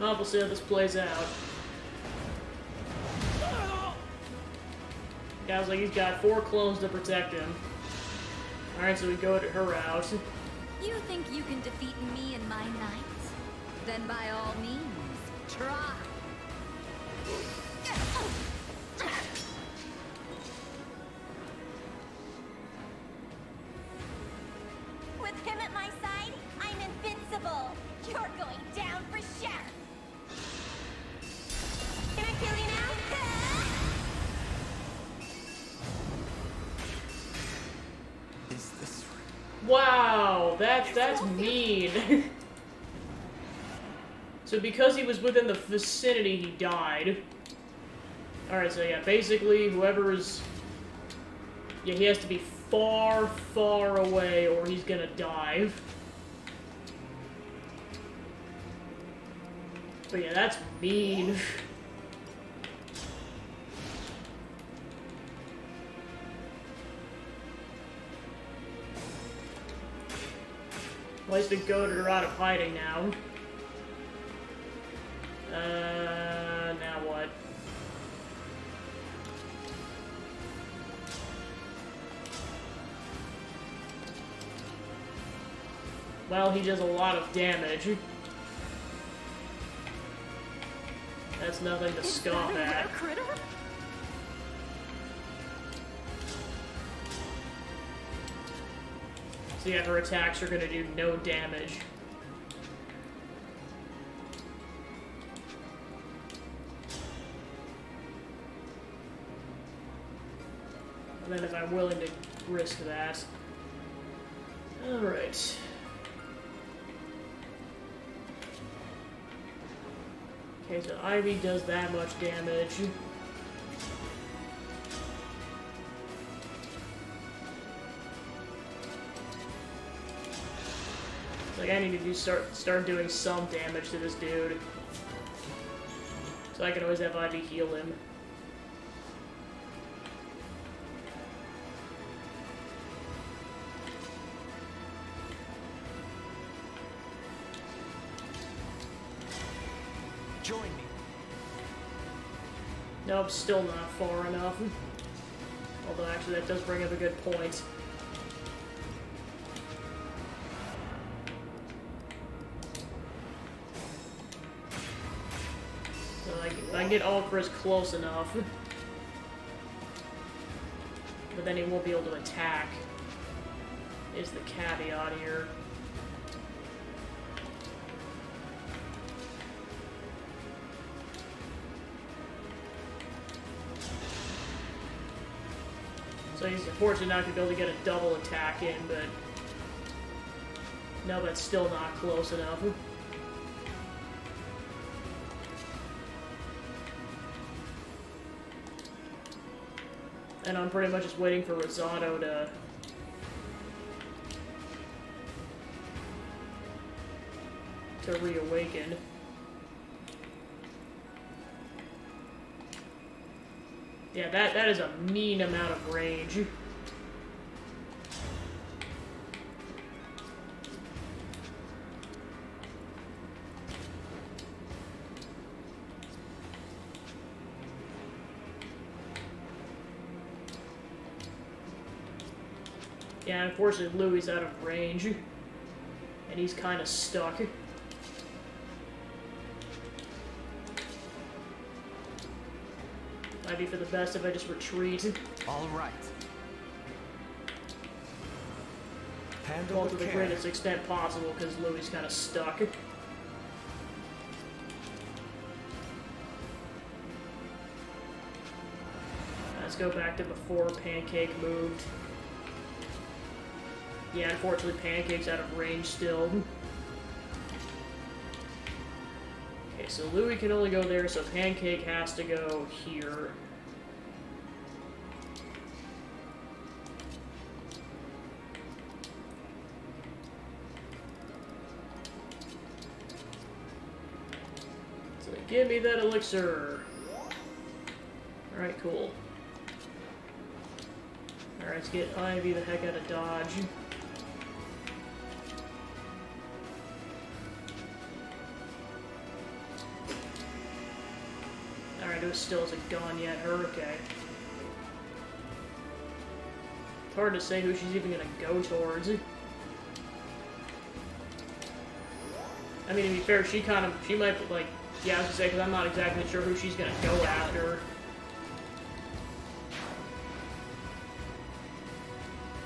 Well, we'll see how this plays out. Guys, like, he's got 4 clones to protect him. Alright, so we go to her house. You think you can defeat me and my knights? Then by all means, try. With him at my side, I'm invincible. You're going down for sure. Can I kill you now? Is this Wow, that's mean. So because he was within the vicinity, he died. Alright, so yeah, basically, whoever's... Yeah, he has to be far, far away, or he's gonna die. But yeah, that's mean. Place to go to her out of hiding now. Now what? Well, he does a lot of damage. That's nothing to scoff at. So yeah, her attacks are gonna do no damage. And then if I'm willing to risk that. Alright. Okay, so Ivy does that much damage. Like, I need to start doing some damage to this dude. So I can always have Ivy heal him. Join me. Nope, still not far enough. Although, actually, that does bring up a good point. So, like, if I can get Ulcris close enough, but then he won't be able to attack, is the caveat here. So he's unfortunately not going to be able to get a double attack in, but no, that's still not close enough. And I'm pretty much just waiting for Rosado to reawaken. Yeah, that is a mean amount of range. Yeah, unfortunately Louis out of range. And he's kind of stuck. Might be for the best if I just retreat. all right? Well, to the greatest extent possible, because Louis kind of stuck. Let's go back to before Pancake moved. Yeah, unfortunately Pancake's out of range still. Okay, so Louis can only go there, so Pancake has to go here. So give me that elixir. Alright, cool. Alright, let's get Ivy the heck out of Dodge. Miranda still has a gun yet. Her, okay. It's hard to say who she's even gonna go towards. I mean, to be fair, she might, like, yeah, I was gonna say, because I'm not exactly sure who she's gonna go after.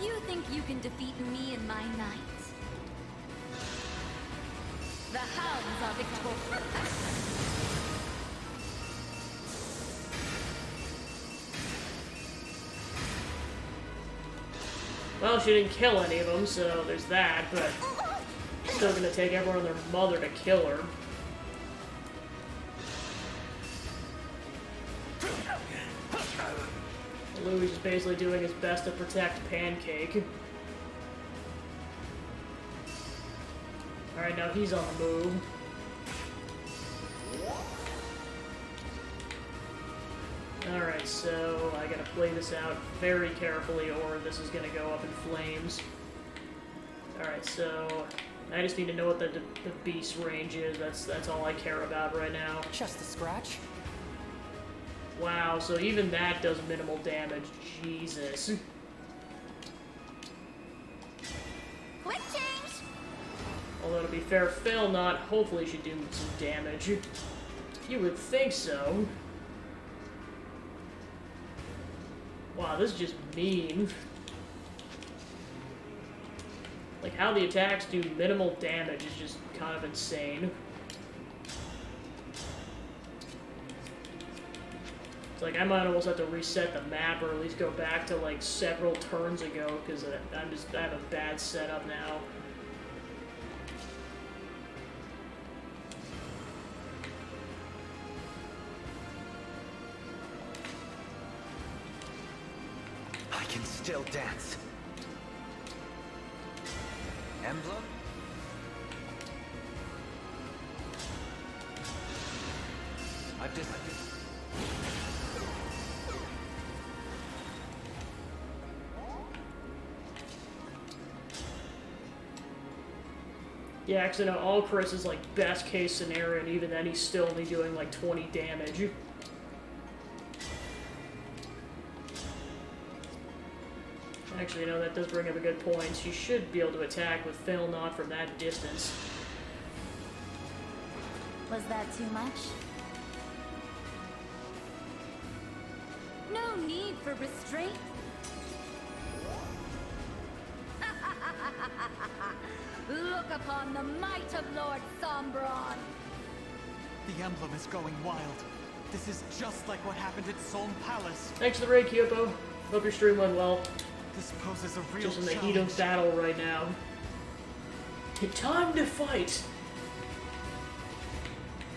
You think you can defeat me and my knights? The hounds are victorious. Well, she didn't kill any of them, so there's that, but still gonna take everyone and their mother to kill her. Louis is basically doing his best to protect Pancake. Alright, now he's on the move. Alright, so I gotta play this out very carefully or this is gonna go up in flames. Alright, so I just need to know what the beast range is. That's all I care about right now. Just a scratch. Wow, so even that does minimal damage. Jesus. Quick change! Although to be fair, Fail Not hopefully should do some damage. You would think so. Wow, this is just mean. Like, how the attacks do minimal damage is just kind of insane. It's like, I might almost have to reset the map, or at least go back to, like, several turns ago, because I have a bad setup now. I can still dance. Emblem? I've just... Yeah, because I know all Chris is like best case scenario, and even then he's still only doing like 20 damage. Actually, no, that does bring up a good point. She should be able to attack with Fail Not from that distance. Was that too much? No need for restraint. Look upon the might of Lord Sombron. The emblem is going wild. This is just like what happened at Solm Palace. Thanks for the raid, Kyopo. Hope your stream went well. This poses a real Just in the challenge. heat of battle right now. Time to fight!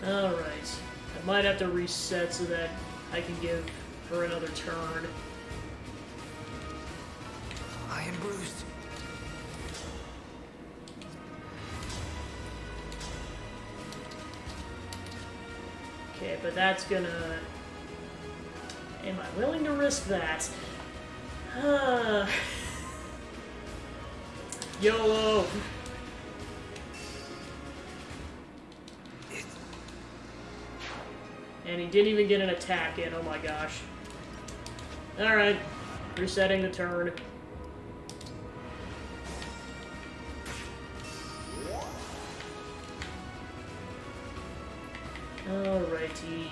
Alright. I might have to reset so that I can give her another turn. I am bruised. Okay, but that's gonna... Am I willing to risk that? YOLO! And he didn't even get an attack in, oh my gosh. Alright, resetting the turn. Alrighty.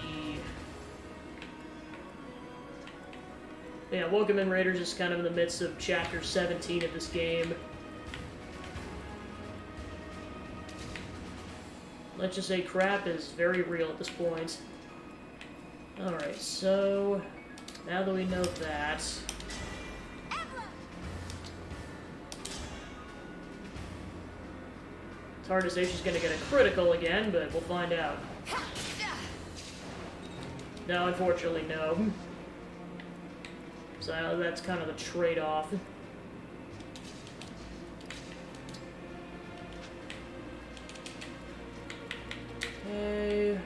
Yeah, welcome in, Raiders is kind of in the midst of chapter 17 of this game. Let's just say crap is very real at this point. Alright, so now that we know that... It's hard to say she's gonna get a critical again, but we'll find out. No, unfortunately, no. So that's kind of the trade-off. Okay.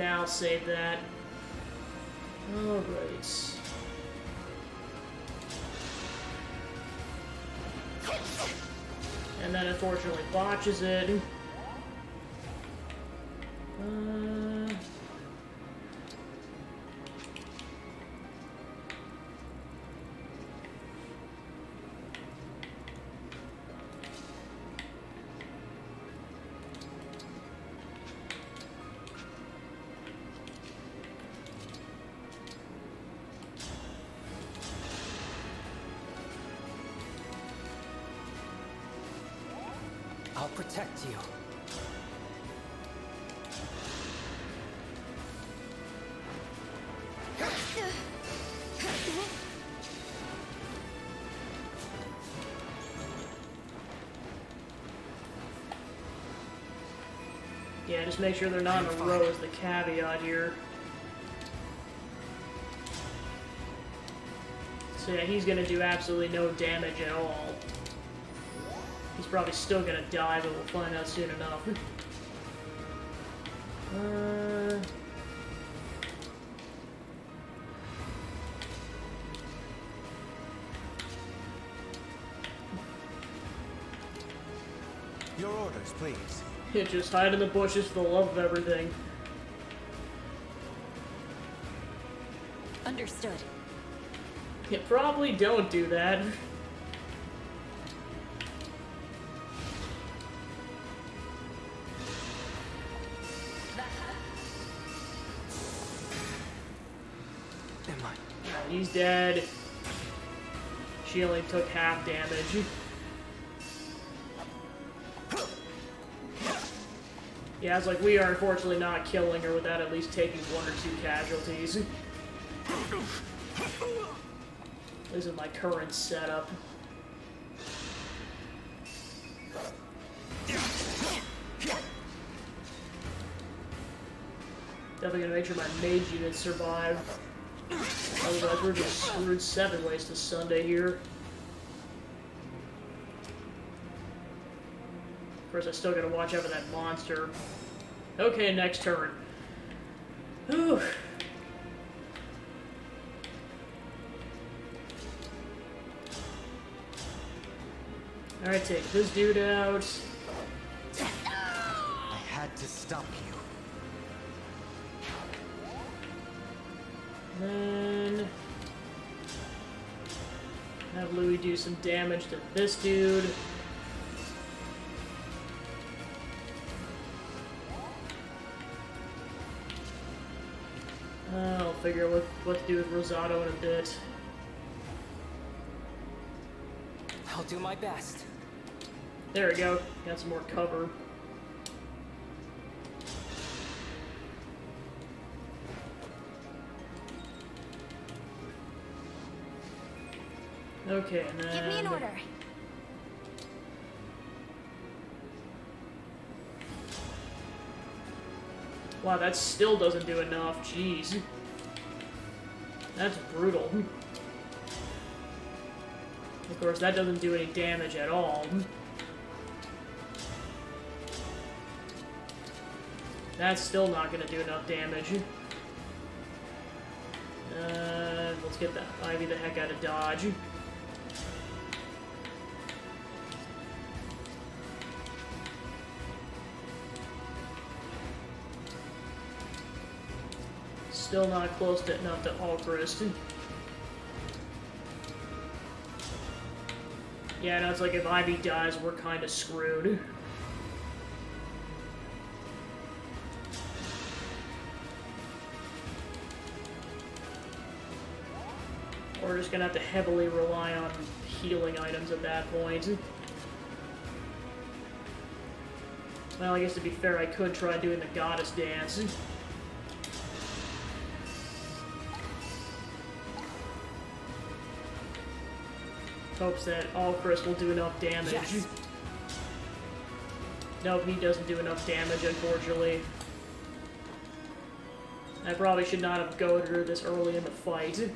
Now save that. Alright. And then unfortunately botches it. I'll protect you. Yeah, just make sure they're not in a row is the caveat here. So yeah, he's gonna do absolutely no damage at all. He's probably still gonna die, but we'll find out soon enough. Your orders, please. Yeah, just hide in the bushes for the love of everything. Understood. Yeah, probably don't do that. He's dead. She only took half damage. Yeah, it's like we are unfortunately not killing her without at least taking 1 or 2 casualties. This is my current setup. Definitely gonna make sure my mage units survive. Otherwise, we're just screwed 7 ways to Sunday here. Of course, I still gotta watch out for that monster. Okay, next turn. Whew. Alright, take this dude out. I had to stop you. Then have Louis do some damage to this dude. I'll figure out what to do with Rosato in a bit. I'll do my best. There we go. Got some more cover. Okay, and then... Give me an order. Wow, that still doesn't do enough. Jeez. That's brutal. Of course, that doesn't do any damage at all. That's still not going to do enough damage. Let's get that Ivy the heck out of dodge. Still not close to enough to Alchrist. Yeah, no, it's like if Ivy dies, we're kind of screwed. We're just gonna have to heavily rely on healing items at that point. Well, I guess to be fair, I could try doing the goddess dance. Hopes that Alchrist will do enough damage. Yes. Nope, he doesn't do enough damage, unfortunately. I probably should not have goaded her this early in the fight. And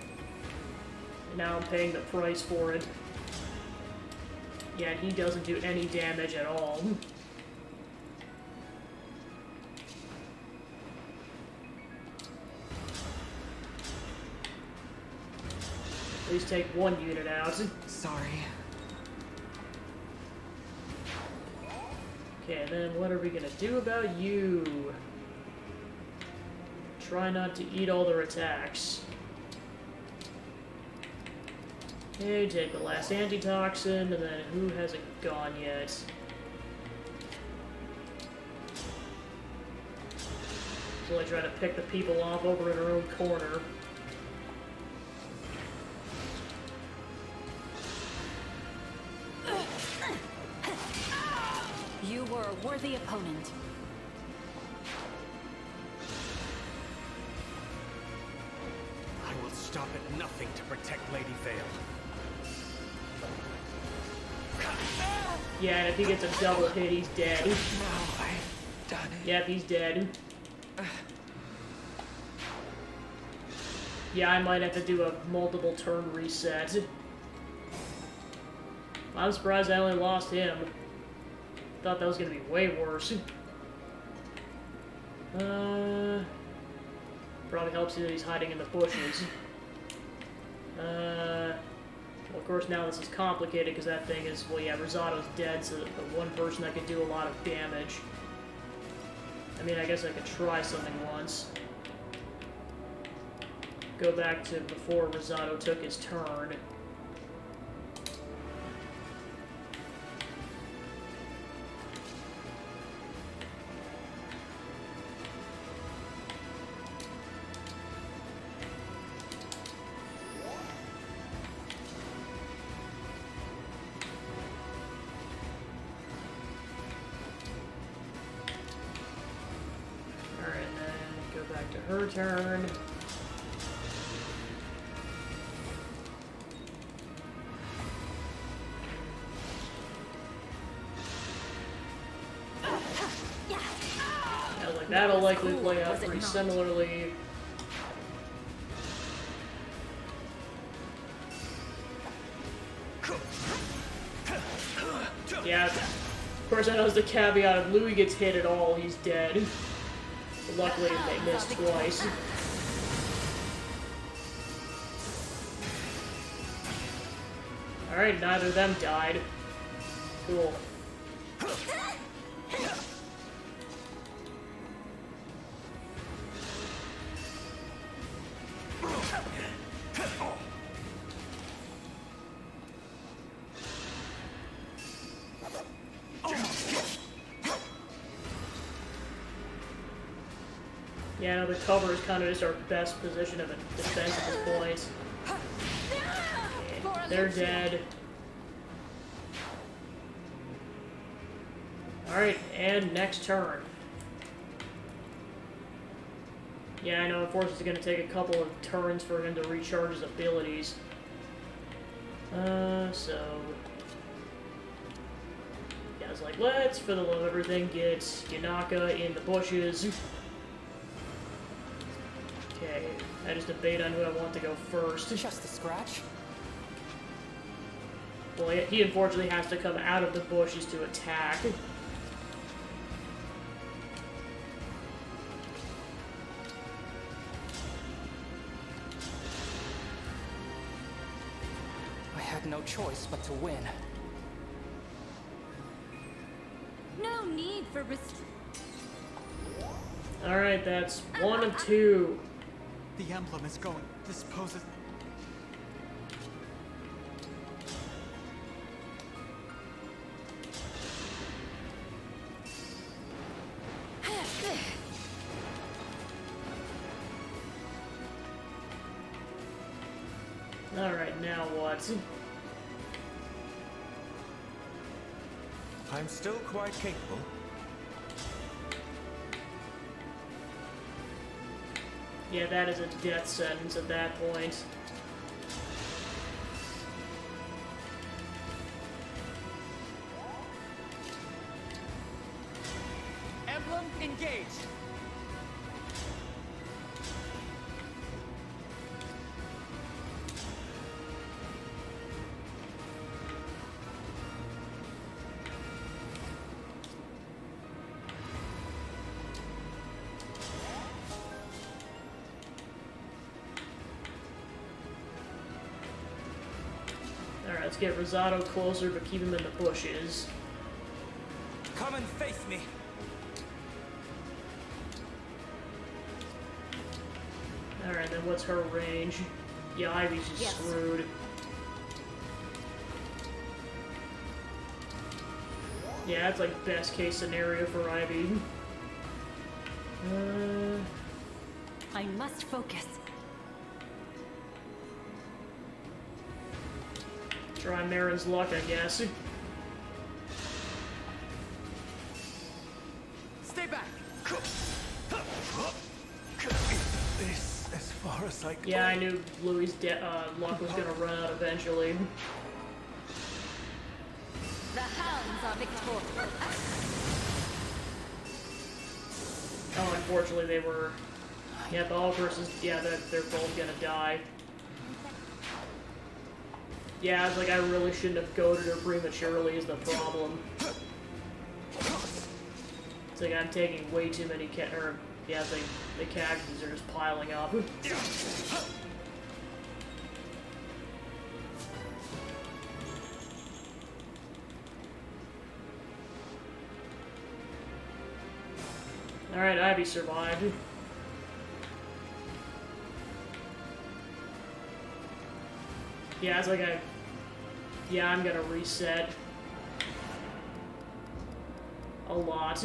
now I'm paying the price for it. Yeah, he doesn't do any damage at all. least take one unit out. Sorry. Okay, then what are we gonna do about you? Try not to eat all their attacks. Okay, take the last antitoxin, and then who hasn't gone yet? So I try to pick the people off over in her own corner. You were a worthy opponent. I will stop at nothing to protect Lady Vale. Yeah, and if he gets a double hit, he's dead. Now I've done it. Yep, he's dead. Yeah, I might have to do a multiple turn reset. I'm surprised I only lost him. Thought that was gonna be way worse. Probably helps that he's hiding in the bushes. Well, of course now this is complicated because that thing is, well, yeah, Rosato's dead, so the one person that could do a lot of damage. I mean, I guess I could try something once. Go back to before Rosato took his turn. Alright, then go back to her turn. That'll likely play out pretty similarly. Yeah, of course I know the caveat if Louis gets hit at all, he's dead. But luckily they missed twice. Alright, neither of them died. Cool. Yeah, no, the cover is kind of just our best position of a defense at this point. And they're dead. Alright, and next turn. Yeah, I know, unfortunately it's going to take a couple of turns for him to recharge his abilities. So... Yeah, I was like, let's, for the love of everything, get Yanaka in the bushes. Okay, I just debate on who I want to go first. Just a scratch? Well, he unfortunately has to come out of the bushes to attack. I had no choice but to win. No need for Alright, that's one of two. The emblem is going. This poses... Alright, now what? I'm still quite capable. Yeah, that is a death sentence at that point. Emblem, engage! let's get Rosado closer, but keep him in the bushes. Come and face me. Alright, then what's her range? Yeah, Ivy's just screwed. Yeah, that's like best case scenario for Ivy. I must focus. Try Marin's luck, I guess. Stay back. This as far as I can. Yeah, I knew Louis' luck was gonna run out eventually. The hounds are victorious. Oh, unfortunately they were... Yeah, the all versus... Yeah, they're both gonna die. Yeah, I was like, I really shouldn't have goaded her prematurely is the problem. It's like I'm taking way too many yeah, the casualties are just piling up. Alright, Ivy survived. Yeah, it's like yeah, I'm gonna reset. A lot.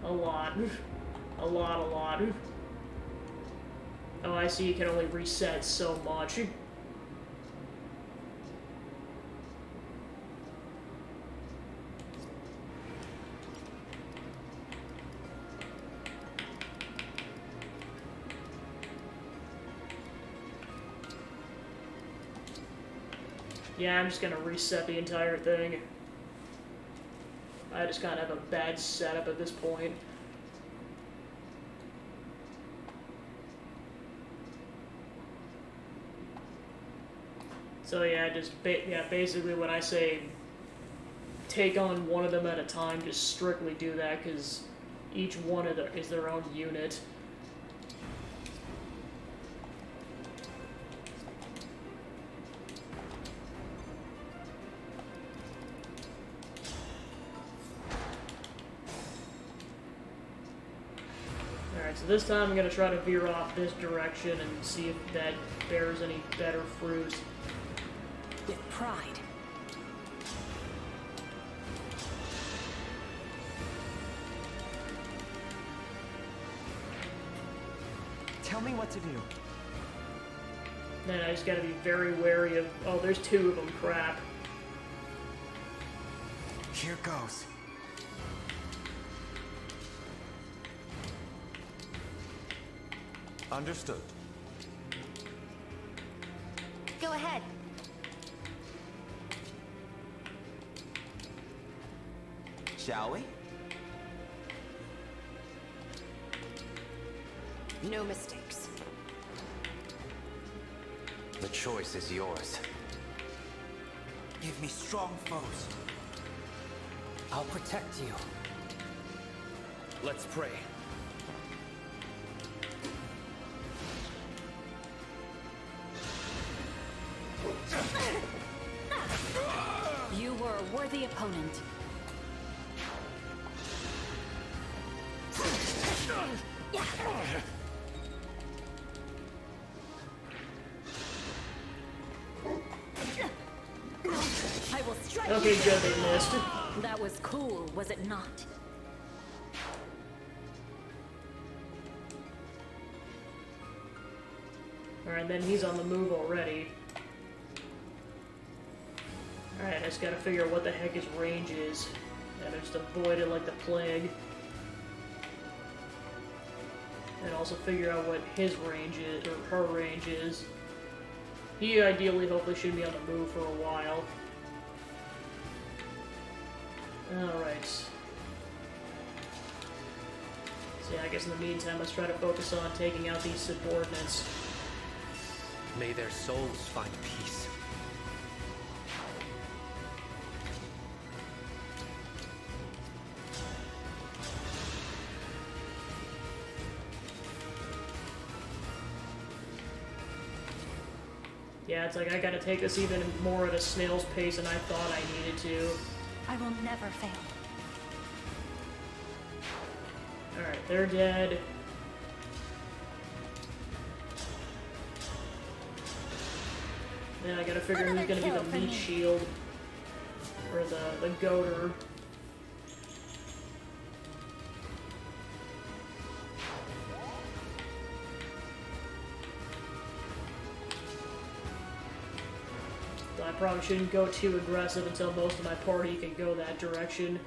A lot. A lot. Oh, I see you can only reset so much. Yeah, I'm just gonna reset the entire thing. I just kind of have a bad setup at this point. So yeah, basically when I say take on one of them at a time, just strictly do that because each one is their own unit. So this time I'm going to try to veer off this direction and see if that bears any better fruit. With pride. Tell me what to do. Then I just got to be very wary of... Oh, there's two of them. Crap. Here goes. Understood. Go ahead. Shall we? No mistakes. The choice is yours. Give me strong foes. I'll protect you. Let's pray. You were a worthy opponent. I will strike. Okay, good, they missed. That was cool, was it not? Alright, then he's on the move already. Alright, I just gotta figure out what the heck his range is. And just avoid it like the plague. And also figure out what his range is, or her range is. He ideally, hopefully, should be on the move for a while. Alright. So yeah, I guess in the meantime, let's try to focus on taking out these subordinates. May their souls find peace. Yeah, it's like I gotta take this even more at a snail's pace than I thought I needed to. I will never fail. Alright, they're dead. Then I gotta figure who's gonna be the meat shield. Or the goater. I probably shouldn't go too aggressive until most of my party can go that direction.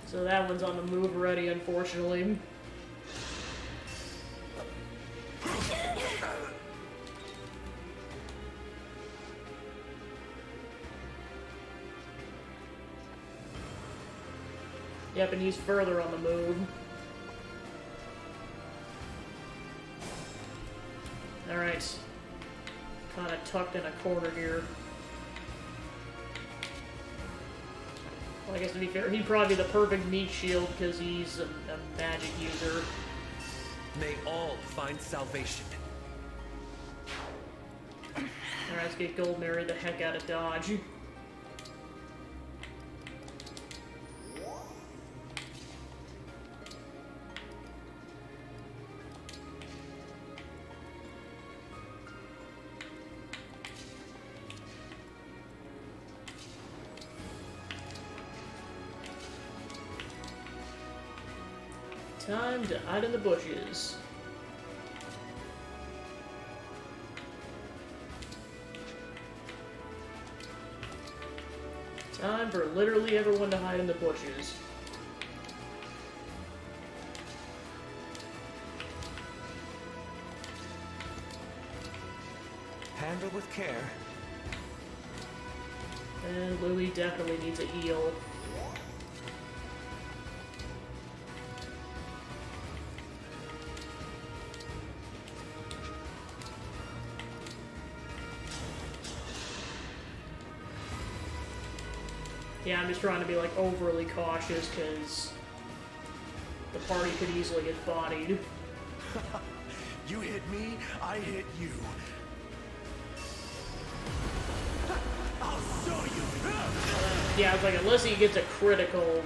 So that one's on the move already, unfortunately. Yep, and he's further on the move. Alright. Kinda tucked in a corner here. Well, I guess to be fair, he'd probably be the perfect meat shield because he's a magic user. May all find salvation. Alright, let's get Gold Mary the heck out of Dodge. Time to hide in the bushes. Time for literally everyone to hide in the bushes. Handle with care. And Louis definitely needs a heal. Yeah, I'm just trying to be, like, overly cautious, because the party could easily get bodied. You hit me, I hit you. I'll show you! Yeah, it's like, unless he gets a critical,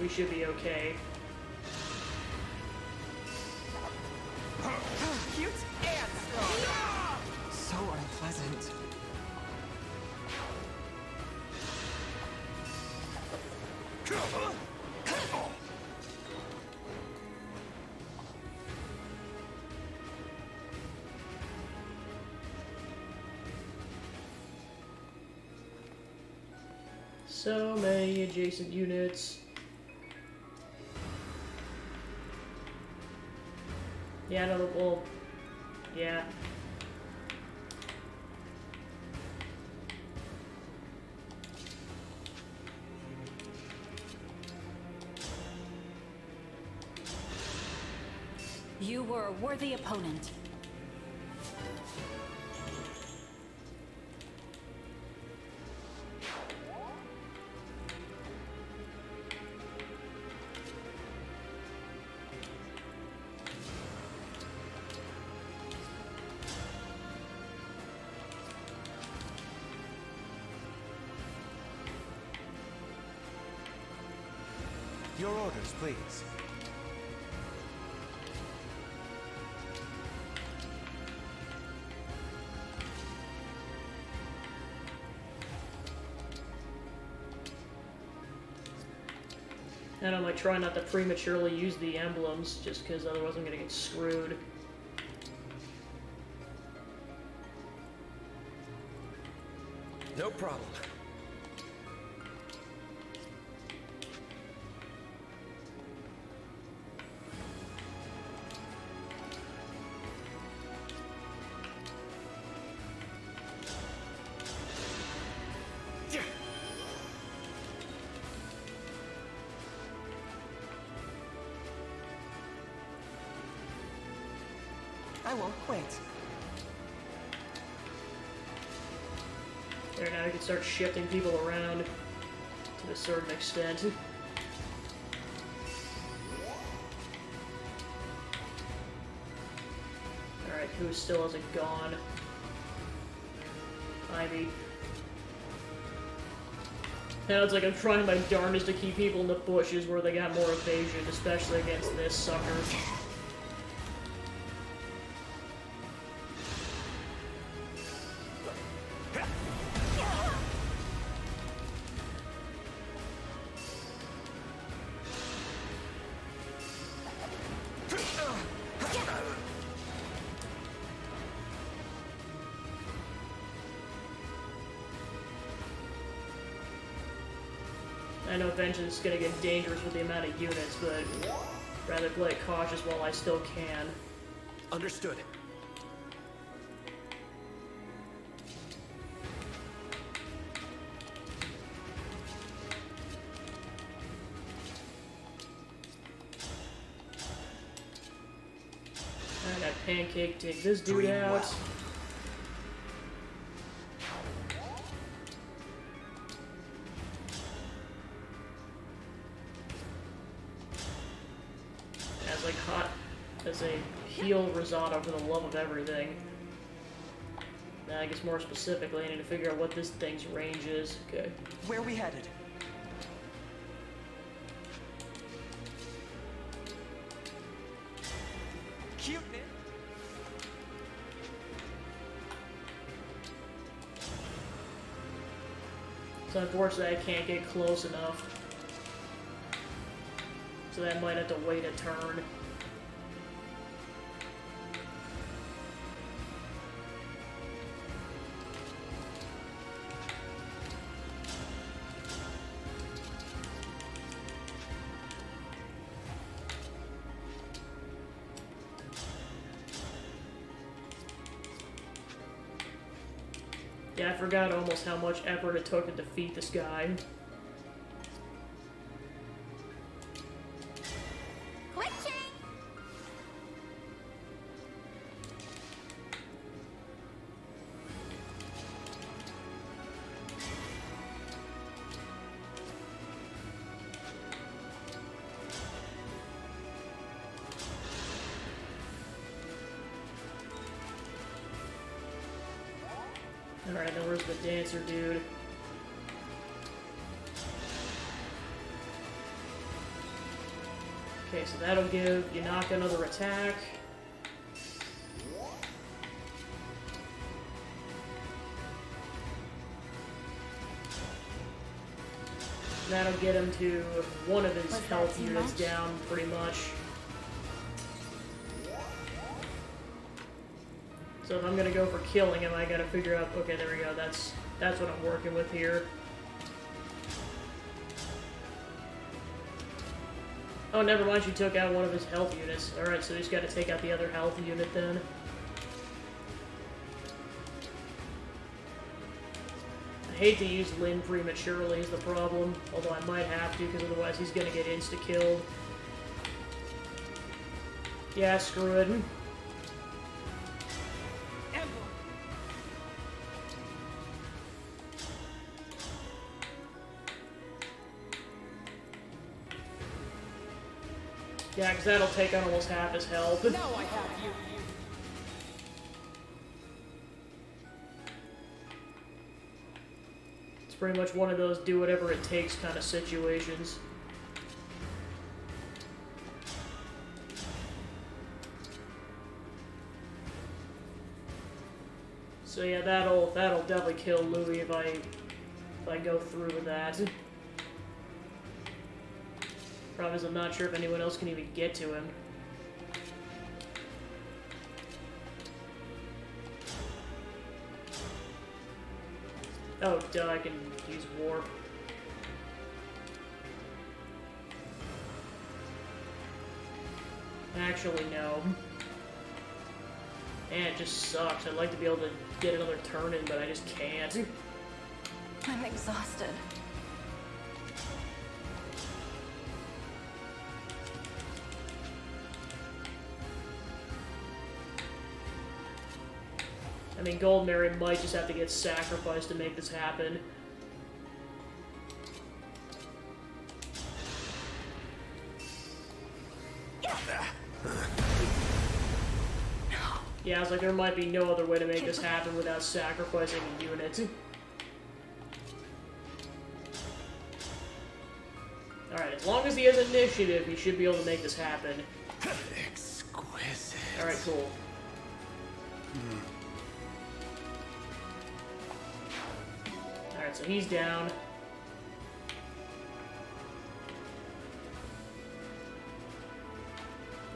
we should be okay. Cute and strong! So unpleasant. So many adjacent units. Yeah, no, well, yeah. You were a worthy opponent. Your orders, please. And I'm like trying not to prematurely use the emblems, just because otherwise I'm gonna get screwed. No problem. won't quit. There, now we can start shifting people around to a certain extent. Alright, who still hasn't gone? Ivy. Now it's like I'm trying my darndest to keep people in the bushes where they got more evasion, especially against this sucker. I know Vengeance is gonna get dangerous with the amount of units, but rather play it cautious while I still can. Understood. I got Pancake, take this dude Dream out. well. As like hot as a heal risotto for the love of everything. Now I guess more specifically I need to figure out what this thing's range is. Okay. Where we headed? Cute, man. So unfortunately I can't get close enough. So that might have to wait a turn. Yeah, I forgot almost how much effort it took to defeat this guy. Alright, now where's the dancer dude? Okay, so that'll give Yanaka another attack. That'll get him to one of his health units down, pretty much. So if I'm gonna go for killing him, I gotta figure out, okay, there we go, that's what I'm working with here. Oh, never mind, she took out one of his health units. Alright, so he's gotta take out the other health unit then. I hate to use Lin prematurely is the problem, although I might have to, because otherwise he's gonna get insta-killed. Yeah, screw it. Yeah, because that'll take on almost half his health. Now I have you. It's pretty much one of those do whatever it takes kind of situations. So yeah, that'll definitely kill Louis if I go through with that. Problem is, I'm not sure if anyone else can even get to him. Oh, duh, I can use warp. Actually, no. Man, it just sucks. I'd like to be able to get another turn in, but I just can't. I'm exhausted. mean, Gold Mary might just have to get sacrificed to make this happen. Yeah, I was like, there might be no other way to make this happen without sacrificing a unit. Alright, as long as he has initiative, he should be able to make this happen. Exquisite. Alright, cool. Alright, so he's down.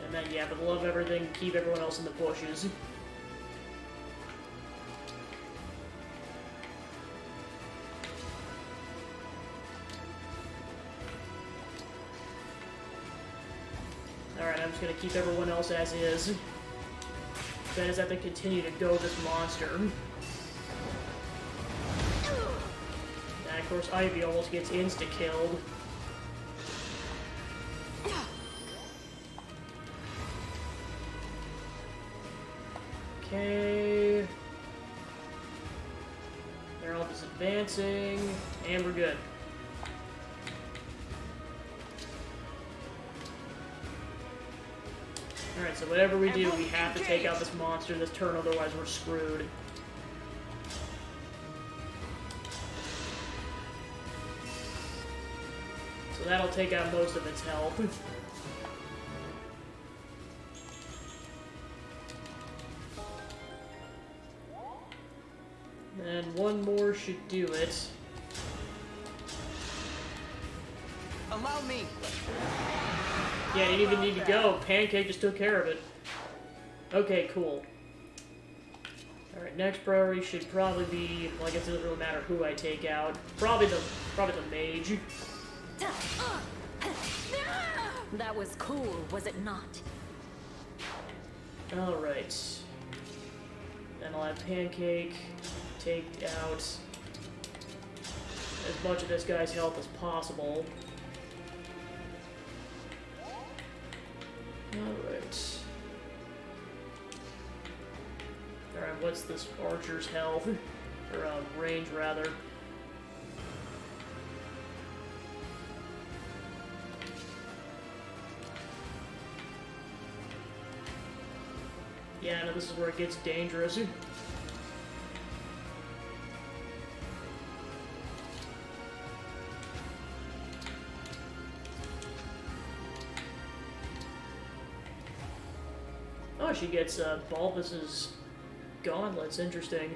And then, yeah, but love everything, keep everyone else in the bushes. Alright, I'm just gonna keep everyone else as is. Then I just have to continue to go this monster. And of course, Ivy almost gets insta-killed. Okay. They're all just advancing, and we're good. Alright, so whatever we do, we have to take out this monster this turn, otherwise we're screwed. So that'll take out most of its health. And one more should do it. Allow me. Yeah, you didn't even need to go. Pancake just took care of it. Okay, cool. Alright, next priority should probably be, well, I guess it doesn't really matter who I take out. Probably the mage. That was cool, was it not? Alright. Then I'll have Pancake take out as much of this guy's health as possible. Alright. Alright, what's this archer's health? Or, range, rather. Yeah, no, this is where it gets dangerous. Oh, she gets Bulbus's gauntlets. Interesting.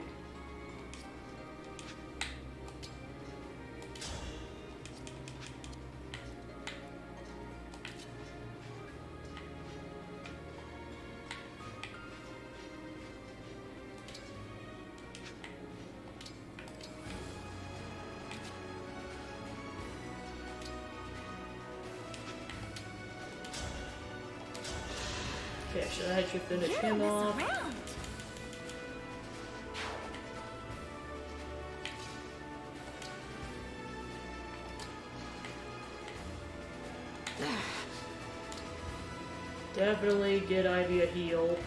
Okay, so that should finish him off. Definitely get Ivy a heal.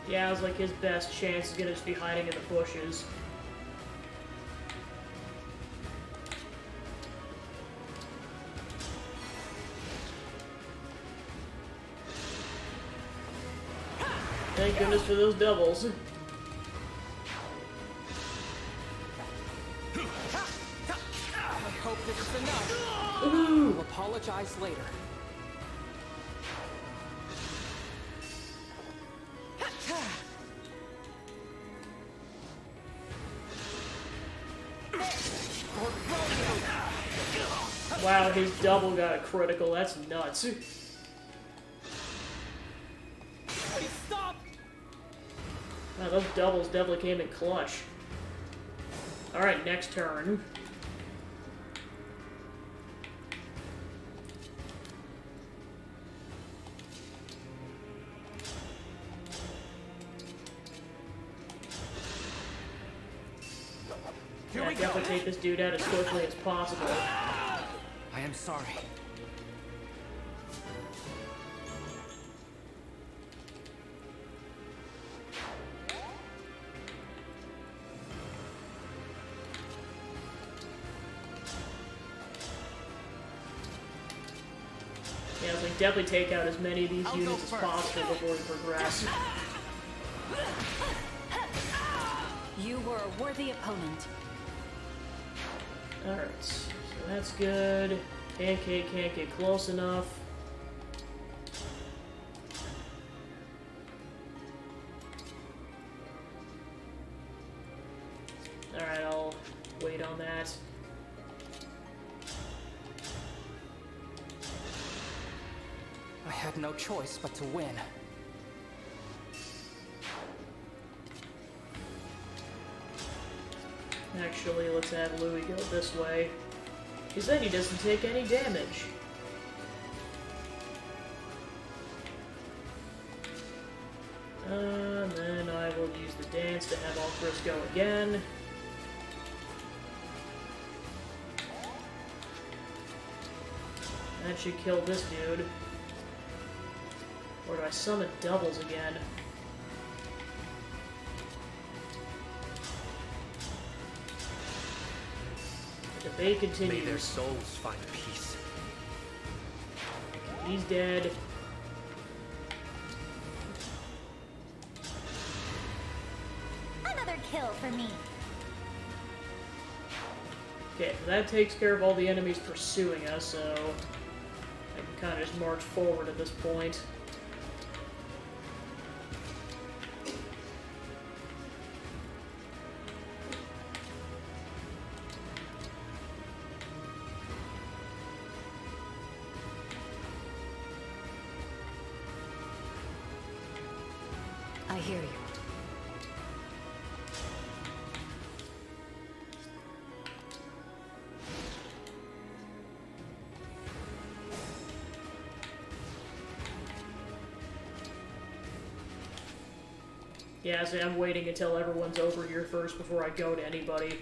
Yeah, it was like his best chance is gonna just be hiding in the bushes. Thank goodness for those doubles. I hope this is enough. Ooh. I'll apologize later. Wow, his double got a critical. That's nuts. Stop! Wow, those doubles definitely came in clutch. Alright, next turn. definitely take this dude out as quickly as possible. I am sorry. Yeah, so we definitely take out as many of these units as possible before we progress. You were a worthy opponent. Alright, so that's good. Pancake can't get close enough. Alright, I'll wait on that. I had no choice but to win. Actually, let's have Louis go this way. Because then he doesn't take any damage. And then I will use the dance to have Ultras go again. That should kill this dude. Or do I summon doubles again? The debate continues. May their souls find peace. He's dead. Another kill for me. Okay, so that takes care of all the enemies pursuing us, so I can kind of just march forward at this point. I hear you. Yeah, so I'm waiting until everyone's over here first before I go to anybody.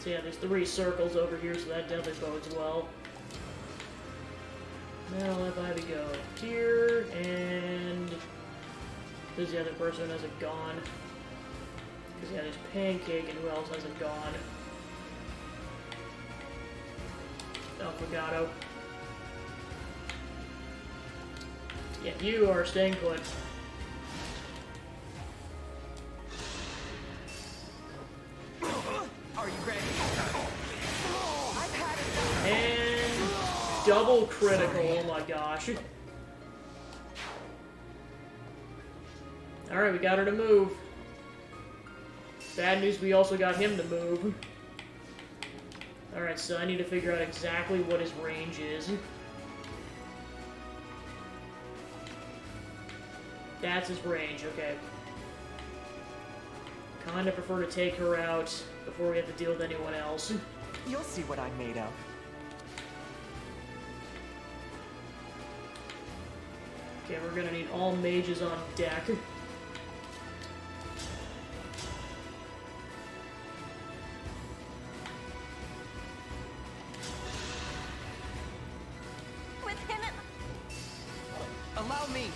So yeah, there's 3 circles over here, so that definitely bodes well. Now I'll have Ivy go here, and who's the other person who hasn't gone? Because yeah, there's Pancake, and who else hasn't gone? Elfagato. Yeah, you are staying put. Are you ready? And double critical, oh my gosh. Alright, we got her to move. Bad news, we also got him to move. Alright, so I need to figure out exactly what his range is. That's his range, okay. Kinda prefer to take her out before we have to deal with anyone else. You'll see what I'm made of. Okay, we're gonna need all mages on deck. With him at... Allow me.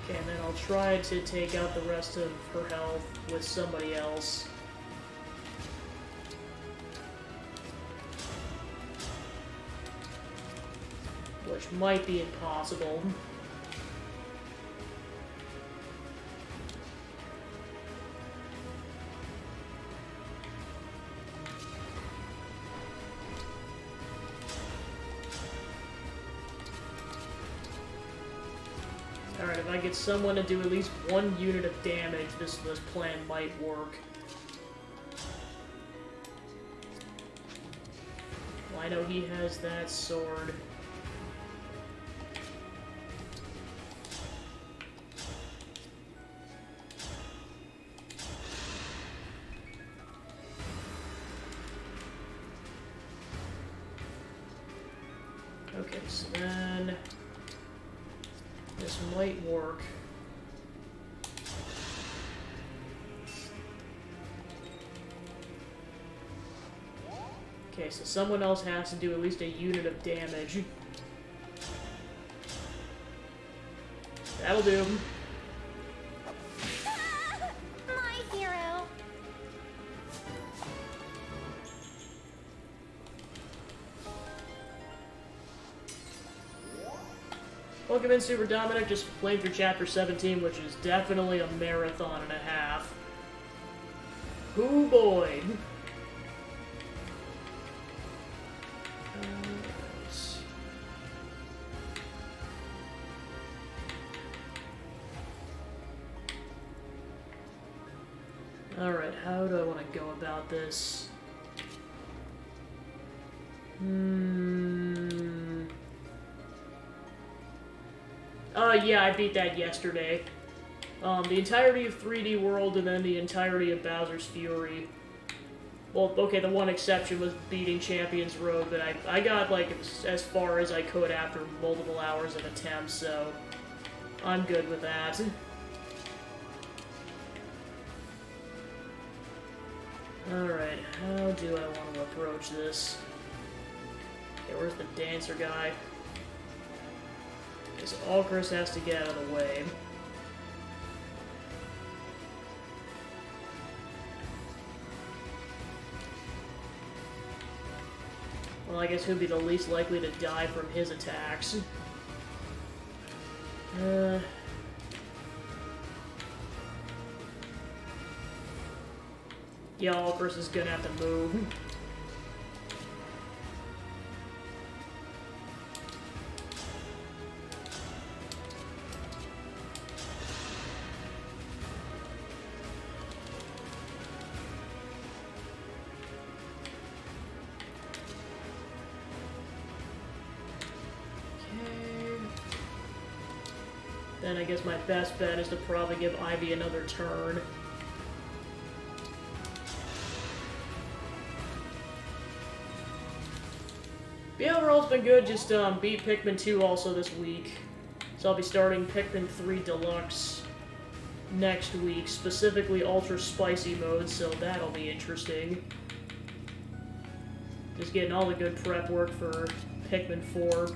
Okay, and then I'll try to take out the rest of her health with somebody else. Which might be impossible. if I get someone to do at least 1 unit of damage, this plan might work. Well, I know he has that sword. Okay, so then this might work. Okay, so someone else has to do at least a unit of damage. That'll do. My hero. Welcome in, Super Dominic. Just playing through Chapter 17, which is definitely a marathon and a half. Hoo boy! Alright, how do I want to go about this? Yeah, I beat that yesterday. The entirety of 3D World and then the entirety of Bowser's Fury. Well, okay, the one exception was beating Champions Road, but I got, like, as far as I could after multiple hours of attempts, so I'm good with that. Alright, how do I want to approach this? Okay, where's the dancer guy? Okay, so Alchris has to get out of the way. Well, I guess who'd be the least likely to die from his attacks? Yeah, Alchris is gonna have to move. Then I guess my best bet is to probably give Ivy another turn. But yeah, overall it's been good. Just beat Pikmin 2 also this week. So I'll be starting Pikmin 3 Deluxe next week, specifically Ultra Spicy mode, so that'll be interesting. Just getting all the good prep work for Pikmin 4.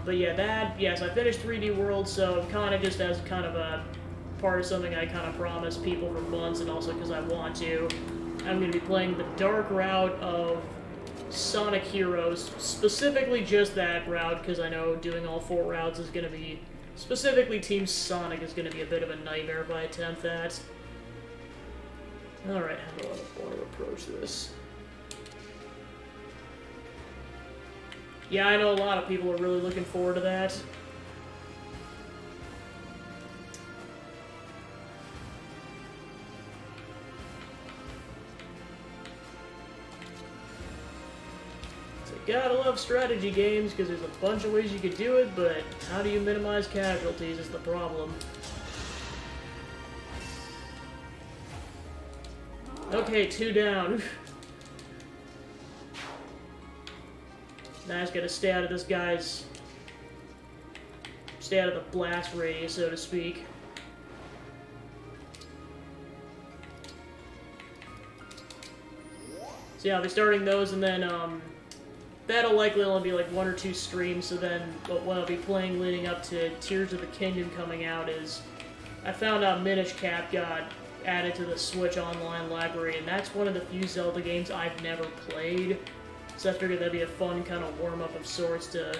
But yeah, yes, I finished 3D World, so kind of just as kind of a part of something I kind of promised people for months, and also because I want to. I'm going to be playing the dark route of Sonic Heroes, specifically just that route, because I know doing all 4 routes is going to be, specifically Team Sonic is going to be a bit of a nightmare if I attempt that. Alright, how do I want to approach this? Yeah, I know a lot of people are really looking forward to that. So gotta love strategy games, because there's a bunch of ways you could do it, but how do you minimize casualties is the problem. Okay, 2 down. Now I just gotta stay out of this guy's... stay out of the blast radius, so to speak. So yeah, I'll be starting those, and then, that'll likely only be like 1 or 2 streams, so then what I'll be playing leading up to Tears of the Kingdom coming out is... I found out Minish Cap got added to the Switch Online library, and that's one of the few Zelda games I've never played. So I figured that'd be a fun kind of warm-up of sorts to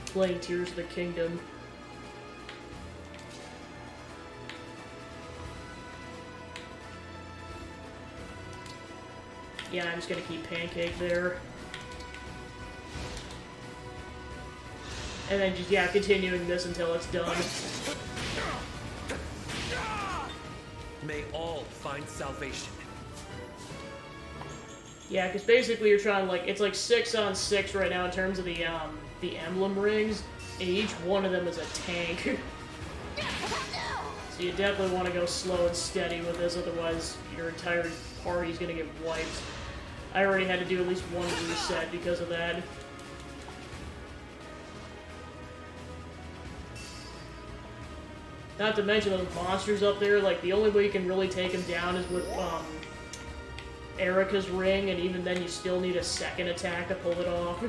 playing Tears of the Kingdom. Yeah, I'm just gonna keep Pancake there. And then just, yeah, continuing this until it's done. May all find salvation. Yeah, because basically you're trying, like, it's like 6-on-6 right now in terms of the emblem rings, and each one of them is a tank. So you definitely want to go slow and steady with this, otherwise your entire party's gonna get wiped. I already had to do at least one reset because of that. Not to mention those monsters up there, like, the only way you can really take them down is with, Erica's ring, and even then you still need a second attack to pull it off.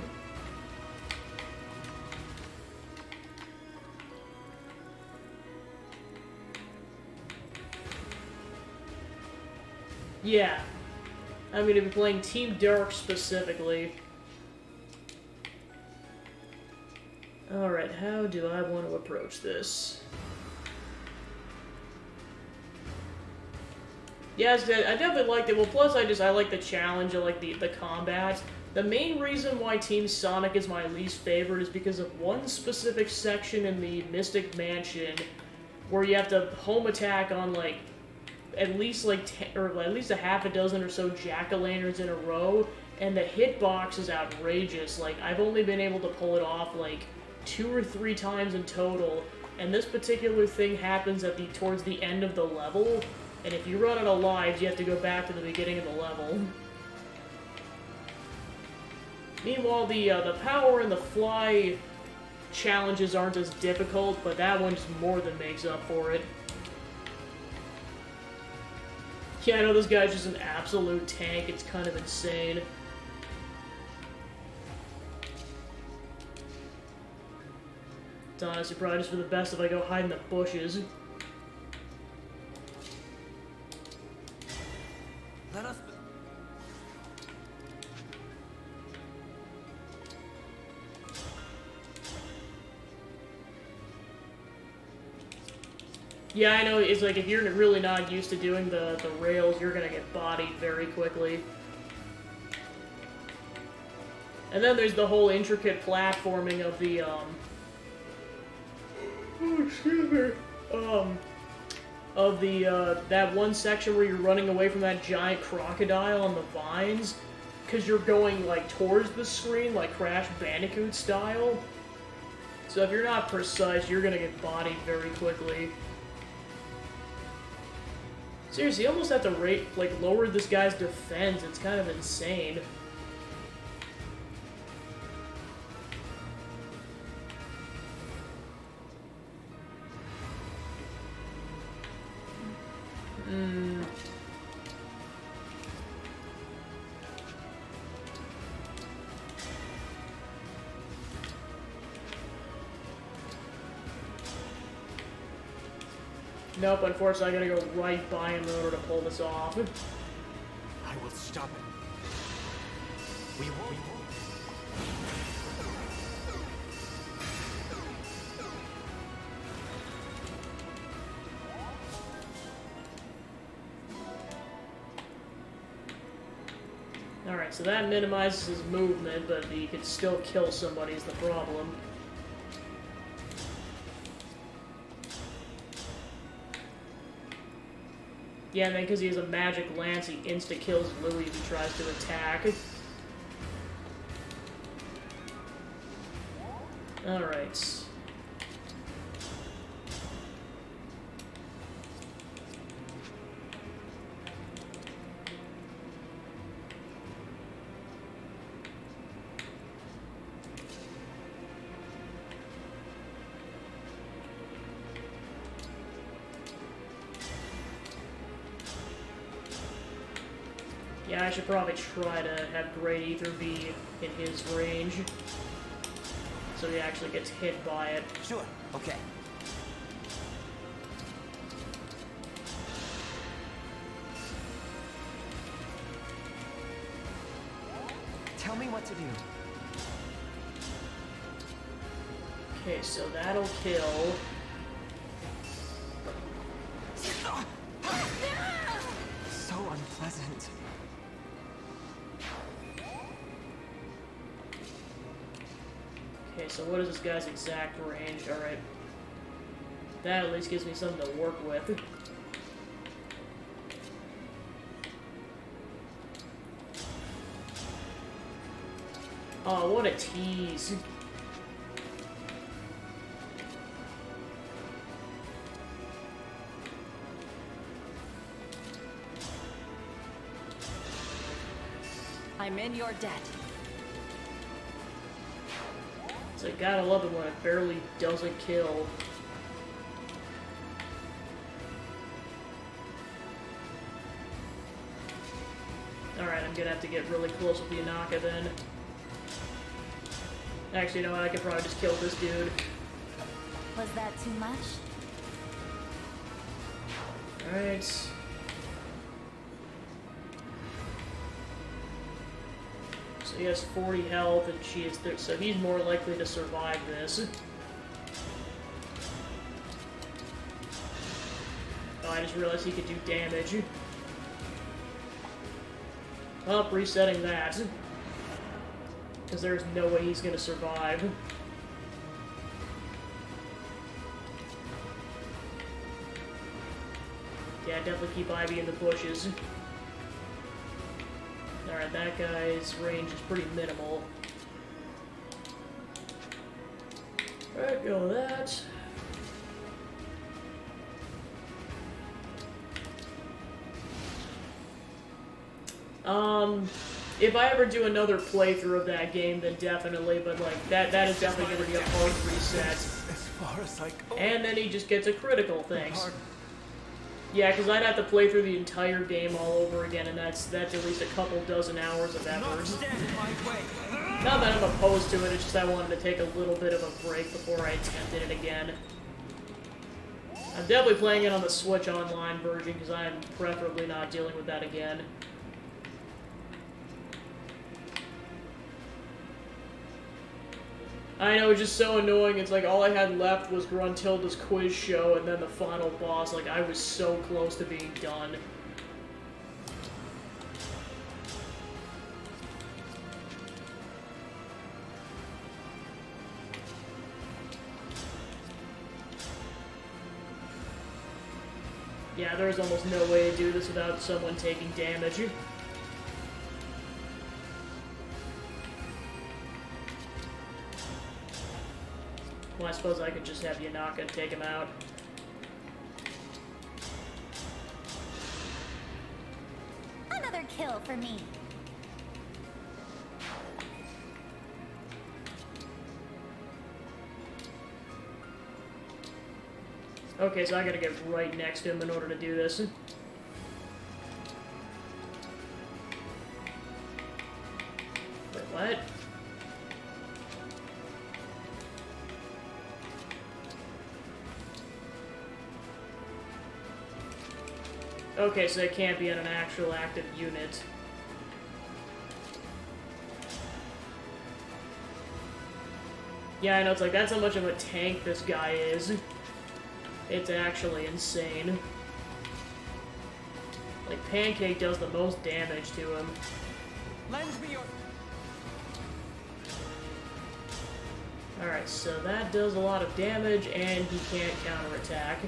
Yeah. I'm going to be playing Team Dark specifically. Alright, how do I want to approach this? Yes, I definitely liked it. Well, plus I like the challenge, I like the combat. The main reason why Team Sonic is my least favorite is because of one specific section in the Mystic Mansion where you have to home attack on, like, at least a half a dozen or so jack-o'-lanterns in a row, and the hitbox is outrageous. Like, I've only been able to pull it off, like, 2 or 3 times in total, and this particular thing happens at towards the end of the level. And if you run out of lives, you have to go back to the beginning of the level. Meanwhile, the power and the fly challenges aren't as difficult, but that one just more than makes up for it. Yeah, I know this guy's just an absolute tank. It's kind of insane. It's honestly probably just for the best if I go hide in the bushes. Let us... Yeah, I know, it's like, if you're really not used to doing the rails, you're gonna get bodied very quickly. And then there's the whole intricate platforming of the, oh, excuse me, of the, that one section where you're running away from that giant crocodile on the vines, because you're going, like, towards the screen, like Crash Bandicoot style. So if you're not precise, you're gonna get bodied very quickly. Seriously, you almost have to lower this guy's defense. It's kind of insane. Nope, unfortunately I gotta go right by him in order to pull this off. I will stop it. We won't. Alright, so that minimizes his movement, but he could still kill somebody is the problem. Yeah, and then because he has a magic lance, he insta-kills Louie if he tries to attack. Alright. Yeah, I should probably try to have Great Ether be in his range, so he actually gets hit by it. Sure, okay. Tell me what to do. Okay, so that'll kill. So unpleasant. Okay, Okay, so what is this guy's exact range? Alright. That at least gives me something to work with. Oh, what a tease. I'm in your debt. So I gotta love it when it barely doesn't kill. Alright, I'm gonna have to get really close with the Yanaka then. Actually, you know what? I could probably just kill this dude. Was that too much? Alright. So he has 40 health and she is 30, so he's more likely to survive this. Oh, I just realized he could do damage. Well, resetting that. Because there's no way he's gonna survive. Yeah, definitely keep Ivy in the bushes. Alright, that guy's range is pretty minimal. Alright, go with that. If I ever do another playthrough of that game, then definitely, but like, that is definitely going to be a hard reset. As far as I go. And then he just gets a critical, thanks. Yeah, because I'd have to play through the entire game all over again, and that's at least a couple dozen hours of effort. Not that I'm opposed to it, it's just I wanted to take a little bit of a break before I attempted it again. I'm definitely playing it on the Switch Online version, because I'm preferably not dealing with that again. I know, it's just so annoying. It's like all I had left was Gruntilda's quiz show and then the final boss. Like, I was so close to being done. Yeah, there's almost no way to do this without someone taking damage. Well, I suppose I could just have Yanaka and take him out. Another kill for me. Okay, so I gotta get right next to him in order to do this. Wait, what? Okay, so it can't be on an actual active unit. Yeah, I know, it's like, that's how much of a tank this guy is. It's actually insane. Like, Pancake does the most damage to him. Lend me your... Alright, so that does a lot of damage, and he can't counterattack.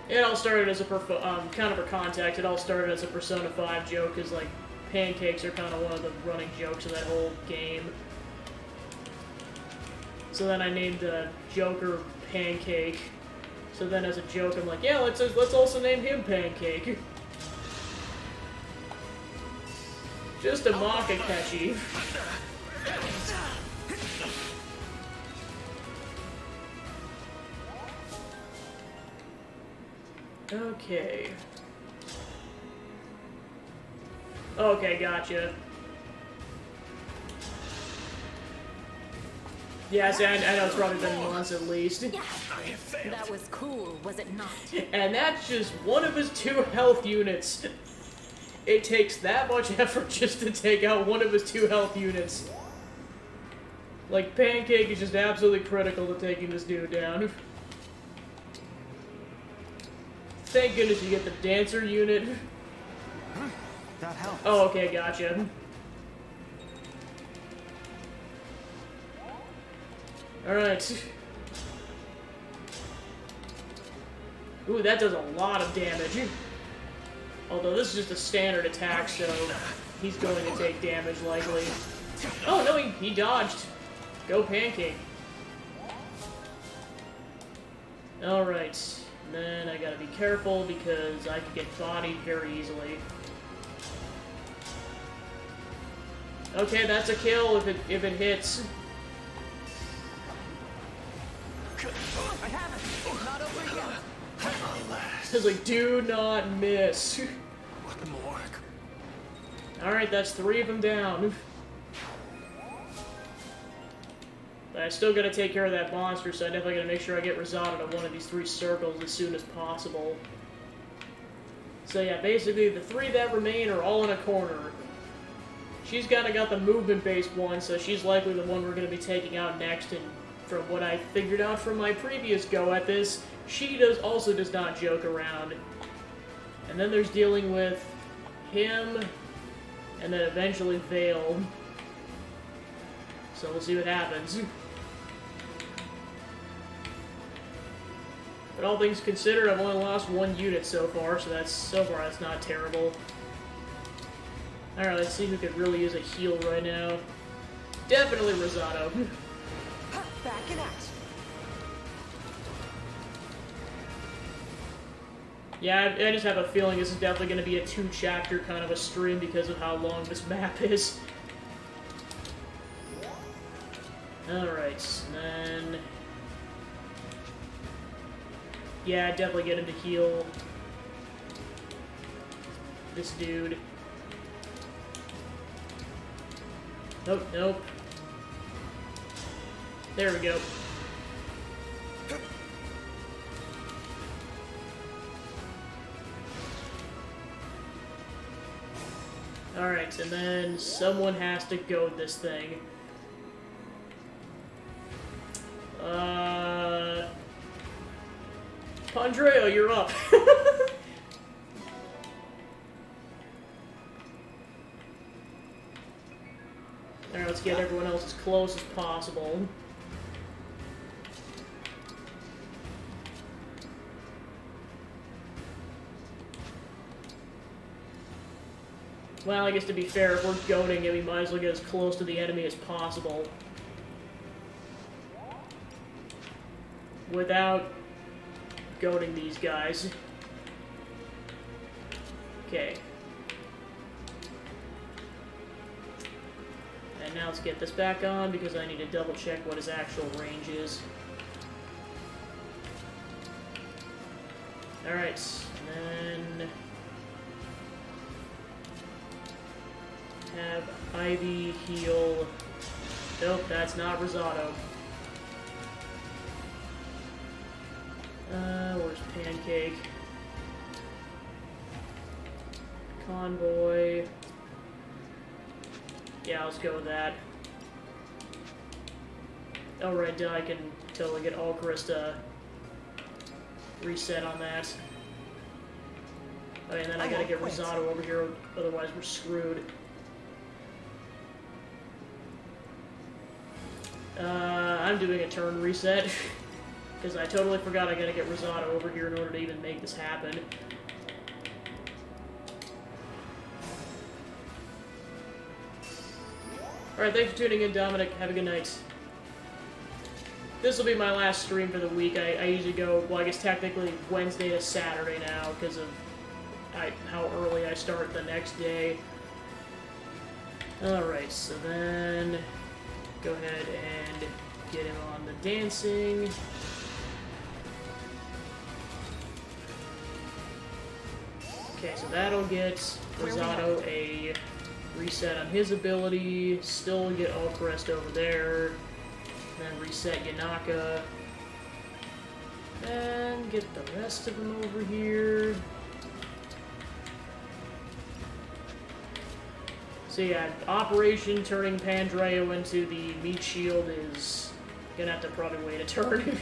It all started as a kind of a contact. It all started as a Persona 5 joke, because like pancakes are kind of one of the running jokes of that whole game. So then I named the Joker Pancake. So then as a joke, I'm like, yeah, let's also name him Pancake. Just a mock and catchy. Okay. Okay, gotcha. Yeah, see, I know it's probably been months at least. That was cool, was it not? And that's just one of his 2 health units. It takes that much effort just to take out one of his 2 health units. Like, Pancake is just absolutely critical to taking this dude down. Thank goodness you get the dancer unit. that helps. Oh, okay, gotcha. Alright. Ooh, that does a lot of damage. Although this is just a standard attack, so he's going to take damage likely. Oh, no, he dodged. Go Pancake. Alright. Then I gotta be careful because I can get bodied very easily. Okay, that's a kill if it hits. I have it. Not over yet. It's like, do not miss. What more? Alright, that's 3 of them down. But I still gotta take care of that monster, so I definitely gotta make sure I get Rosado to one of these 3 circles as soon as possible. So yeah, basically the 3 that remain are all in a corner. She's kinda got the movement-based one, so she's likely the one we're gonna be taking out next, and from what I figured out from my previous go at this, she also does not joke around. And then there's dealing with him, and then eventually Vale. So we'll see what happens. But all things considered, I've only lost 1 unit so far, so that's not terrible. Alright, let's see who could really use a heal right now. Definitely Rosado. Back in action. Yeah, I just have a feeling this is definitely going to be a 2-chapter kind of a stream because of how long this map is. Alright, then... Yeah, definitely get him to heal this dude. Nope, nope. There we go. Alright, and then someone has to goad this thing. Pandreo, you're up. Alright, let's get everyone else as close as possible. Well, I guess to be fair, if we're goading it, we might as well get as close to the enemy as possible. Without goading these guys. Okay. And now let's get this back on, because I need to double check what his actual range is. Alright, and then... have Ivy heal... Nope, that's not Rosado. Where's Pancake? Convoy. Yeah, let's go with that. Oh, right, I can totally get Alcarista reset on that. Okay, and then I gotta get Rosado over here, otherwise we're screwed. I'm doing a turn reset. Because I totally forgot I gotta get Rosado over here in order to even make this happen. Alright, thanks for tuning in, Dominic. Have a good night. This will be my last stream for the week. I usually go, well, I guess technically Wednesday to Saturday now, because of how early I start the next day. Alright, so then... go ahead and get him on the dancing. Okay, so that'll get Rosado a reset on his ability, still get Alcarest over there, then reset Yanaka, and get the rest of them over here. So yeah, Operation turning Pandreo into the meat shield is gonna have to probably wait a turn.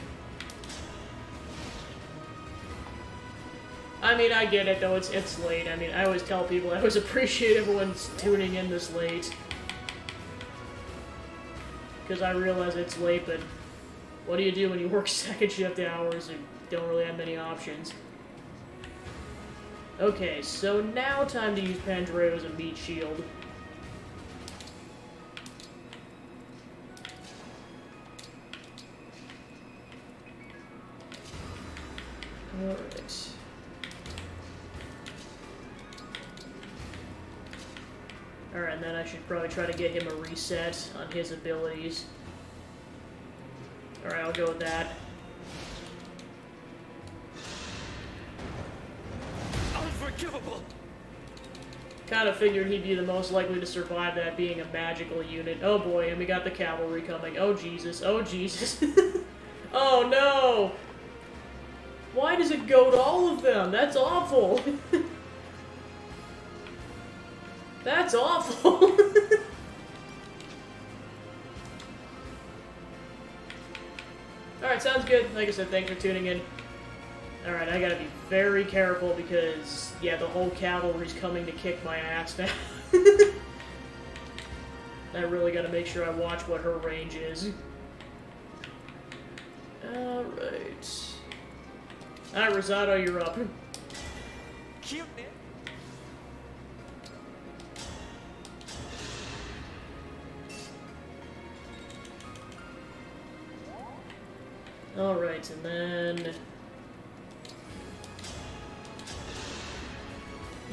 I mean, I get it, though. It's late. I mean, I always tell people I always appreciate everyone's tuning in this late. Because I realize it's late, but what do you do when you work second shift hours and don't really have many options? Okay, so now time to use Pandreo as a meat shield. Alright. Alright, and then I should probably try to get him a reset on his abilities. Alright, I'll go with that. Unforgivable! Kind of figured he'd be the most likely to survive that being a magical unit. Oh boy, and we got the cavalry coming. Oh Jesus, oh Jesus. Oh no! Why does it go to all of them? That's awful! That's awful! Alright, sounds good. Like I said, thanks for tuning in. Alright, I gotta be very careful because, yeah, the whole cavalry's coming to kick my ass now. I really gotta make sure I watch what her range is. Alright. Alright, Rosado, you're up. Cute, man. Alright, and then...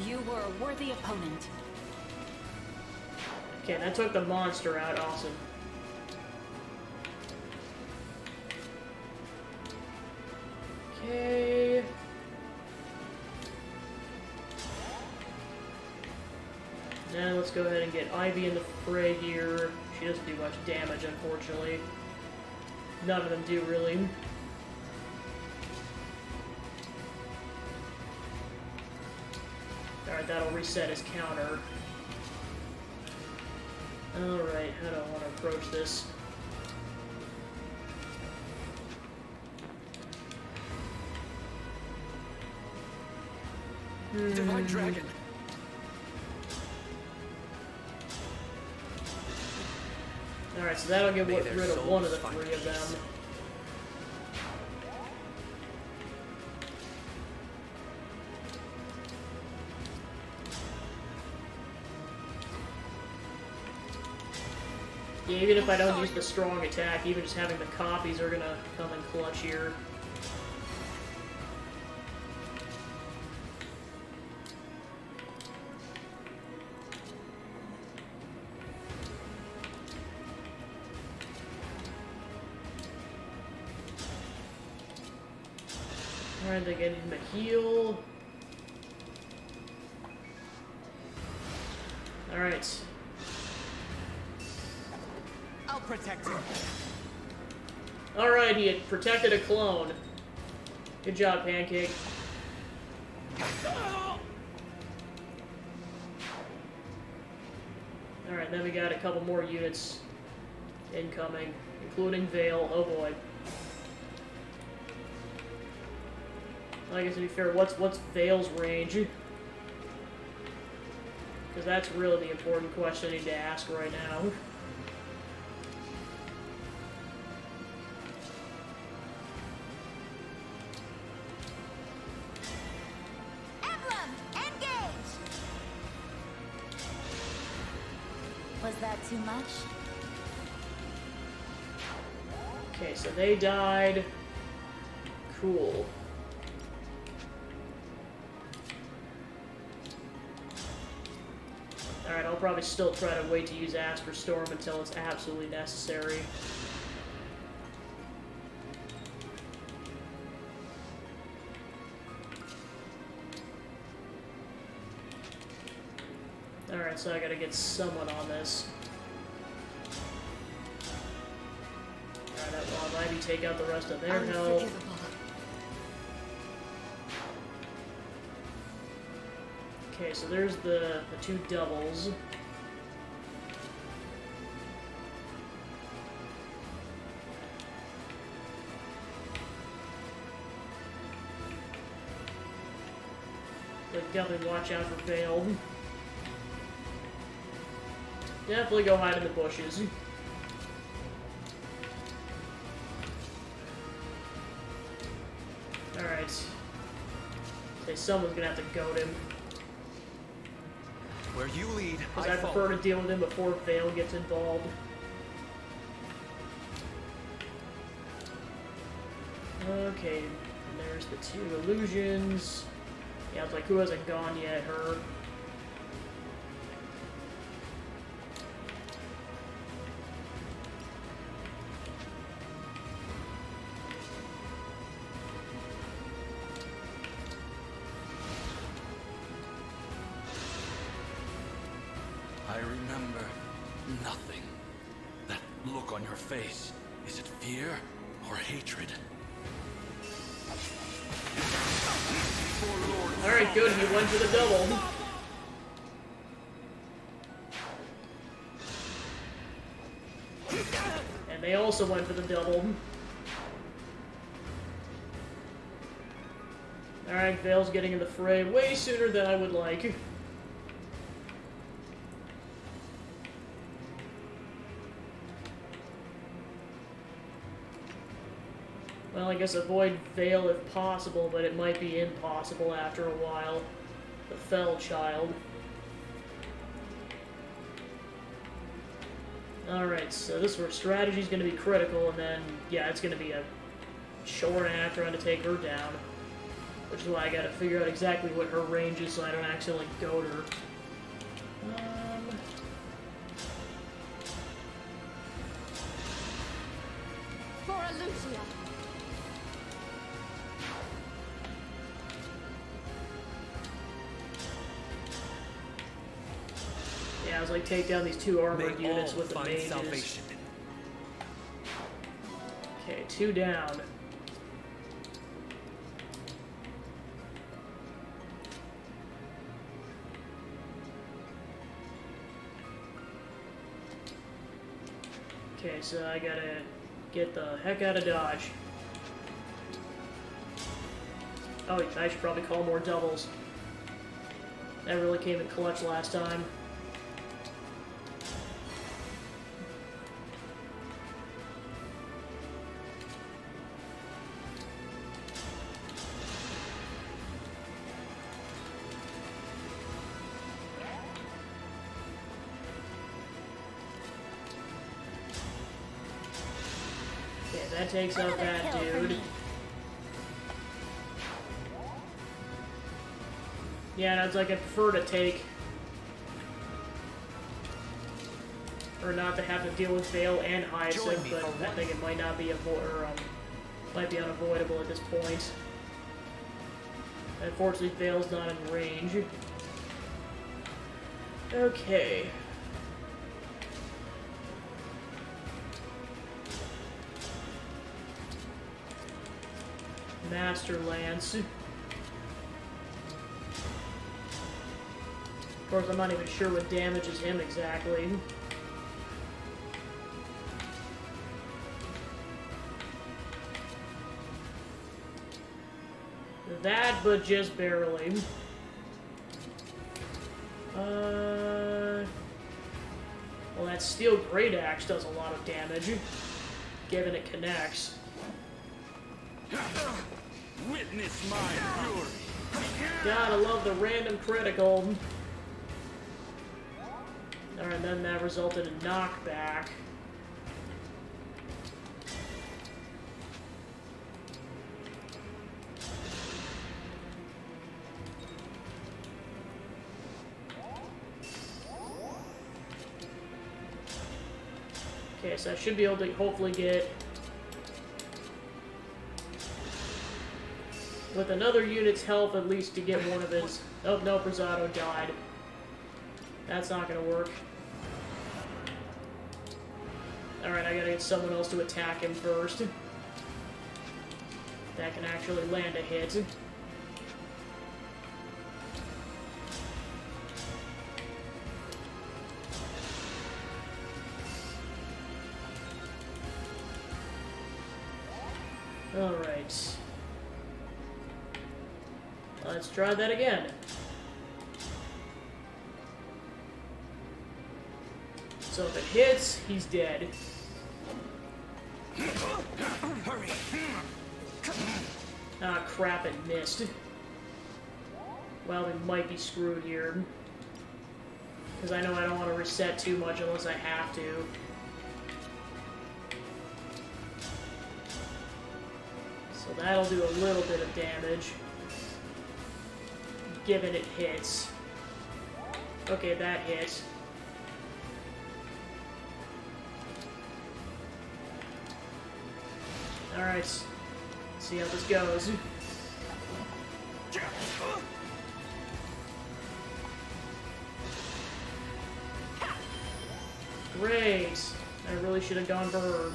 You were a worthy opponent. Okay, that took the monster out. Awesome. Okay... Now let's go ahead and get Ivy in the fray here. She doesn't do much damage, unfortunately. None of them do, really. Alright, that'll reset his counter. Alright, how do I want to approach this? Divine Dragon. Alright, so that'll get rid of one of the three of them. Yeah, even if I don't use the strong attack, even just having the copies are gonna come in clutch here. Alright, they get him a heal. Alright. I'll protect you. Alright, he had protected a clone. Good job, Pancake. Alright, then we got a couple more units incoming, including Vale. Oh boy. I guess to be fair, what's Vale's range? Because that's really the important question I need to ask right now. Emblem, engage! Was that too much? Okay, so they died. Cool. Alright, I'll probably still try to wait to use Asper Storm until it's absolutely necessary. Alright, so I gotta get someone on this. Alright, that will maybe take out the rest of their health. Okay, so there's the two doubles. Like, definitely watch out for Vale. Definitely go hide in the bushes. Alright. Say someone's gonna have to goad him. Where you lead, Because I prefer to deal with him before Vale gets involved. Okay, and there's the two illusions. Yeah, it's like, who hasn't gone yet? Her. I remember nothing. That look on your face, is it fear or hatred? Alright, good, he went for the double. And they also went for the double. Alright, Vale's getting in the fray way sooner than I would like. Well, I guess avoid Vale if possible, but it might be impossible after a while. The Fell Child. Alright, so this is where strategy's gonna be critical, and then, yeah, it's gonna be a short act trying to take her down. Which is why I gotta figure out exactly what her range is so I don't accidentally goad her. For Illusia. Yeah, I was like, take down these two armored units with the find mages. salvation. Okay, 2 down. Okay, so I gotta get the heck out of Dodge. Oh, I should probably call more doubles. That really came in clutch last time. Okay, that takes out that dude. Yeah, no, it's like I prefer to take... Or not to have to deal with Vale and Hyacinth, but I think it might not be might be unavoidable at this point. Unfortunately, Vale's not in range. Okay. Master Lance. Of course, I'm not even sure what damages him exactly. That, but just barely. Well, that Steel Great Axe does a lot of damage, given it connects. Witness my fury. Gotta love the random critical. Alright, then that resulted in knockback. Okay, so I should be able to hopefully get... with another unit's health, at least to get one of his... Oh, no, Brazado died. That's not gonna work. Alright, I gotta get someone else to attack him first. That can actually land a hit. Alright. Let's try that again. So if it hits, he's dead. Hurry. Ah, crap, it missed. Well, we might be screwed here. Because I know I don't want to reset too much unless I have to. So that'll do a little bit of damage. Given it hits. Okay, that hits. Alright. Let's see how this goes. Great. I really should have gone bird.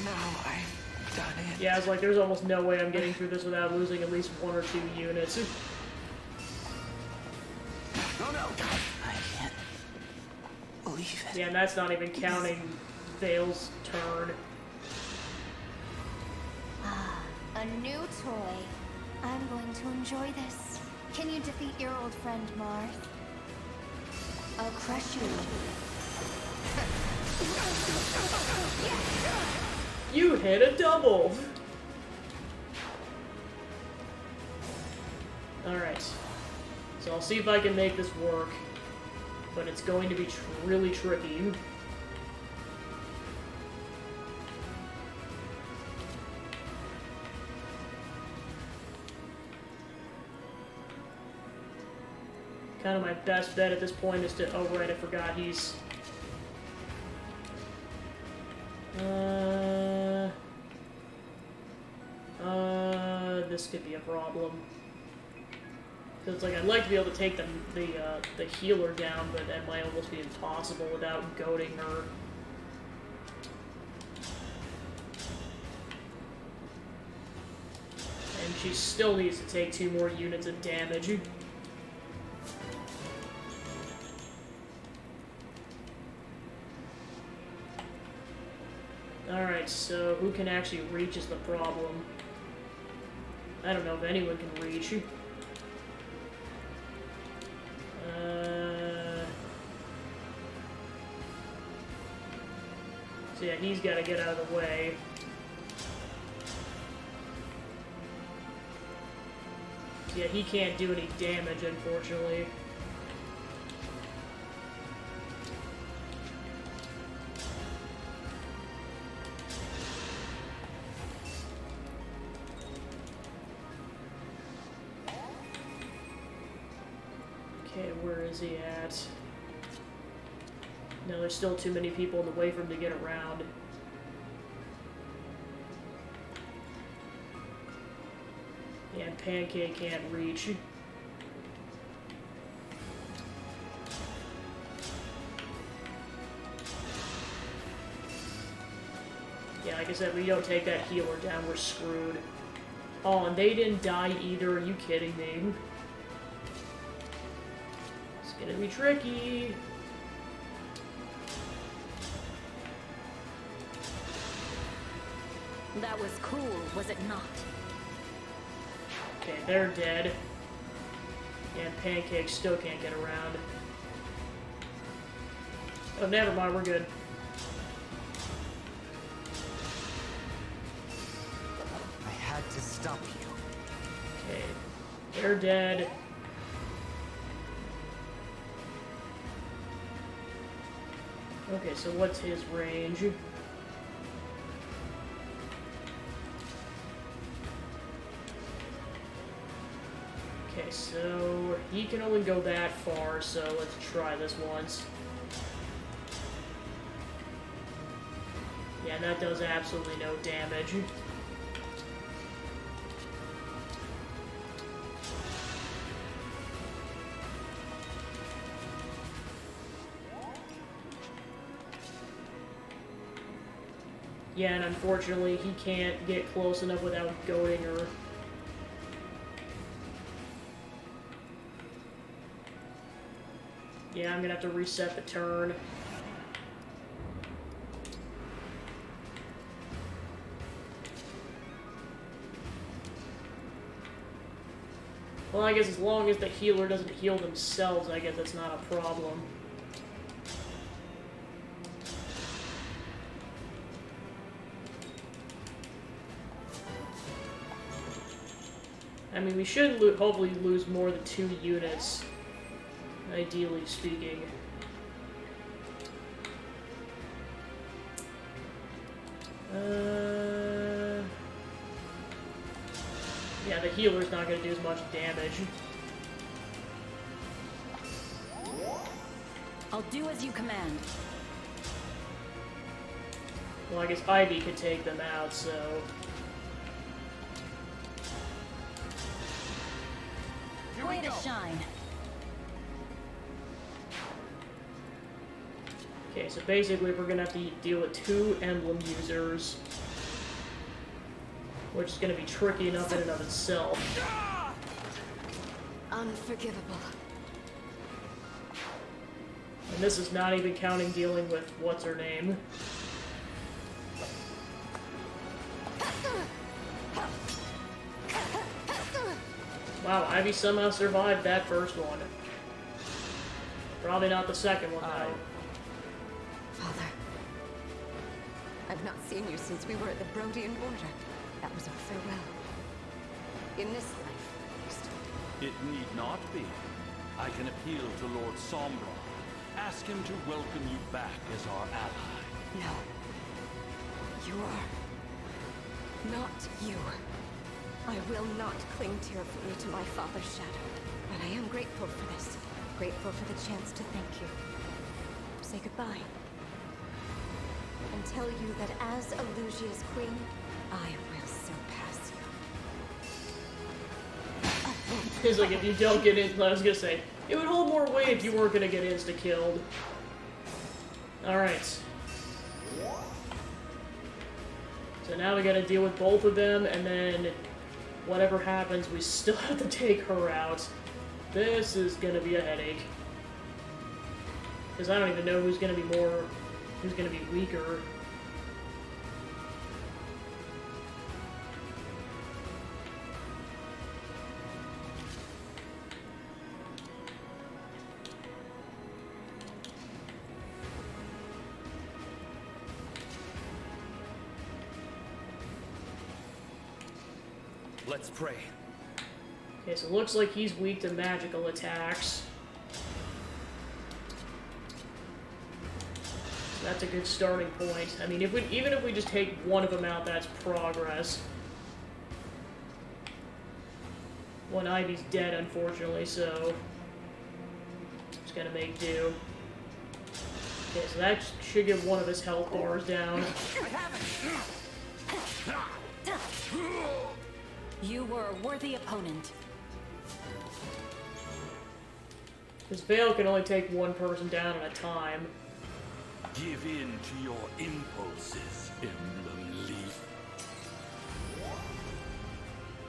Now I've done it. Yeah, I was like, there's almost no way I'm getting through this without losing at least 1 or 2 units. Oh no! I can't believe it. Yeah, and that's not even counting Vale's turn. Ah, a new toy. I'm going to enjoy this. Can you defeat your old friend Marth? I'll crush you. You hit a double! Alright. So I'll see if I can make this work. But it's going to be really tricky. Kind of my best bet at this point is to... Oh, right, I forgot he's... This could be a problem. Because it's like, I'd like to be able to take the healer down, but that might almost be impossible without goading her. And she still needs to take 2 more units of damage. Alright, so who can actually reach is the problem. I don't know if anyone can reach. So yeah, he's got to get out of the way. Yeah, he can't do any damage, unfortunately. Okay, where is he at? No, there's still too many people in the way for him to get around. Yeah, and Pancake can't reach. Yeah, like I said, we don't take that healer down, we're screwed. Oh, and they didn't die either, are you kidding me? It's gonna be tricky. That was cool, was it not? Okay, they're dead. And Pancake still can't get around. Oh, never mind, we're good. I had to stop you. Okay, they're dead. Okay, so what's his range? Okay, so he can only go that far, so let's try this once. Yeah, and that does absolutely no damage. Yeah, and unfortunately, he can't get close enough without goading her. Yeah, I'm gonna have to reset the turn. Well, I guess as long as the healer doesn't heal themselves, I guess that's not a problem. I mean, we should hopefully lose more than 2 units, ideally speaking. Yeah, the healer's not going to do as much damage. I'll do as you command. Well, I guess Ivy could take them out, so... Way to shine. Okay, so basically we're gonna have to deal with 2 emblem users, which is gonna be tricky enough in and of itself. Unforgivable. And this is not even counting dealing with what's her name. Wow, Ivy somehow survived that first one. Probably not the second one, though. Father, I've not seen you since we were at the Brodian border. That was our farewell. In this life, at least. It need not be. I can appeal to Lord Sombra. Ask him to welcome you back as our ally. No. You are not you. I will not cling tearfully to my father's shadow. But I am grateful for this. Grateful for the chance to thank you. Say goodbye. And tell you that as Elusia's queen, I will surpass you. It's like, if you don't get in, I was gonna say, it would hold more weight if you weren't gonna get insta-killed. Alright. So now we gotta deal with both of them, and then whatever happens, we still have to take her out. This is gonna be a headache. Because I don't even know who's gonna be weaker. Let's pray. Okay, so it looks like he's weak to magical attacks. So that's a good starting point. I mean, even if we just take one of them out, that's progress. One Ivy's dead, unfortunately, so just gotta make do. Okay, so that should get one of his health bars down. You were a worthy opponent. Because Vale can only take one person down at a time. Give in to your impulses, Emblem Leaf.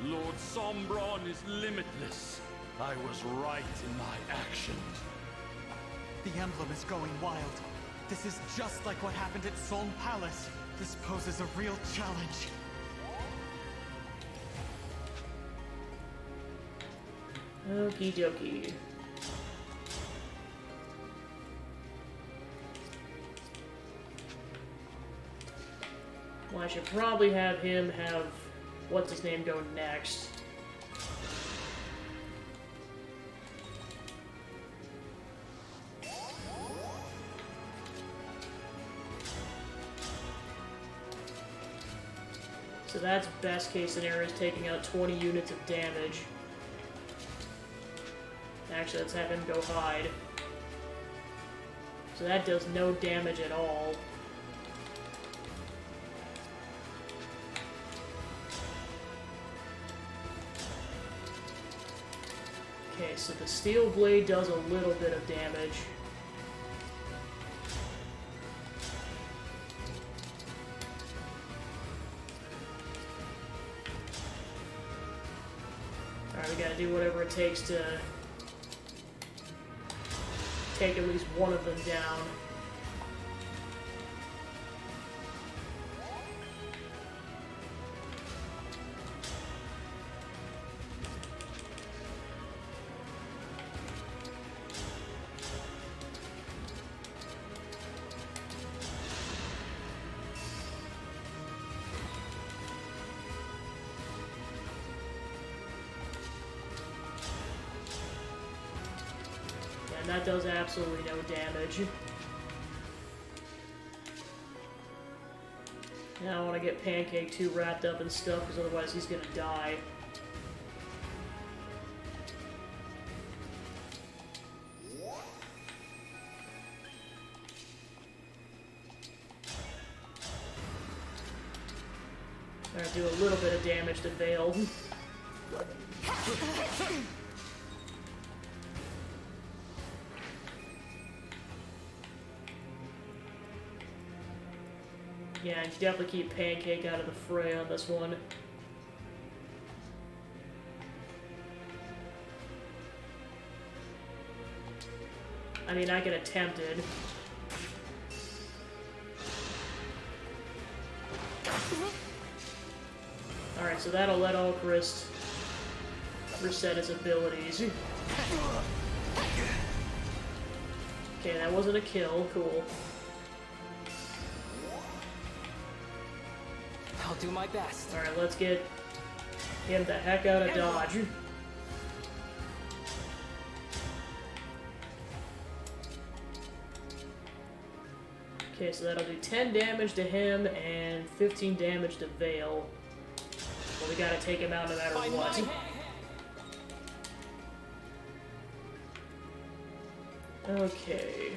Lord Sombron is limitless. I was right in my actions. The emblem is going wild. This is just like what happened at Solm Palace. This poses a real challenge. Okie dokie. Well, I should probably have him have what's his name go next. So that's best case scenario, is taking out 20 units of damage. Actually, let's have him go hide. So that does no damage at all. Okay, so the steel blade does a little bit of damage. Alright, we gotta do whatever it takes to take at least one of them down. that does absolutely no damage. Now I want to get Pancake too wrapped up in stuff, because otherwise he's gonna die. Alright, do a little bit of damage to Vale. Yeah, definitely keep Pancake out of the fray on this one. I mean, I can attempt it. Alright, so that'll let Alchrist reset his abilities. Okay, that wasn't a kill. Cool. I'll do my best. Alright, let's get him the heck out of dodge. Okay, so that'll do 10 damage to him and 15 damage to Vale. But we gotta take him out no matter what. Okay.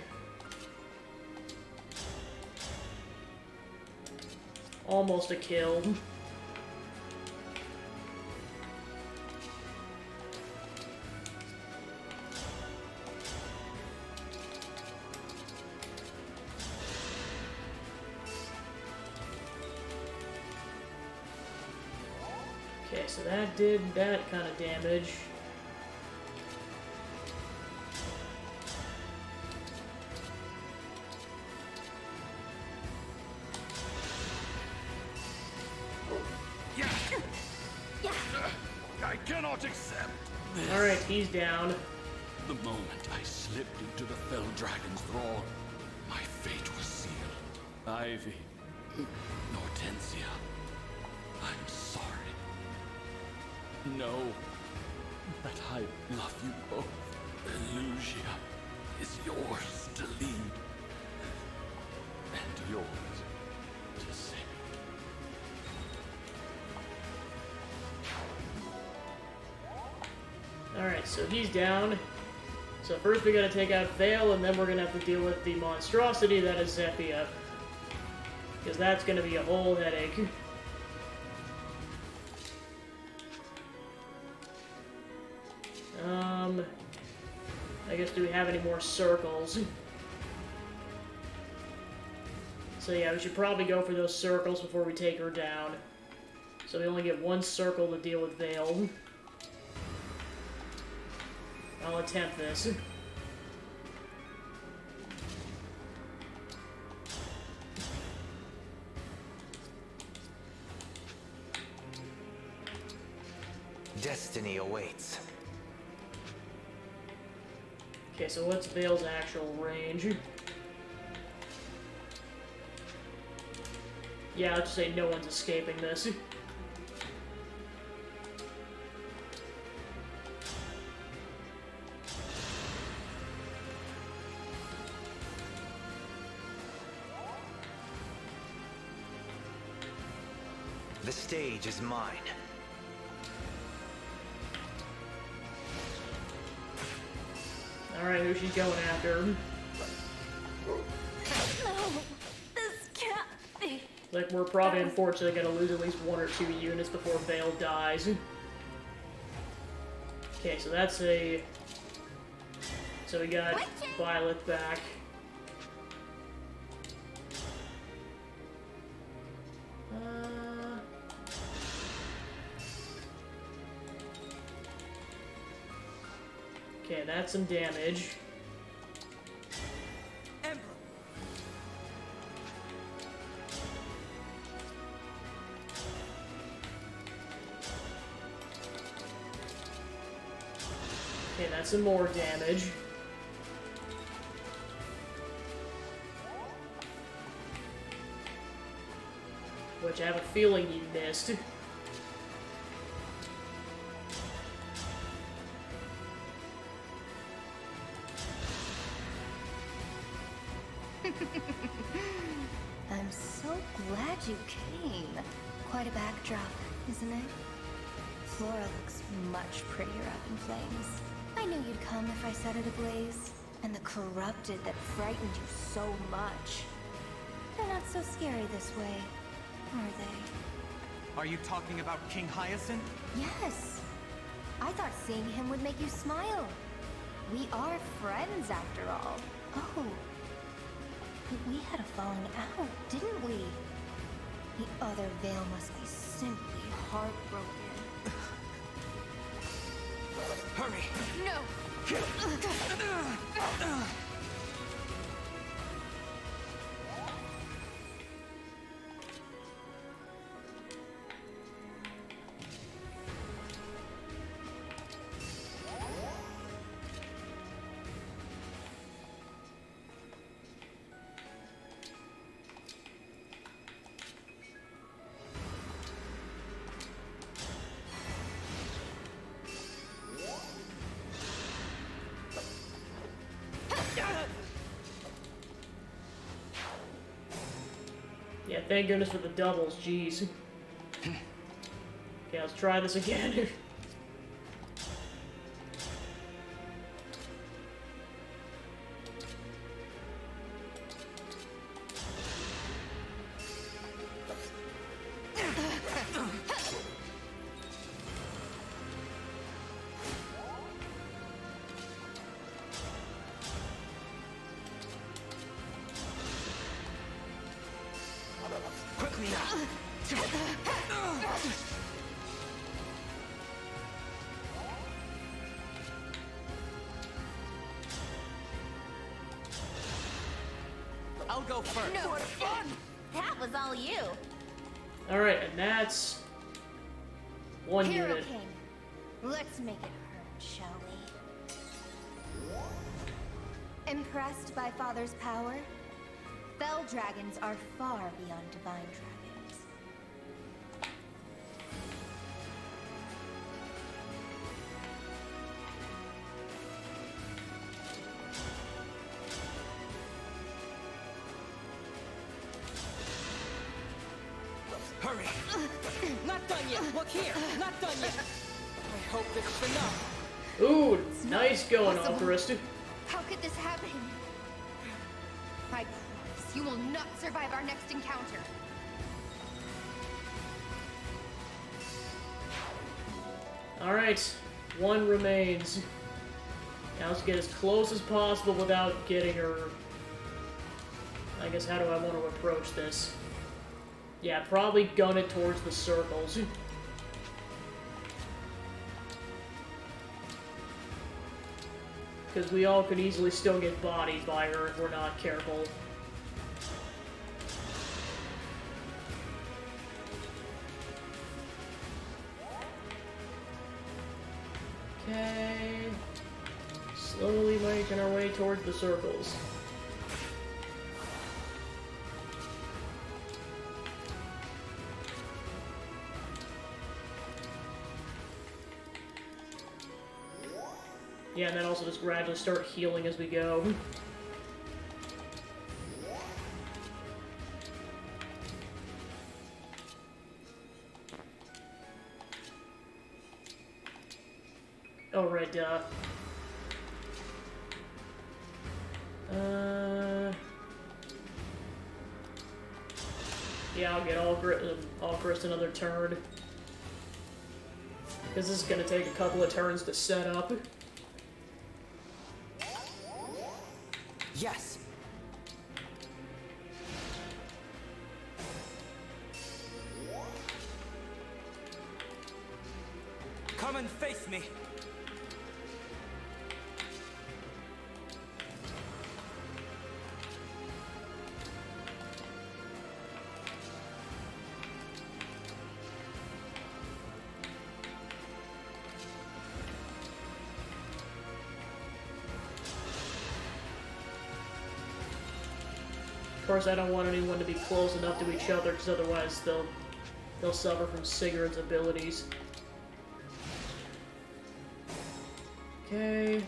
Almost a kill. Okay, so that did that kind of damage. I cannot accept this. Alright, he's down. The moment I slipped into the fell dragon's thrall, my fate was sealed. Ivy, Hortensia, I'm sorry. Know that I love you both. Elusia is yours to lead, and yours to save. Alright, so he's down. So first we gotta take out Vale, and then we're gonna have to deal with the monstrosity that is Zephia. Because that's gonna be a whole headache. I guess do we have any more circles? So yeah, we should probably go for those circles before we take her down. So we only get one circle to deal with Vale. I'll attempt this. Destiny awaits. Okay, so what's Vale's actual range? Yeah, I'll just say no one's escaping this. The stage is mine. Alright, who's she going after? No, this can't be. Like, we're probably unfortunately gonna lose at least 1 or 2 units before Vale dies. Okay, so that's a... So we got Violet back. Okay, that's some damage. Emblem. Okay, that's some more damage. Which I have a feeling you missed. I'm so glad you came. Quite a backdrop, isn't it? Flora looks much prettier up in flames. I knew you'd come if I set it ablaze. And the corrupted that frightened you so much. They're not so scary this way, are they? Are you talking about King Hyacinth? Yes. I thought seeing him would make you smile. We are friends after all. Oh. But we had a falling out, didn't we? The other veil must be simply heartbroken. Hurry! No! Yeah, thank goodness for the doubles, jeez. Okay, let's try this again. Quickly now! I'll go first. No. What fun! That was all you. Alright, and that's one Hero unit. King, let's make it hurt, shall we? Impressed by Father's power? Fell dragons are far beyond divine dragons. Hurry! Not done yet! Look here! Not done yet! I hope this is enough. Ooh, nice going, possible. Alcharista. How could this happen? I promise you will not survive our next encounter. Alright, one remains. Now let's get as close as possible without getting her... I guess, how do I want to approach this? Yeah, probably gun it towards the circles. Because we all could easily still get bodied by her if we're not careful. Okay. Slowly making our way towards the circles. Yeah, and then also just gradually start healing as we go. Oh, right, yeah, I'll get all Chris another turn. Because this is going to take a couple of turns to set up. Yes. Come and face me. Of course, I don't want anyone to be close enough to each other, because otherwise they'll suffer from Sigurd's abilities. Okay.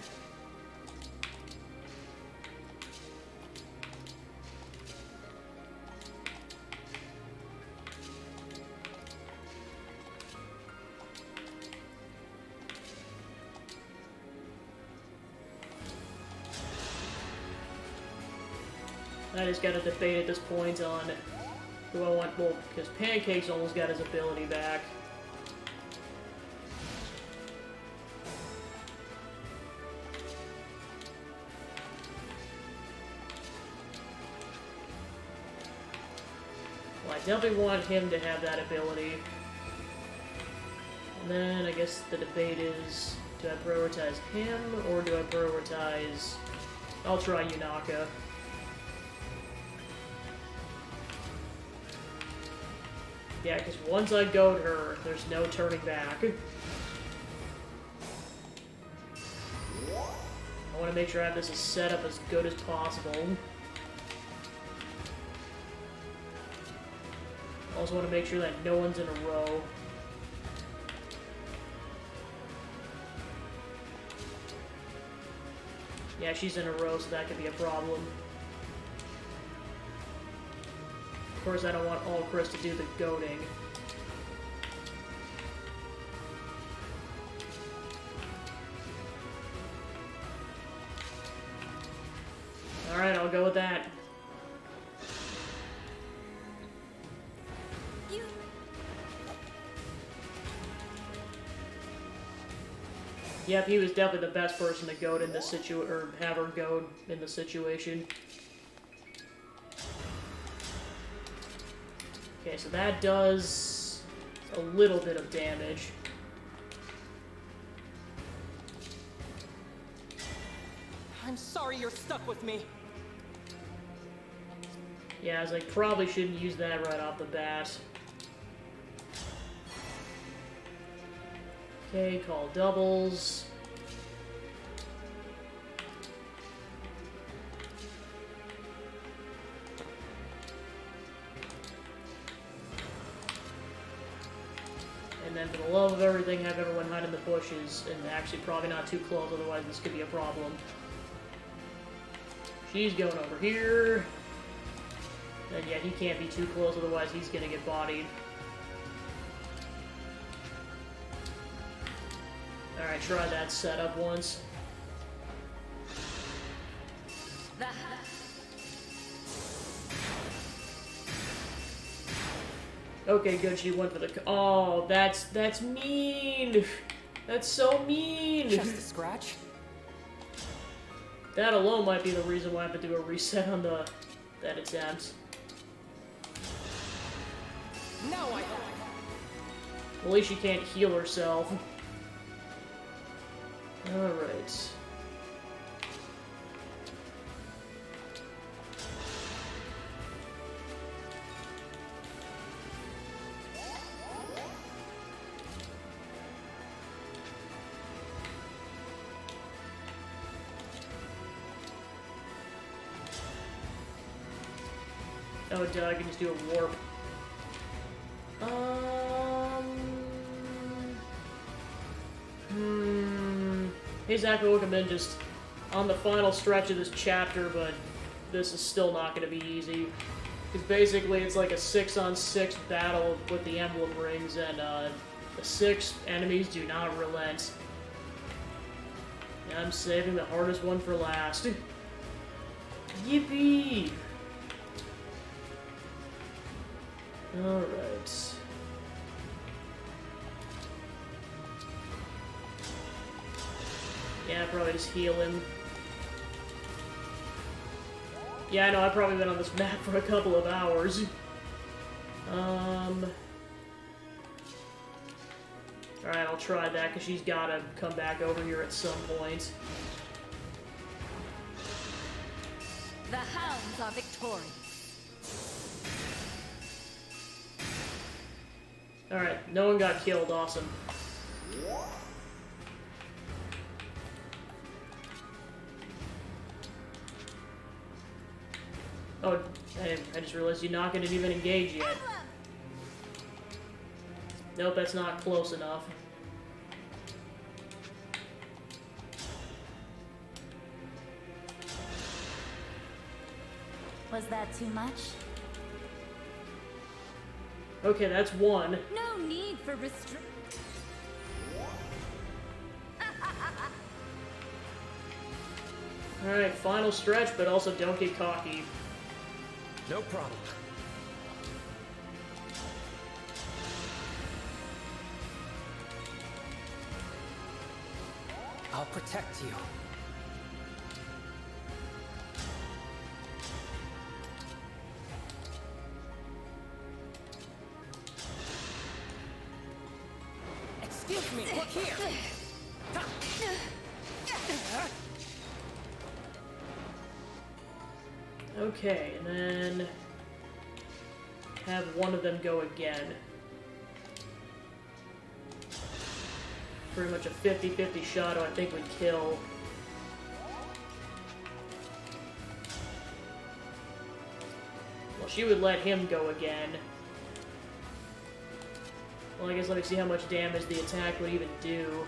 I just gotta debate at this point on who I want. Well, because Pancake's almost got his ability back. Well, I definitely want him to have that ability. And then I guess the debate is, do I prioritize him or do I prioritize... I'll try Yunaka. Yeah, because once I goad her, there's no turning back. I want to make sure I have this set up as good as possible. I also want to make sure that no one's in a row. Yeah, she's in a row, so that could be a problem. Of course, I don't want all Chris to do the goading. Alright, I'll go with that. Yep, he was definitely the best person to goad in this or have her goad in the situation. Okay, so that does a little bit of damage. I'm sorry you're stuck with me. Yeah, I was like, probably shouldn't use that right off the bat. Okay, call doubles. And then for the love of everything, have everyone hide in the bushes, and actually probably not too close, otherwise this could be a problem. She's going over here. And yeah, he can't be too close, otherwise he's gonna get bodied. Alright, try that setup once. Okay, good, she went for the... Oh, that's mean! That's so mean! Just a scratch? That alone might be the reason why I have to do a reset on that attempt. Now I... At least she can't heal herself. Alright. Oh, duh, I can just do a warp. Exactly what I've been just on the final stretch of this chapter, but this is still not going to be easy. Because basically it's like a 6-on-6 battle with the Emblem rings, and the 6 enemies do not relent. And I'm saving the hardest one for last. Yippee! Alright. Yeah, I'd probably just heal him. Yeah, I know, I've probably been on this map for a couple of hours. Alright, I'll try that, because she's gotta come back over here at some point. The hounds are victorious. Alright, no one got killed, awesome. Oh, I just realized Yunaka didn't even engage yet. Nope, that's not close enough. Was that too much? Okay, that's one. No need for restrict. Alright, final stretch, but also don't get cocky. No problem. I'll protect you. Excuse me, look here! Okay, and then have one of them go again. Pretty much a 50-50 shot, I think would kill. Well, she would let him go again. Well, I guess let me see how much damage the attack would even do.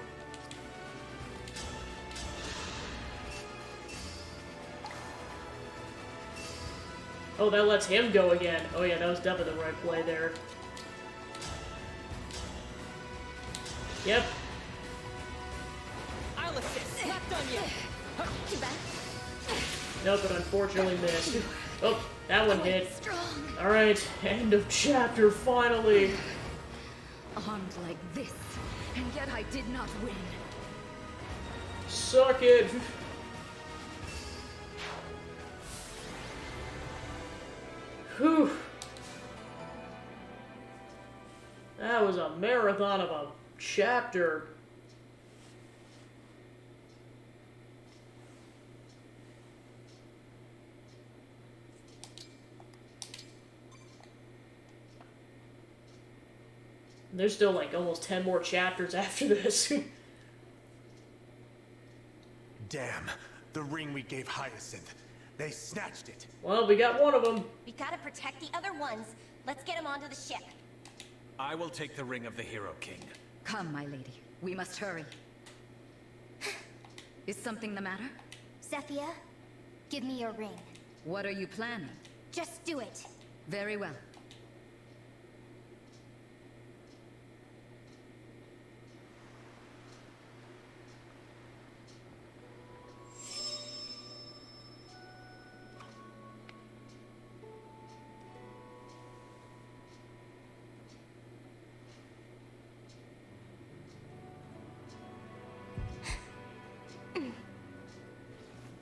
Oh, that lets him go again. Oh yeah, that was definitely the right play there. Yep. I'll assist. Not done yet. Nope, but unfortunately missed. Oh, that one hit. Alright, end of chapter, finally. Armed like this, and yet I did not win. Suck it. Whew. That was a marathon of a chapter. There's still like almost 10 more chapters after this. Damn, the ring we gave Hyacinth. They snatched it. Well, we got one of them. We gotta protect the other ones. Let's get them onto the ship. I will take the Ring of the Hero King. Come, my lady. We must hurry. Is something the matter? Zephyr, give me your ring. What are you planning? Just do it. Very well.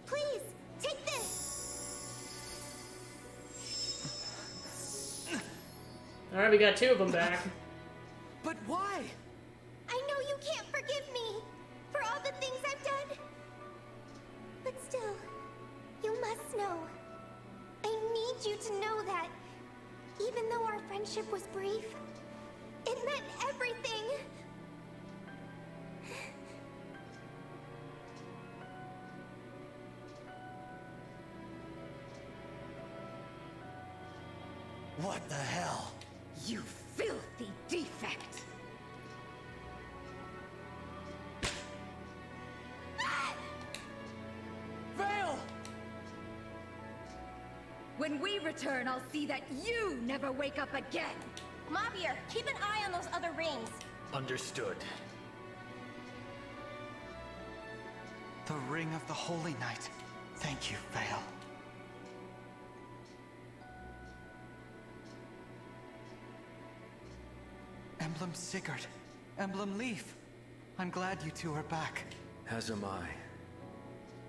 Please, take this. Alright, we got two of them back. But why? I know you can't forgive me for all the things I've done. But still, you must know. I need you to know that even though our friendship was brief, it meant everything. What the hell? You filthy defect! Vale! When we return, I'll see that you never wake up again! Mabir, keep an eye on those other rings. Understood. The Ring of the Holy Knight. Thank you, Vale. Emblem Sigurd. Emblem Leaf. I'm glad you two are back. As am I.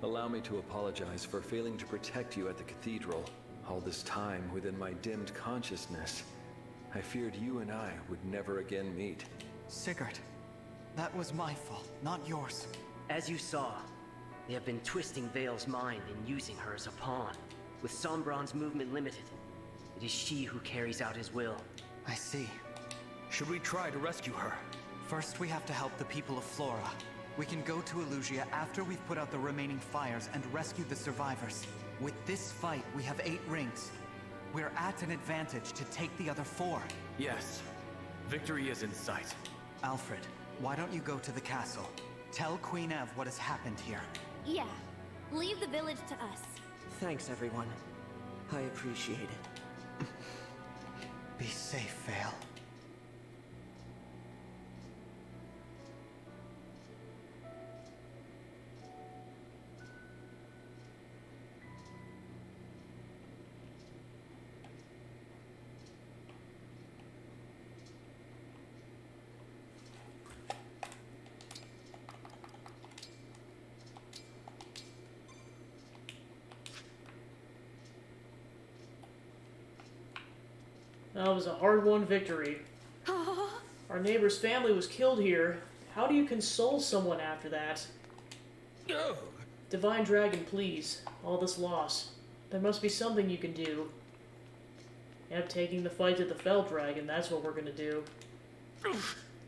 Allow me to apologize for failing to protect you at the cathedral. All this time within my dimmed consciousness, I feared you and I would never again meet. Sigurd, that was my fault, not yours. As you saw, they have been twisting Vale's mind and using her as a pawn. With Sombron's movement limited, it is she who carries out his will. I see. Should we try to rescue her? First, we have to help the people of Flora. We can go to Elusia after we've put out the remaining fires and rescue the survivors. With this fight, we have 8 rings. We're at an advantage to take the other 4. Yes. Victory is in sight. Alfred, why don't you go to the castle? Tell Queen Ev what has happened here. Yeah, leave the village to us. Thanks, everyone. I appreciate it. Be safe, Vale. That was a hard-won victory. Our neighbor's family was killed here. How do you console someone after that? Divine Dragon, please. All this loss. There must be something you can do. Yep, taking the fight to the Fell Dragon, that's what we're gonna do.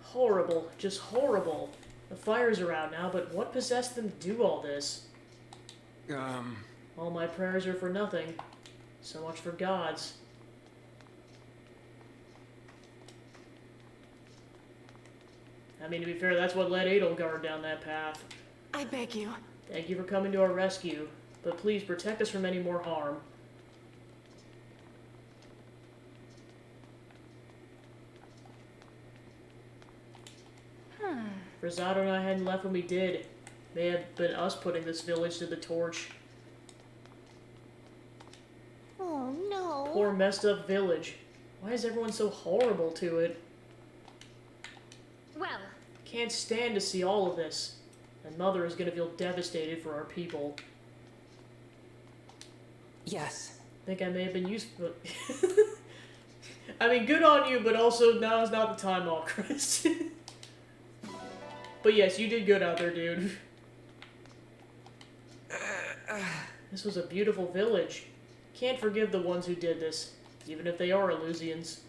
Horrible. Just horrible. The fires are out now, but what possessed them to do all this? All my prayers are for nothing. So much for gods. I mean, to be fair, that's what led Edelgard down that path. I beg you. Thank you for coming to our rescue, but please protect us from any more harm. If Rosado and I hadn't left when we did, may have been us putting this village to the torch. Oh no. Poor messed up village. Why is everyone so horrible to it? Well, Can't stand to see all of this. And Mother is going to feel devastated for our people. Yes. I think I may have been useful. I mean, good on you, but also now is not the time, all Chris. But yes, you did good out there, dude. This was a beautiful village. Can't forgive the ones who did this, even if they are Illusians.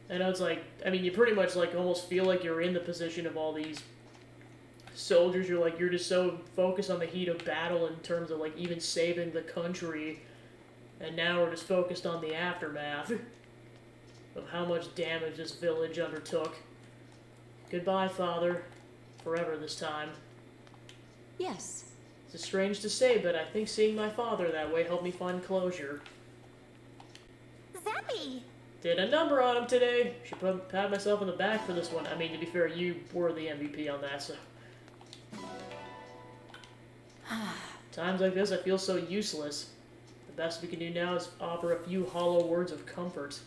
I know it's like, I mean, you pretty much like almost feel like you're in the position of all these soldiers. You're just so focused on the heat of battle in terms of like even saving the country, and now we're just focused on the aftermath of how much damage this village undertook. Goodbye, Father. Forever this time. Yes. It's strange to say, but I think seeing my father that way helped me find closure. Zeppy! Did a number on him today. Should pat myself on the back for this one. I mean, to be fair, you were the MVP on that, so. Times like this, I feel so useless. The best we can do now is offer a few hollow words of comfort.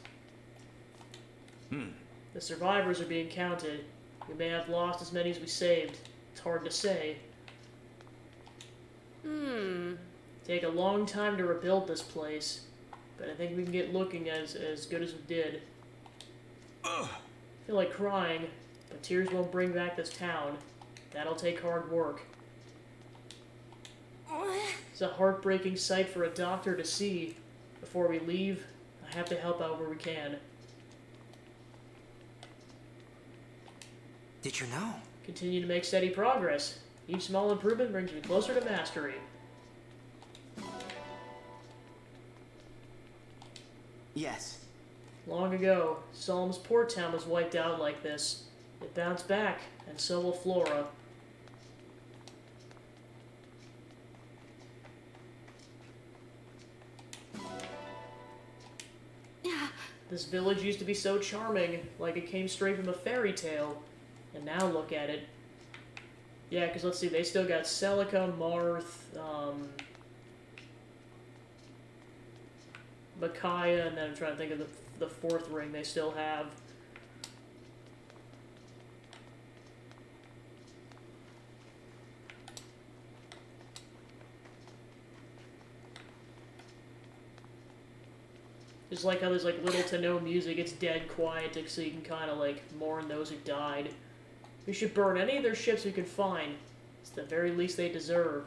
The survivors are being counted. We may have lost as many as we saved. It's hard to say. Take a long time to rebuild this place, but I think we can get looking as good as we did. I feel like crying, but tears won't bring back this town. That'll take hard work. It's a heartbreaking sight for a doctor to see. Before we leave, I have to help out where we can. Did you know? Continue to make steady progress. Each small improvement brings me closer to mastery. Yes. Long ago, Solm's port town was wiped out like this. It bounced back, and so will Flora. This village used to be so charming, like it came straight from a fairy tale. And now look at it. Yeah, because let's see, they still got Celica, Marth, Micaiah, and then I'm trying to think of the fourth ring they still have. Just like how there's like little to no music, it's dead quiet so you can kind of like mourn those who died. We should burn any of their ships we can find. It's the very least they deserve.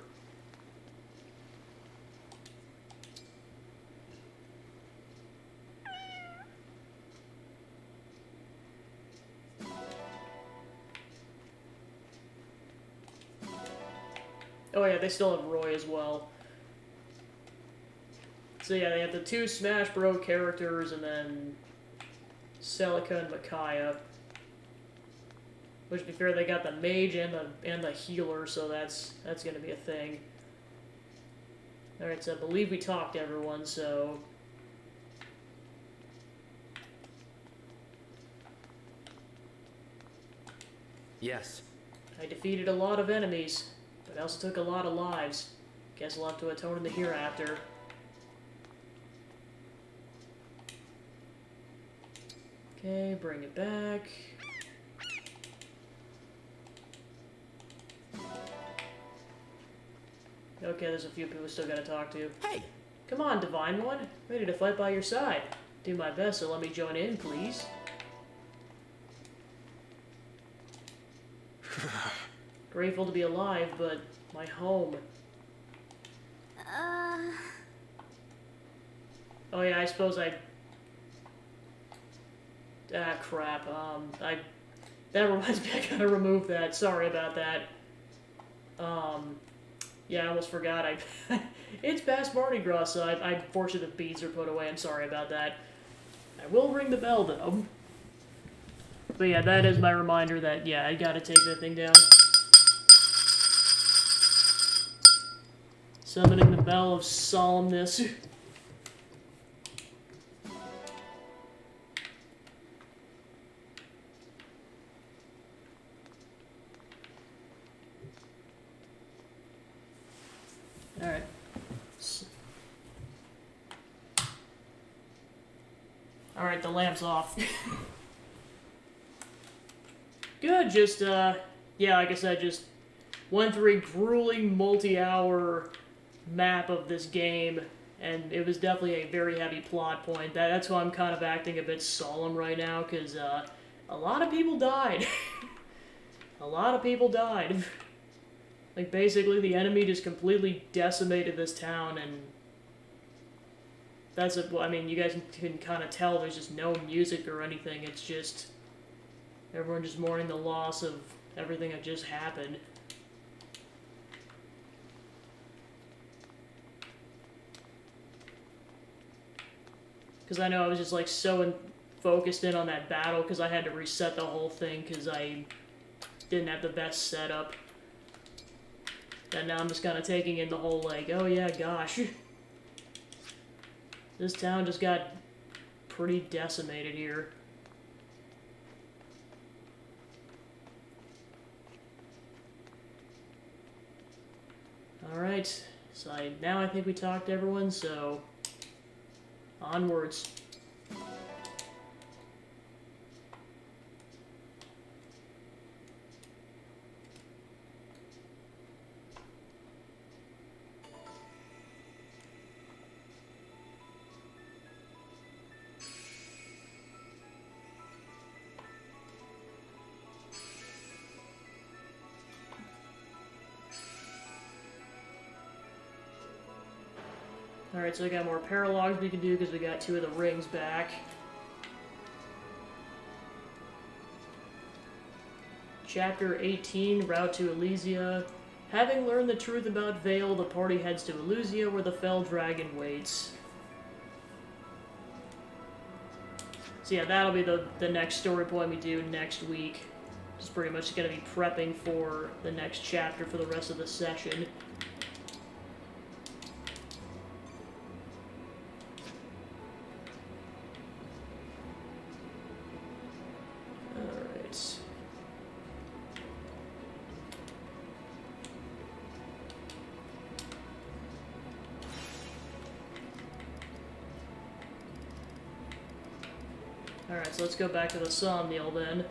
Oh yeah, they still have Roy as well. So yeah, they have the two Smash Bros characters, and then Celica and Micaiah. Which, to be fair, they got the mage and the healer, so that's gonna be a thing. All right, so I believe we talked to everyone, so. Yes. I defeated a lot of enemies, but I also took a lot of lives. Guess I'll have to atone in the hereafter. Okay, bring it back. Oh Okay, there's a few people still gotta talk to. Hey! Come on, Divine One. Ready to fight by your side. Do my best, so let me join in, please. Grateful to be alive, but my home. Oh yeah, I suppose I... Ah, crap. That reminds me, I gotta remove that. Sorry about that. Yeah, I almost forgot. It's past Mardi Gras, so I'm fortunate the beads are put away. I'm sorry about that. I will ring the bell, though. But yeah, that is my reminder that, yeah, I gotta take that thing down. Summoning the Bell of Solemnness. Alright. Alright, the lamp's off. Good, just, yeah, like I said, just went through a grueling multi-hour map of this game, and it was definitely a very heavy plot point. That's why I'm kind of acting a bit solemn right now, because, a lot of people died. A lot of people died. Like, basically, the enemy just completely decimated this town, and that's a, I mean, you guys can kind of tell there's just no music or anything. It's just everyone just mourning the loss of everything that just happened. Because I know I was just, like, so focused in on that battle because I had to reset the whole thing because I didn't have the best setup. And now I'm just kind of taking in the whole, like, oh yeah, gosh. This town just got pretty decimated here. Alright, so now I think we talked to everyone, so onwards. Alright, so we got more paralogs we can do because we got 2 of the rings back. Chapter 18, Route to Elysia. Having learned the truth about Vale, the party heads to Elysia where the fell dragon waits. So yeah, that'll be the next story point we do next week. Just pretty much going to be prepping for the next chapter for the rest of the session. Alright, so let's go back to the Somniel then.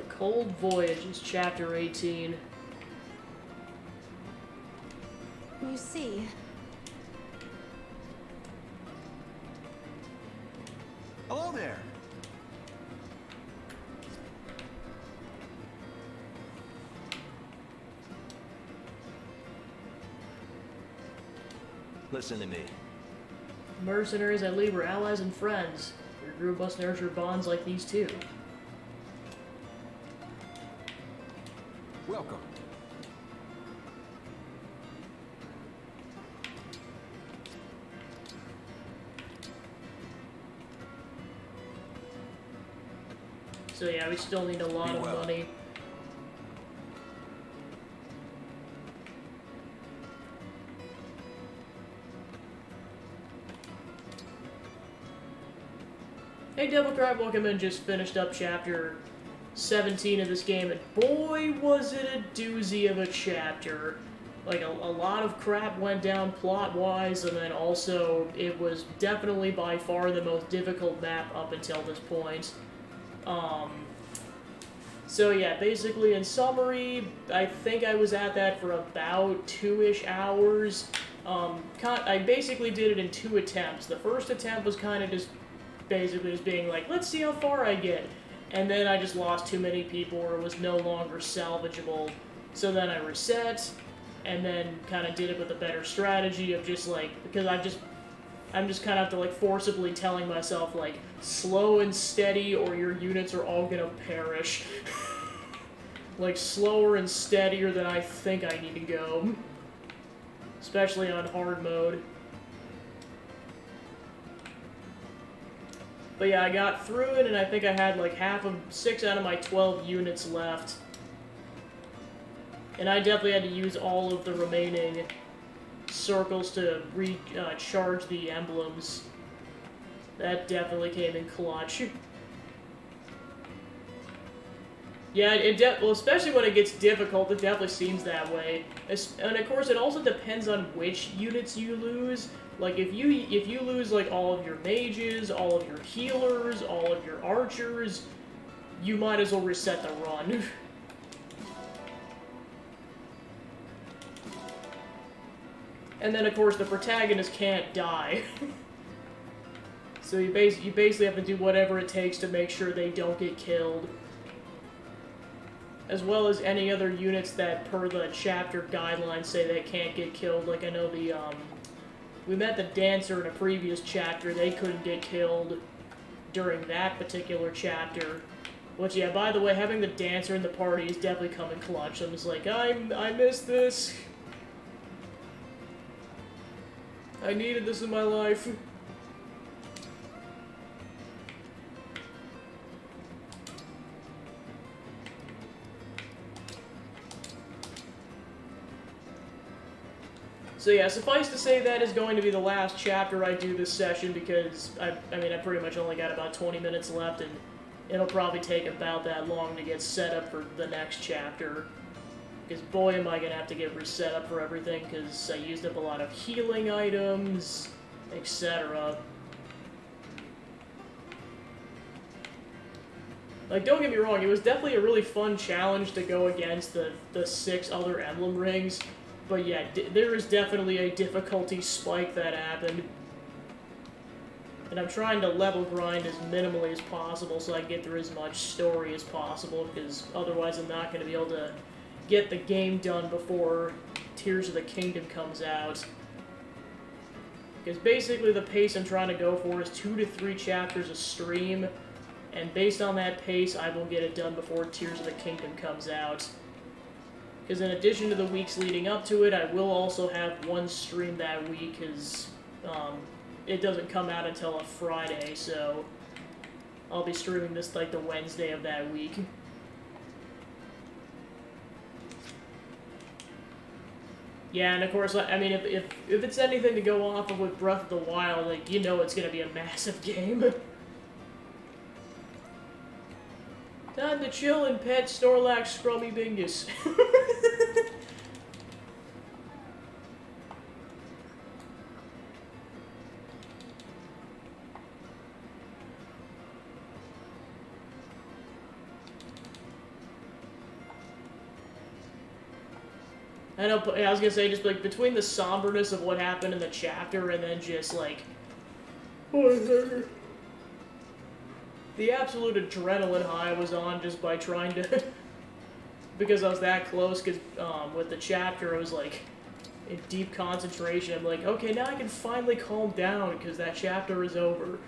Cold Voyage is Chapter 18. You see... Hello there! Listen to me. Mercenaries that lead were allies and friends. Your group must nurture bonds like these too. Welcome. So yeah, we still need a lot of money. Hey Devil Crab, welcome in. Just finished up chapter 17 of this game, and boy was it a doozy of a chapter. Like, a lot of crap went down plot-wise, and then also, it was definitely by far the most difficult map up until this point. So yeah, basically, in summary, I think I was at that for about 2-ish hours. I basically did it in 2 attempts. The first attempt was kind of just basically just being like, let's see how far I get. And then I just lost too many people, or it was no longer salvageable. So then I reset, and then kind of did it with a better strategy of just like, because I'm just kind of have to like forcibly telling myself like, slow and steady or your units are all gonna perish. Like slower and steadier than I think I need to go. Especially on hard mode. But yeah, I got through it and I think I had like 6 out of my 12 units left. And I definitely had to use all of the remaining circles to recharge the emblems. That definitely came in clutch. Yeah, well, especially when it gets difficult, it definitely seems that way. And of course, it also depends on which units you lose. Like, if you lose, like, all of your mages, all of your healers, all of your archers, you might as well reset the run. And then, of course, the protagonist can't die. So you basically have to do whatever it takes to make sure they don't get killed. As well as any other units that, per the chapter guidelines, say they can't get killed. Like, I know we met the dancer in a previous chapter. They couldn't get killed during that particular chapter. Which, yeah, by the way, having the dancer in the party is definitely coming clutch. I'm just like, I missed this. I needed this in my life. So yeah, suffice to say that is going to be the last chapter I do this session because, I mean, I pretty much only got about 20 minutes left and it'll probably take about that long to get set up for the next chapter. Because boy am I going to have to get reset up for everything because I used up a lot of healing items, etc. Like, don't get me wrong, it was definitely a really fun challenge to go against the 6 other emblem rings. But yeah, there is definitely a difficulty spike that happened. And I'm trying to level grind as minimally as possible so I can get through as much story as possible, because otherwise I'm not going to be able to get the game done before Tears of the Kingdom comes out. Because basically the pace I'm trying to go for is 2 to 3 chapters a stream, and based on that pace I will get it done before Tears of the Kingdom comes out. Because in addition to the weeks leading up to it, I will also have one stream that week, because it doesn't come out until a Friday, so I'll be streaming this like the Wednesday of that week. Yeah, and of course, I mean, if it's anything to go off of with Breath of the Wild, like, you know it's going to be a massive game. Time to chill and pet Snorlax Scrummy Bingus. I know, I was gonna say, just like, between the somberness of what happened in the chapter and then just like, the absolute adrenaline high I was on just by trying to, because I was that close, because with the chapter I was like in deep concentration. I'm like, okay, now I can finally calm down because that chapter is over.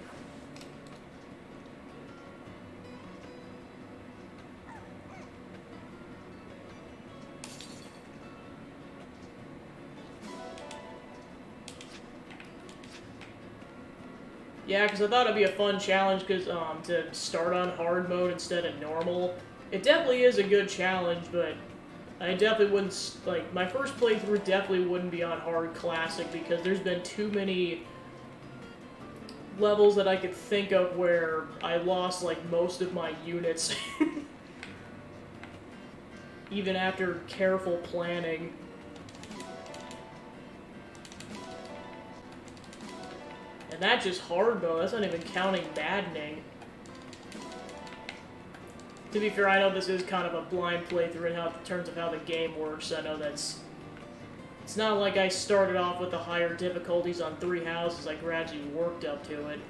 Yeah, because I thought it'd be a fun challenge, because to start on hard mode instead of normal. It definitely is a good challenge, but I definitely wouldn't, like, my first playthrough definitely wouldn't be on hard classic, because there's been too many levels that I could think of where I lost, like, most of my units. Even after careful planning. And that's just hard mode, that's not even counting maddening. To be fair, I know this is kind of a blind playthrough in terms of how the game works. I know that's... It's not like I started off with the higher difficulties on 3 houses, I gradually worked up to it.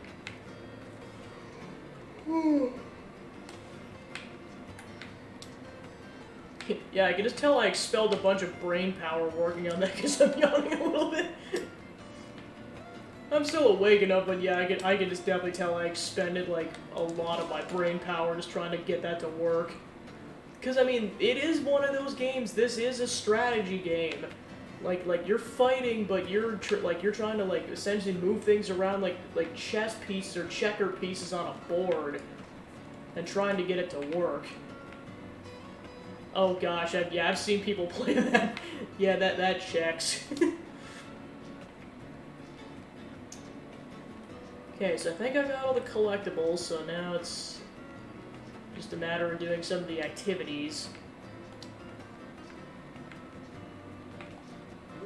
Yeah, I can just tell I expelled a bunch of brain power working on that because I'm yawning a little bit. I'm still awake enough, but yeah, I can just definitely tell I expended, like, a lot of my brain power just trying to get that to work. Because, I mean, it is one of those games, this is a strategy game. Like you're fighting, but you're trying to, like, essentially move things around like chess pieces or checker pieces on a board. And trying to get it to work. Oh gosh, I've seen people play that. Yeah, that checks. Okay, so I think I got all the collectibles, so now it's just a matter of doing some of the activities.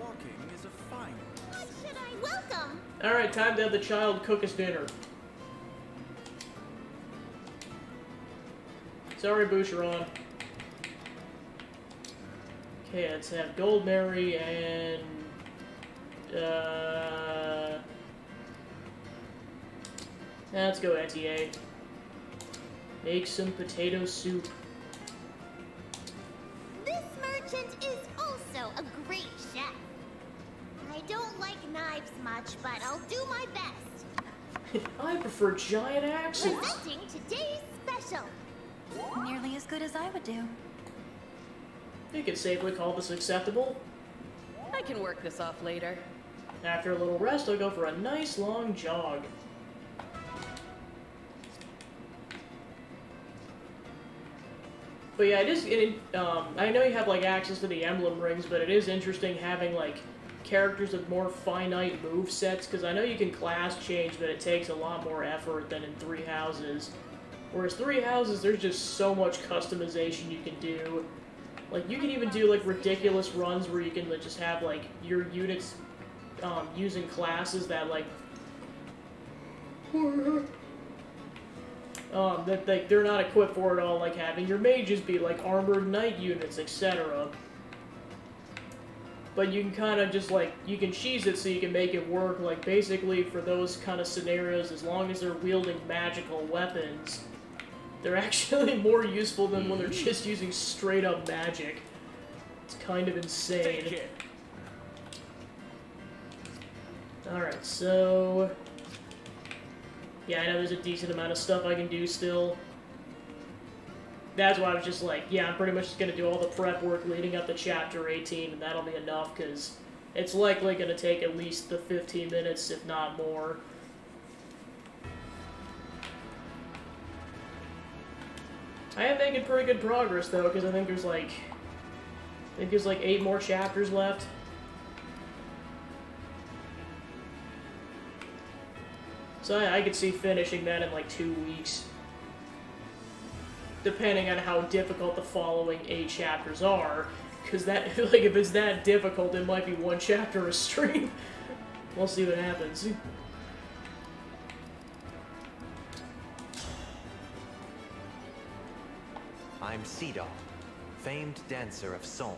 Walking is a fine. What should I welcome? Alright, time to have the child cook us dinner. Sorry, Boucheron. Okay, let's have Gold Mary and... let's go Etier. Make some potato soup. This merchant is also a great chef. I don't like knives much, but I'll do my best. I prefer giant axes. Presenting today's special. Nearly as good as I would do. You can safely call this acceptable. I can work this off later. After a little rest, I'll go for a nice long jog. But yeah, I know you have, like, access to the emblem rings, but it is interesting having, like, characters with more finite move sets, because I know you can class change, but it takes a lot more effort than in 3 houses. Whereas 3 houses, there's just so much customization you can do. Like, you can even do, like, ridiculous runs where you can just have, like, your units using classes that, like... that like they're not equipped for at all, like having your mages be like armored knight units, etc. But you can kind of just like, you can cheese it so you can make it work, like basically for those kind of scenarios, as long as they're wielding magical weapons, they're actually more useful than when they're just using straight up magic. It's kind of insane. Alright, so... yeah, I know there's a decent amount of stuff I can do still. That's why I was just like, yeah, I'm pretty much just going to do all the prep work leading up to Chapter 18, and that'll be enough, because it's likely going to take at least the 15 minutes, if not more. I am making pretty good progress, though, because I think there's like 8 more chapters left. So I could see finishing that in like 2 weeks. Depending on how difficult the following 8 chapters are. Because that, like, if it's that difficult, it might be 1 chapter a stream. We'll see what happens. I'm Sidal, famed dancer of Somme.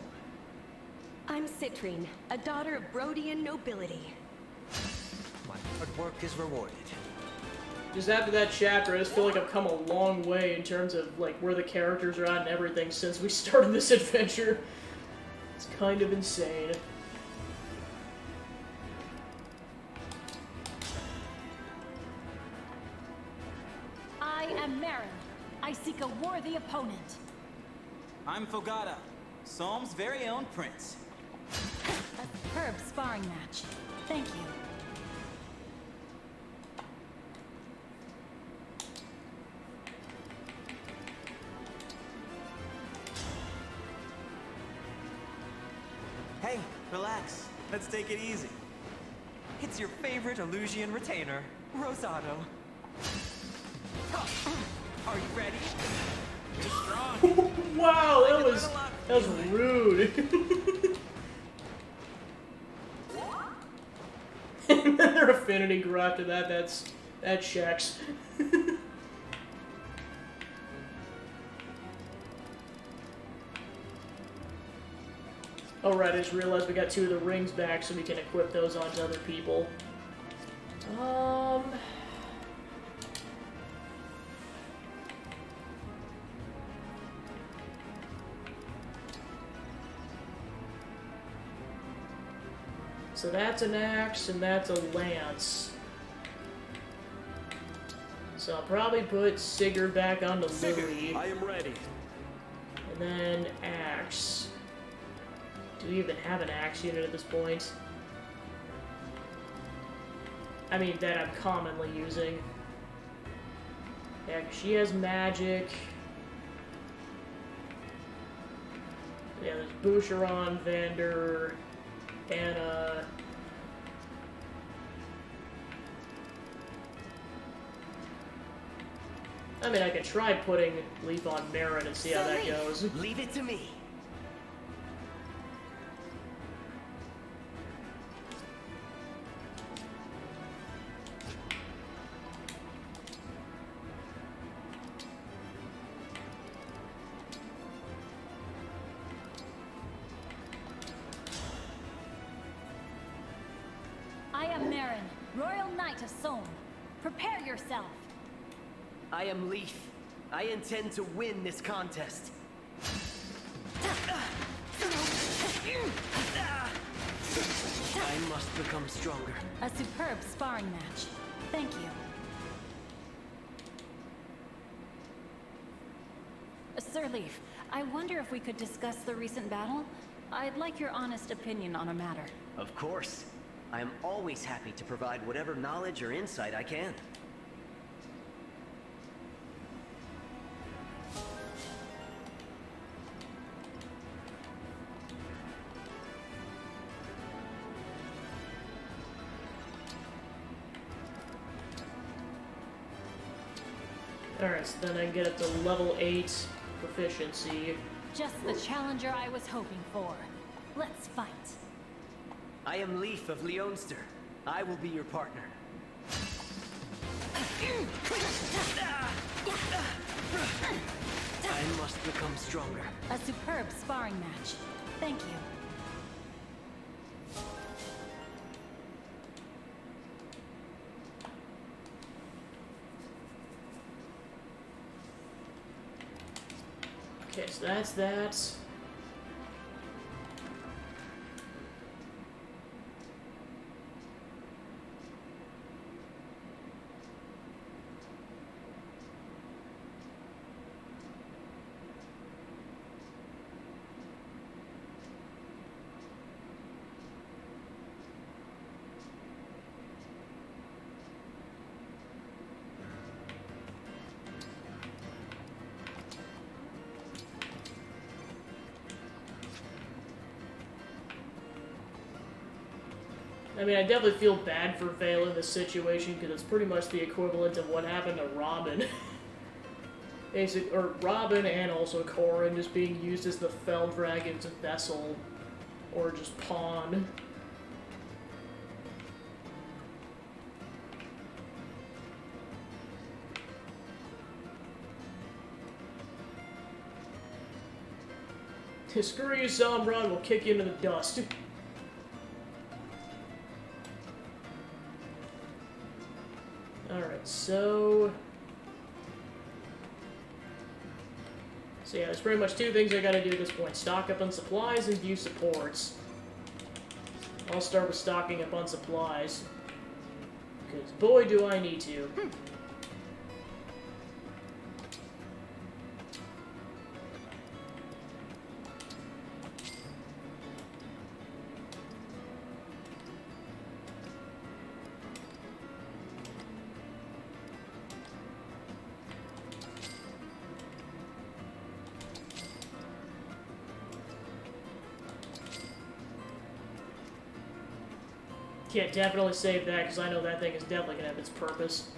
I'm Citrine, a daughter of Brodian nobility. My hard work is rewarded. Just after that chapter, I just feel like I've come a long way in terms of like where the characters are at and everything since we started this adventure. It's kind of insane. I am Marin. I seek a worthy opponent. I'm Fogata, Somme's very own prince. A superb sparring match. Thank you. Hey, relax. Let's take it easy. It's your favorite Illusian retainer, Rosado. Are you ready? You're strong. Wow, that was rude. Their affinity grew after that. That checks. Alright, I just realized we got 2 of the rings back, so we can equip those onto other people. So that's an axe, and that's a lance. So I'll probably put Sigurd back onto Louis. I am ready. And then axe. Do we even have an axe unit at this point? I mean, that I'm commonly using. Yeah, 'cause she has magic. Yeah, there's Boucheron, Vander, Anna. I mean, I could try putting Leaf on Marin and see how that goes. Leave it to me. I am Marin, Royal Knight of Somme. Prepare yourself. I am Leaf. I intend to win this contest. I must become stronger. A superb sparring match. Thank you. Sir Leaf, I wonder if we could discuss the recent battle? I'd like your honest opinion on a matter. Of course. I am always happy to provide whatever knowledge or insight I can. Alright, so then I can get up to level 8 proficiency. Just the challenger I was hoping for. Let's fight. I am Leaf of Leonster. I will be your partner. I must become stronger. A superb sparring match. Thank you. Okay, so that's that. I mean, I definitely feel bad for Vale in this situation, because it's pretty much the equivalent of what happened to Robin. Or Robin and also Corrin just being used as the Fell Dragon's vessel, or just pawn. Screw you, Sombron, will kick you into the dust. Alright, so yeah, there's pretty much 2 things I gotta do at this point. Stock up on supplies and view supports. I'll start with stocking up on supplies. Because boy do I need to. Yeah, definitely save that, because I know that thing is definitely going to have its purpose.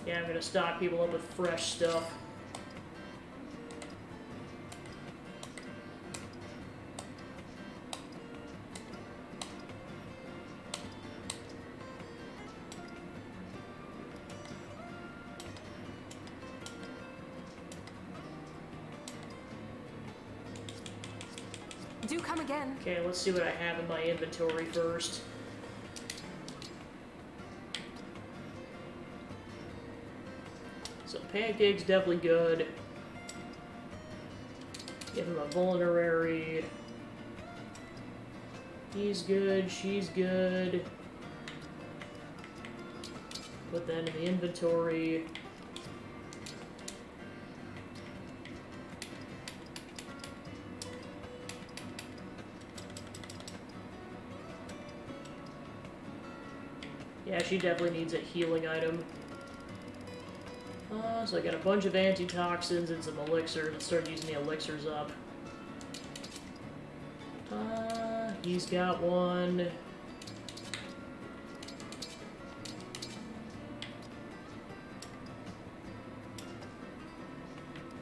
Yeah, I'm going to stock people up with fresh stuff. Do come again. Okay, let's see what I have in my inventory first. So Pancake's definitely good. Give him a vulnerary. He's good, she's good. Put that in the inventory. Yeah, she definitely needs a healing item. So I got a bunch of antitoxins and some elixirs. Let's start using the elixirs up. He's got one.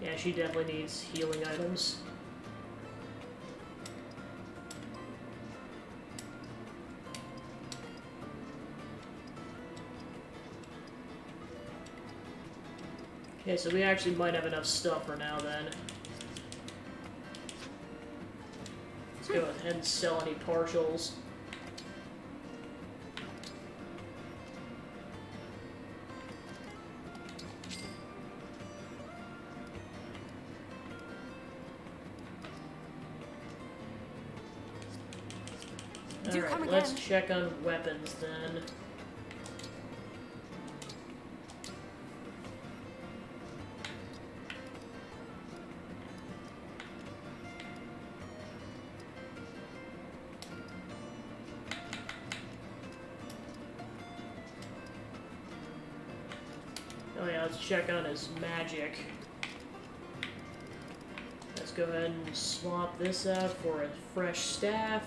Yeah, she definitely needs healing items. Okay, so we actually might have enough stuff for now then. Let's go ahead and sell any partials. Alright, let's check on weapons then. Oh yeah, let's check on his magic. Let's go ahead and swap this out for a fresh staff.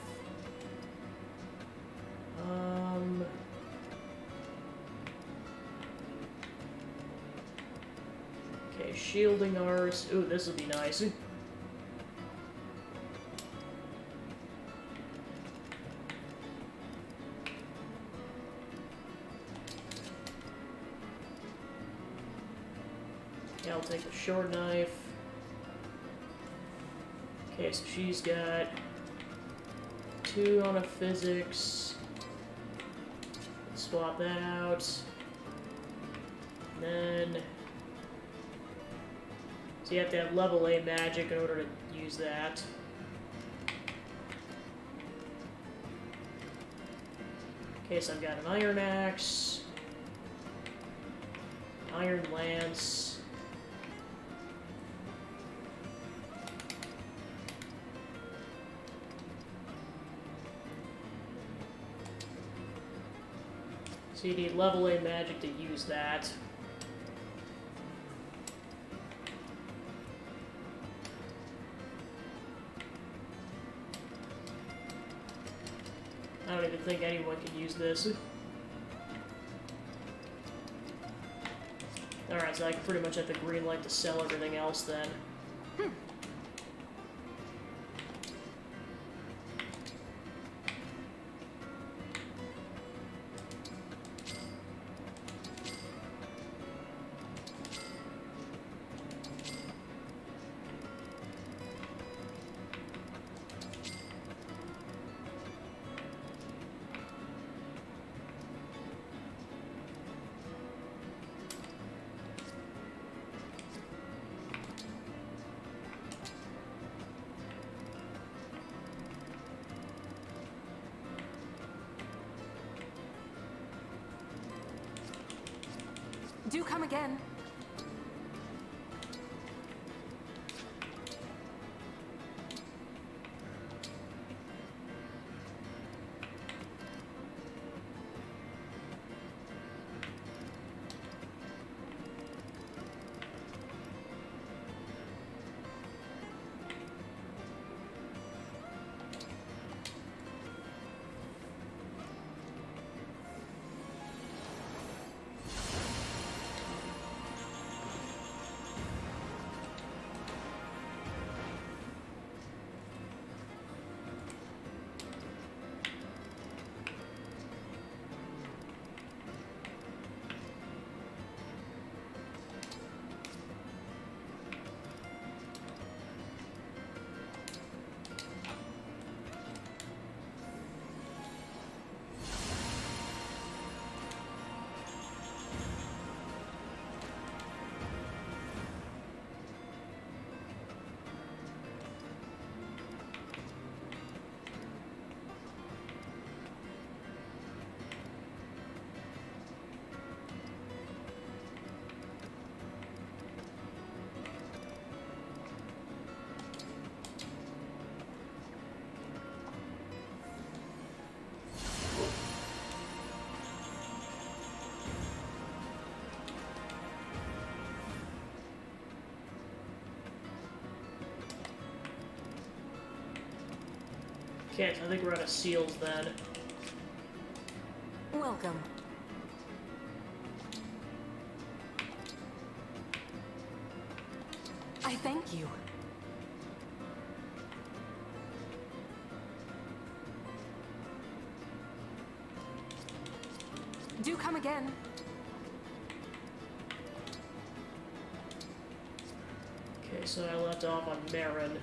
Okay, shielding arts. Ooh, this would be nice. Yeah, I'll take the short knife. Okay, so she's got 2 on a physics. Let's swap that out. And then... So you have to have level A magic in order to use that. Okay, so I've got an iron axe. Iron lance. So you need level A magic to use that. I don't even think anyone can use this. Alright, so I can pretty much have the green light to sell everything else then. Do come again. Okay, so I think we're out of seals then. Welcome. I thank you. Do come again. Okay, so I left off on Marin.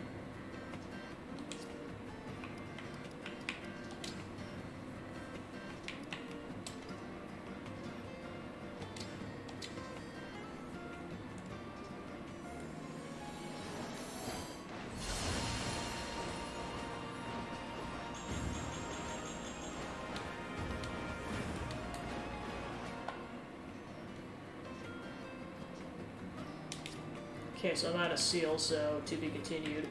Okay, so I'm out of seal, so to be continued.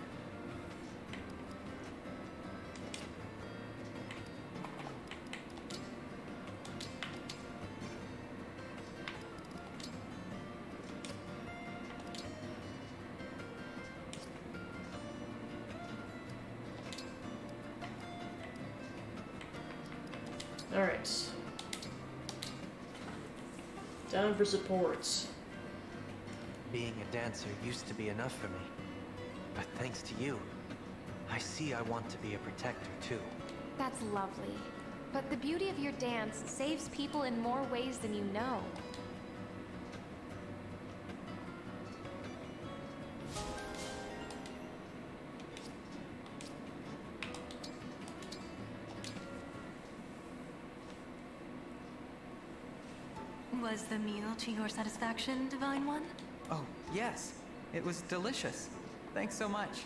Alright. Down for supports. Being a dancer used to be enough for me. But thanks to you, I see I want to be a protector too. That's lovely. But the beauty of your dance saves people in more ways than you know. Was the meal to your satisfaction, Divine One? Oh, yes. It was delicious. Thanks so much.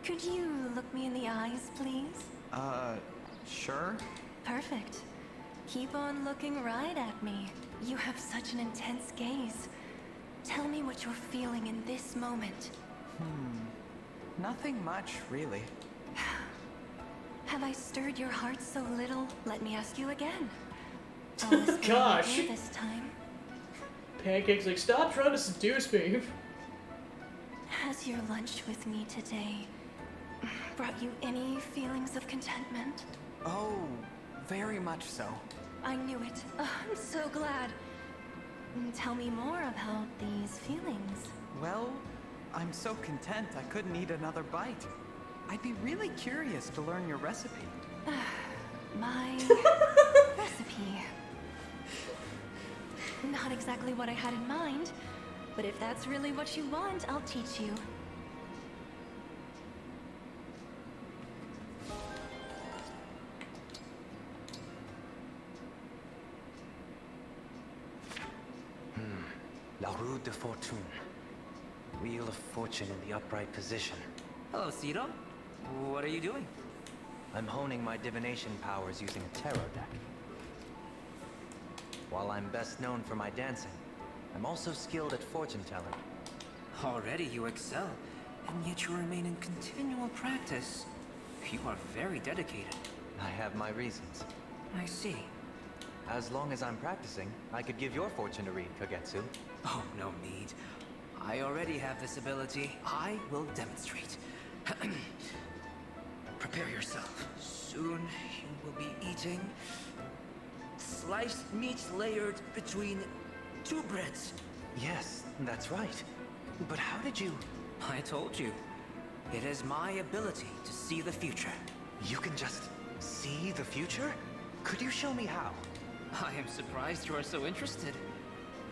Could you look me in the eyes, please? Sure. Perfect. Keep on looking right at me. You have such an intense gaze. Tell me what you're feeling in this moment. Nothing much, really. Have I stirred your heart so little? Let me ask you again. Gosh. This time. Pancake's like, stop trying to seduce me. Has your lunch with me today brought you any feelings of contentment? Oh, very much so. I knew it. I'm so glad. Tell me more about these feelings. Well, I'm so content I couldn't eat another bite. I'd be really curious to learn your recipe. My recipe. Not exactly what I had in mind, but if that's really what you want, I'll teach you. La Roue de Fortune. Wheel of Fortune in the upright position. Hello, Cito. What are you doing? I'm honing my divination powers using a tarot deck. While I'm best known for my dancing, I'm also skilled at fortune telling. Already you excel, and yet you remain in continual practice. You are very dedicated. I have my reasons. I see. As long as I'm practicing, I could give your fortune a read, Kagetsu. Oh, no need. I already have this ability. I will demonstrate. Prepare yourself. Soon you will be eating sliced meat layered between two breads. Yes, that's right. But how did you... I told you. It is my ability to see the future. You can just see the future? Could you show me how? I am surprised you are so interested.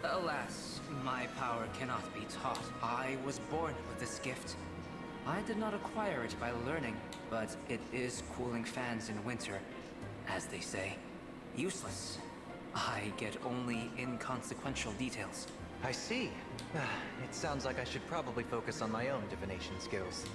Alas, my power cannot be taught. I was born with this gift. I did not acquire it by learning, but it is cooling fans in winter, as they say. Useless. I get only inconsequential details. I see. It sounds like I should probably focus on my own divination skills.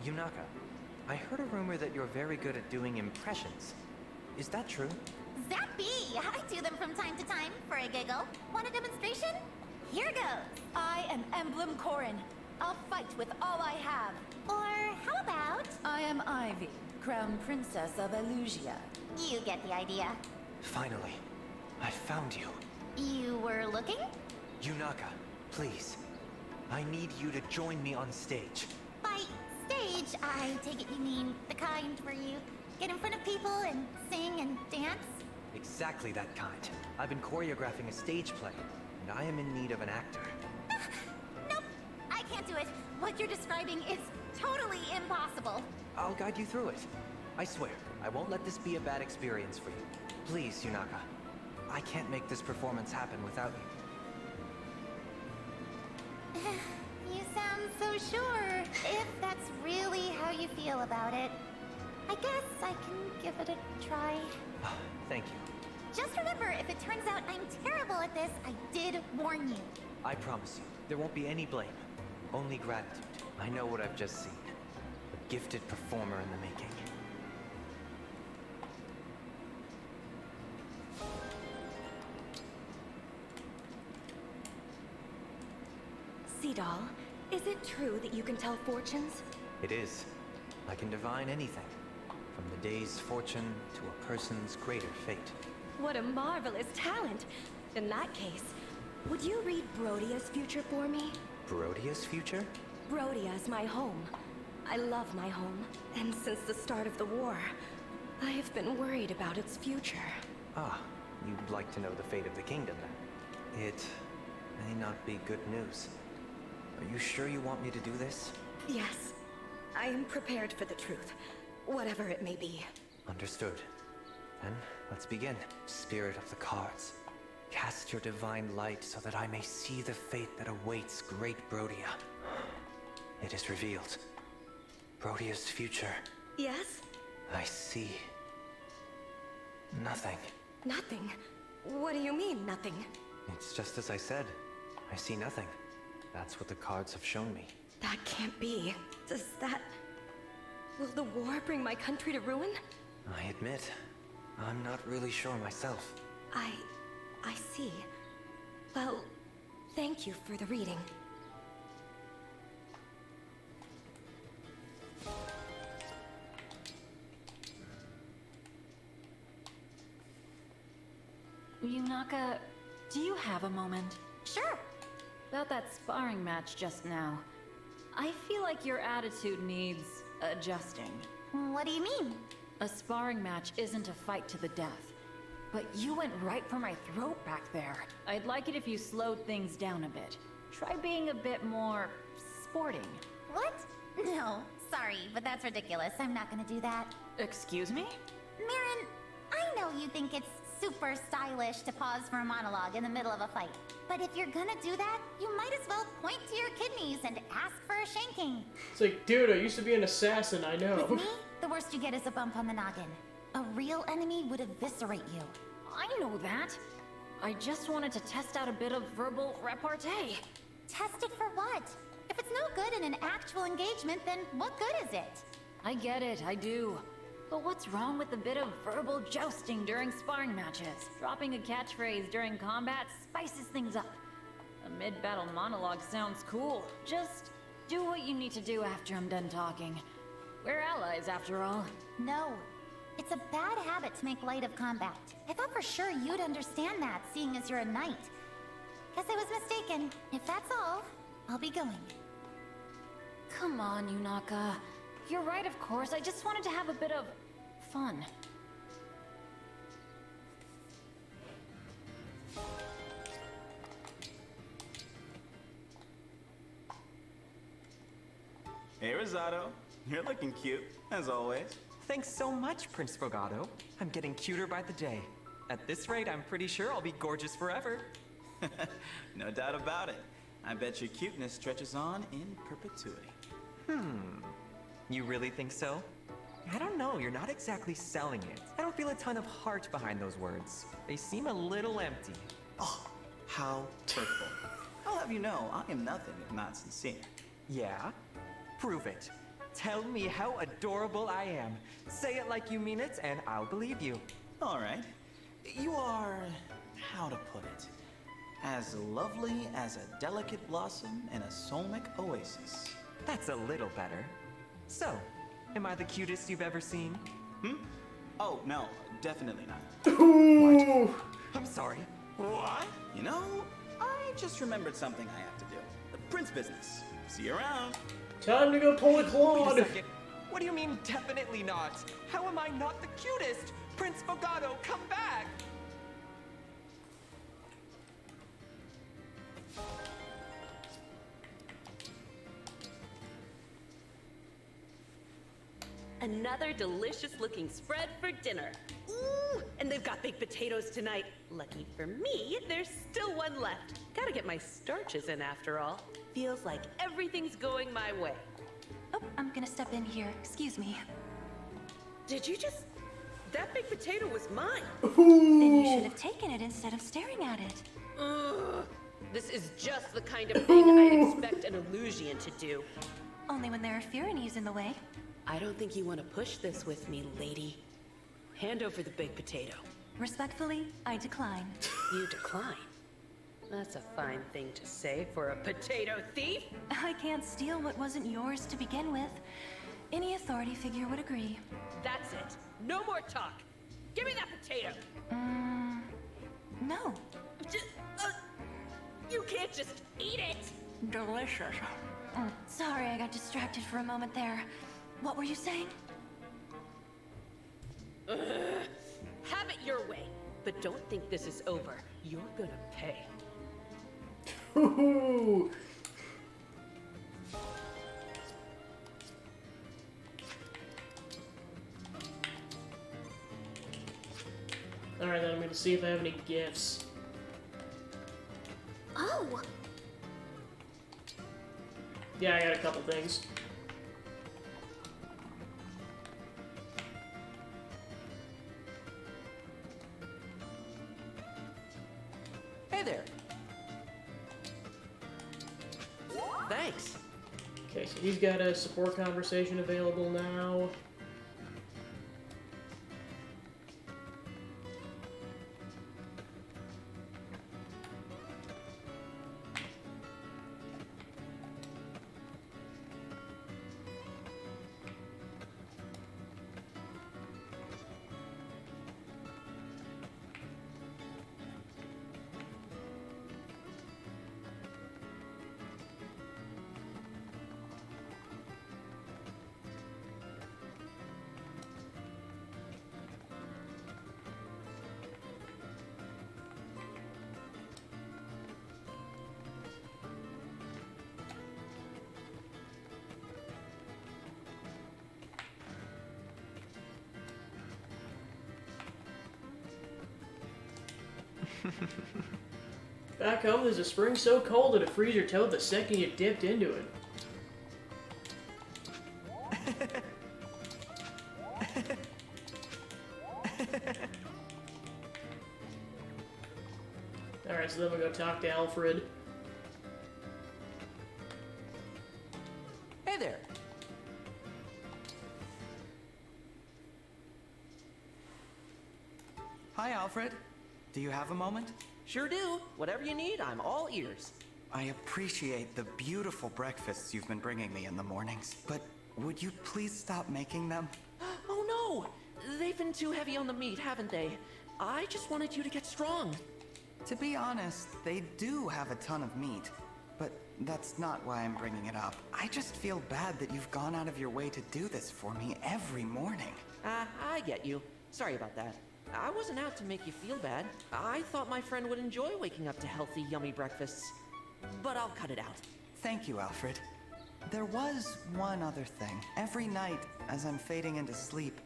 Yunaka, I heard a rumor that you're very good at doing impressions. Is that true? Zappy! I do them from time to time, for a giggle. Want a demonstration? Here goes! I am Emblem Corin. I'll fight with all I have. Or how about... I am Ivy, Crown Princess of Elusia. You get the idea. Finally, I found you. You were looking? Yunaka, please. I need you to join me on stage. By stage, I take it you mean the kind where you get in front of people and sing and dance? Exactly that kind. I've been choreographing a stage play, and I am in need of an actor. Nope, I can't do it. What you're describing is totally impossible. I'll guide you through it. I swear, I won't let this be a bad experience for you. Please, Yunaka. I can't make this performance happen without you. You sound so sure. If that's really how you feel about it, I guess I can give it a try. Thank you. Just remember, if it turns out I'm terrible at this, I did warn you. I promise you, there won't be any blame. Only gratitude. I know what I've just seen. A gifted performer in the making. Sea Doll, is it true that you can tell fortunes? It is. I can divine anything. From the day's fortune to a person's greater fate. What a marvelous talent! In that case, would you read Brodia's future for me? Brodia's future? Brodia is my home. I love my home. And since the start of the war, I have been worried about its future. Ah, you'd like to know the fate of the kingdom then? It may not be good news. Are you sure you want me to do this? Yes. I am prepared for the truth, whatever it may be. Understood. Then, let's begin. Spirit of the cards, cast your divine light so that I may see the fate that awaits great Brodia. It is revealed. Brodia's future. Yes? I see... nothing. Nothing? What do you mean, nothing? It's just as I said. I see nothing. That's what the cards have shown me. That can't be. Does that... Will the war bring my country to ruin? I admit, I'm not really sure myself. I see. Well, thank you for the reading. Yunaka, do you have a moment? Sure. About that sparring match just now. I feel like your attitude needs adjusting. What do you mean? A sparring match isn't a fight to the death. But you went right for my throat back there. I'd like it if you slowed things down a bit. Try being a bit more sporting. What? No, sorry, but that's ridiculous. I'm not gonna do that. Excuse me? Mirren, I know you think it's super stylish to pause for a monologue in the middle of a fight. But if you're gonna do that, you might as well point to your kidneys and ask for a shanking. It's like, dude, I used to be an assassin, I know. With me, the worst you get is a bump on the noggin. A real enemy would eviscerate you. I know that. I just wanted to test out a bit of verbal repartee. Test it for what? If it's no good in an actual engagement, then what good is it? I get it, I do. But what's wrong with a bit of verbal jousting during sparring matches? Dropping a catchphrase during combat spices things up. A mid-battle monologue sounds cool. Just do what you need to do after I'm done talking. We're allies, after all. No. It's a bad habit to make light of combat. I thought for sure you'd understand that, seeing as you're a knight. Guess I was mistaken. If that's all, I'll be going. Come on, Yunaka. You're right, of course. I just wanted to have a bit of fun. Hey, Rosado. You're looking cute, as always. Thanks so much, Prince Fogado. I'm getting cuter by the day. At this rate, I'm pretty sure I'll be gorgeous forever. No doubt about it. I bet your cuteness stretches on in perpetuity. You really think so? I don't know, you're not exactly selling it. I don't feel a ton of heart behind those words. They seem a little empty. Oh, how hurtful. I'll have you know, I am nothing if not sincere. Yeah? Prove it. Tell me how adorable I am. Say it like you mean it, and I'll believe you. All right. You are, how to put it, as lovely as a delicate blossom in a soulmic oasis. That's a little better. So, am I the cutest you've ever seen? Oh, no, definitely not. Ooh. I'm sorry. What? You know, I just remembered something I have to do. The prince business. See you around. Time to go pull a Claude. Wait a second. What do you mean, definitely not? How am I not the cutest? Prince Fogado, come back! Another delicious looking spread for dinner. Ooh, and they've got baked potatoes tonight. Lucky for me, there's still one left. Gotta get my starches in after all. Feels like everything's going my way. Oh, I'm gonna step in here. Excuse me. Did you just... That baked potato was mine. Then you should have taken it instead of staring at it. Ugh. This is just the kind of thing I'd expect an Illusian to do. Only when there are Firenes in the way. I don't think you want to push this with me, lady. Hand over the baked potato. Respectfully, I decline. You decline? That's a fine thing to say for a potato thief. I can't steal what wasn't yours to begin with. Any authority figure would agree. That's it. No more talk. Give me that potato. No. You can't just eat it. Delicious. Sorry, I got distracted for a moment there. What were you saying? Have it your way. But don't think this is over. You're gonna pay. Alright, then I'm gonna see if I have any gifts. Oh! Yeah, I got a couple things. Hey there. Thanks. Okay, so he's got a support conversation available now. Back home, there's a spring so cold it'd freeze your toe the second you dipped into it. Alright, so then we go talk to Alfred. Hey there. Hi, Alfred. Do you have a moment? Sure do. Whatever you need, I'm all ears. I appreciate the beautiful breakfasts you've been bringing me in the mornings, but would you please stop making them? Oh no! They've been too heavy on the meat, haven't they? I just wanted you to get strong. To be honest, they do have a ton of meat, but that's not why I'm bringing it up. I just feel bad that you've gone out of your way to do this for me every morning. I get you. Sorry about that. I wasn't out to make you feel bad. I thought my friend would enjoy waking up to healthy, yummy breakfasts. But I'll cut it out. Thank you, Alfred. There was one other thing. Every night, as I'm fading into sleep,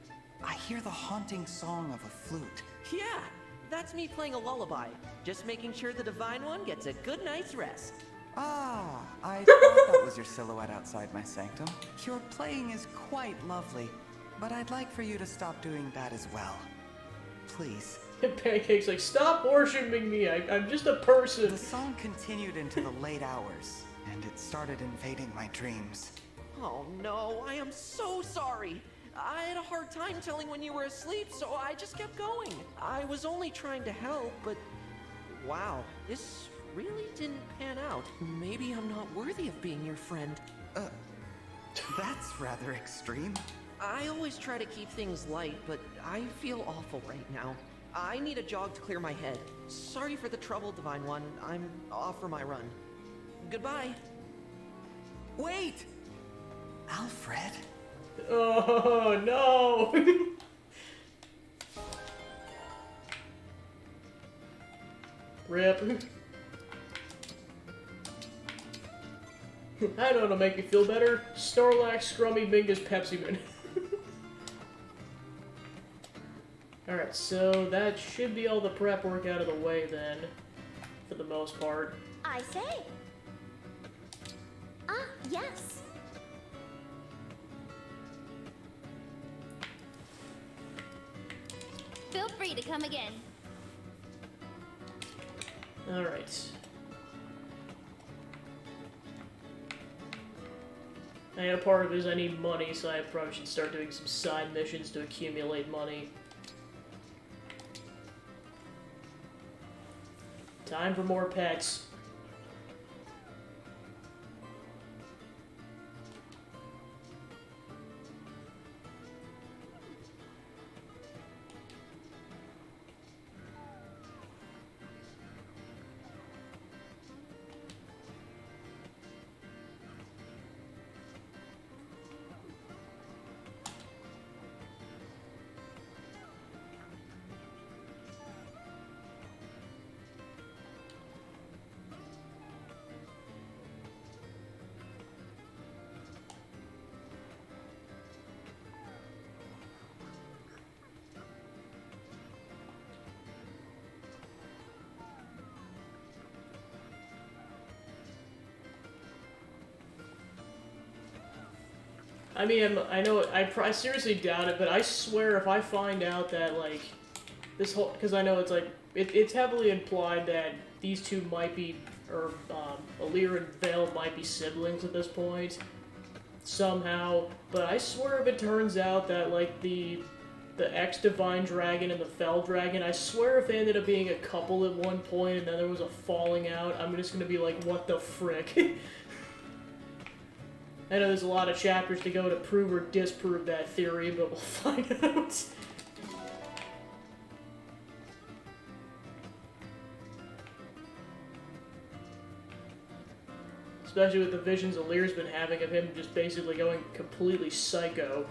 I hear the haunting song of a flute. Yeah, that's me playing a lullaby. Just making sure the Divine One gets a good night's rest. Ah, I thought that was your silhouette outside my sanctum. Your playing is quite lovely, but I'd like for you to stop doing that as well. Please. Pancake's like, stop worshiping me, I'm just a person. The song continued into the late hours, and it started invading my dreams. Oh no, I am so sorry. I had a hard time telling when you were asleep, so I just kept going. I was only trying to help, but wow, this really didn't pan out. Maybe I'm not worthy of being your friend. That's rather extreme. I always try to keep things light, but I feel awful right now. I need a jog to clear my head. Sorry for the trouble, Divine One. I'm off for my run. Goodbye. Wait! Alfred? Oh, no! Rip. I know what'll make you feel better. Snorlax, Scrummy, Mingus, Pepsi Man. Alright, so that should be all the prep work out of the way then, for the most part. I say. Ah, yes. Feel free to come again. Alright. And a part of it is I need money, so I probably should start doing some side missions to accumulate money. Time for more pets. I mean, I know, I seriously doubt it, but I swear if I find out that, like, this whole, because I know it's, like, it's heavily implied that these two might be, or, Alir and Vale might be siblings at this point, somehow, but I swear if it turns out that, like, the ex-Divine Dragon and the Fell Dragon, I swear if they ended up being a couple at one point and then there was a falling out, I'm just gonna be like, what the frick? I know there's a lot of chapters to go to prove or disprove that theory, but we'll find out. Especially with the visions Alir's been having of him just basically going completely psycho.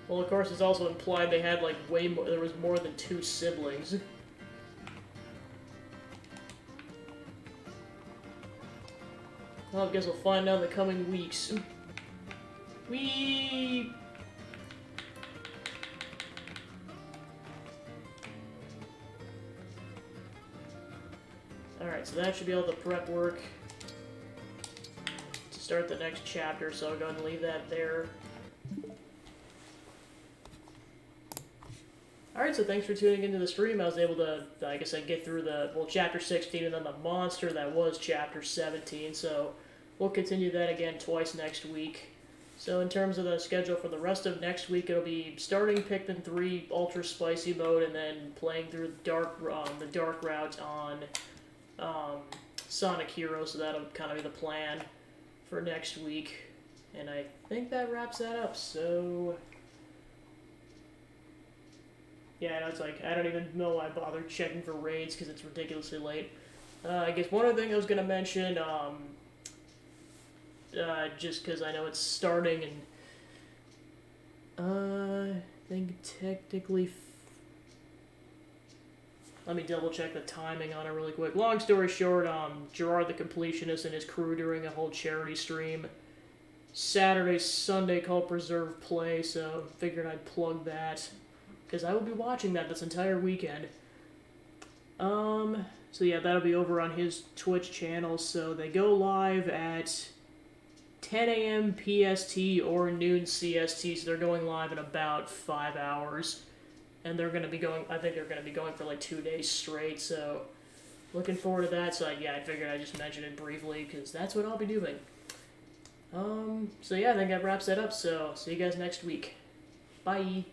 Well, of course, it's also implied they had, like, way more, there was more than 2 siblings. Well, I guess we'll find out in the coming weeks. Whee! Alright, so that should be all the prep work to start the next chapter, so I'll go ahead and leave that there. Alright, so thanks for tuning into the stream. I was able to, like I said, get through the, well, Chapter 16 and then the monster that was Chapter 17, so we'll continue that again twice next week. So in terms of the schedule for the rest of next week, it'll be starting Pikmin 3 Ultra Spicy mode and then playing through the dark route on Sonic Heroes, so that'll kind of be the plan for next week. And I think that wraps that up, so... Yeah, I know, it's like, I don't even know why I bothered checking for raids, because it's ridiculously late. I guess one other thing I was going to mention, just because I know it's starting, and, I think technically, let me double check the timing on it really quick. Long story short, Gerard the Completionist and his crew doing a whole charity stream Saturday, Sunday called Preserve Play, so figured I'd plug that. Because I will be watching that this entire weekend. So yeah, that'll be over on his Twitch channel. So they go live at 10 a.m. PST or noon CST. So they're going live in about 5 hours. And they're going to be going, I think they're going to be going for like 2 days straight. So looking forward to that. So yeah, I figured I'd just mention it briefly because that's what I'll be doing. So yeah, I think that wraps that up. So see you guys next week. Bye.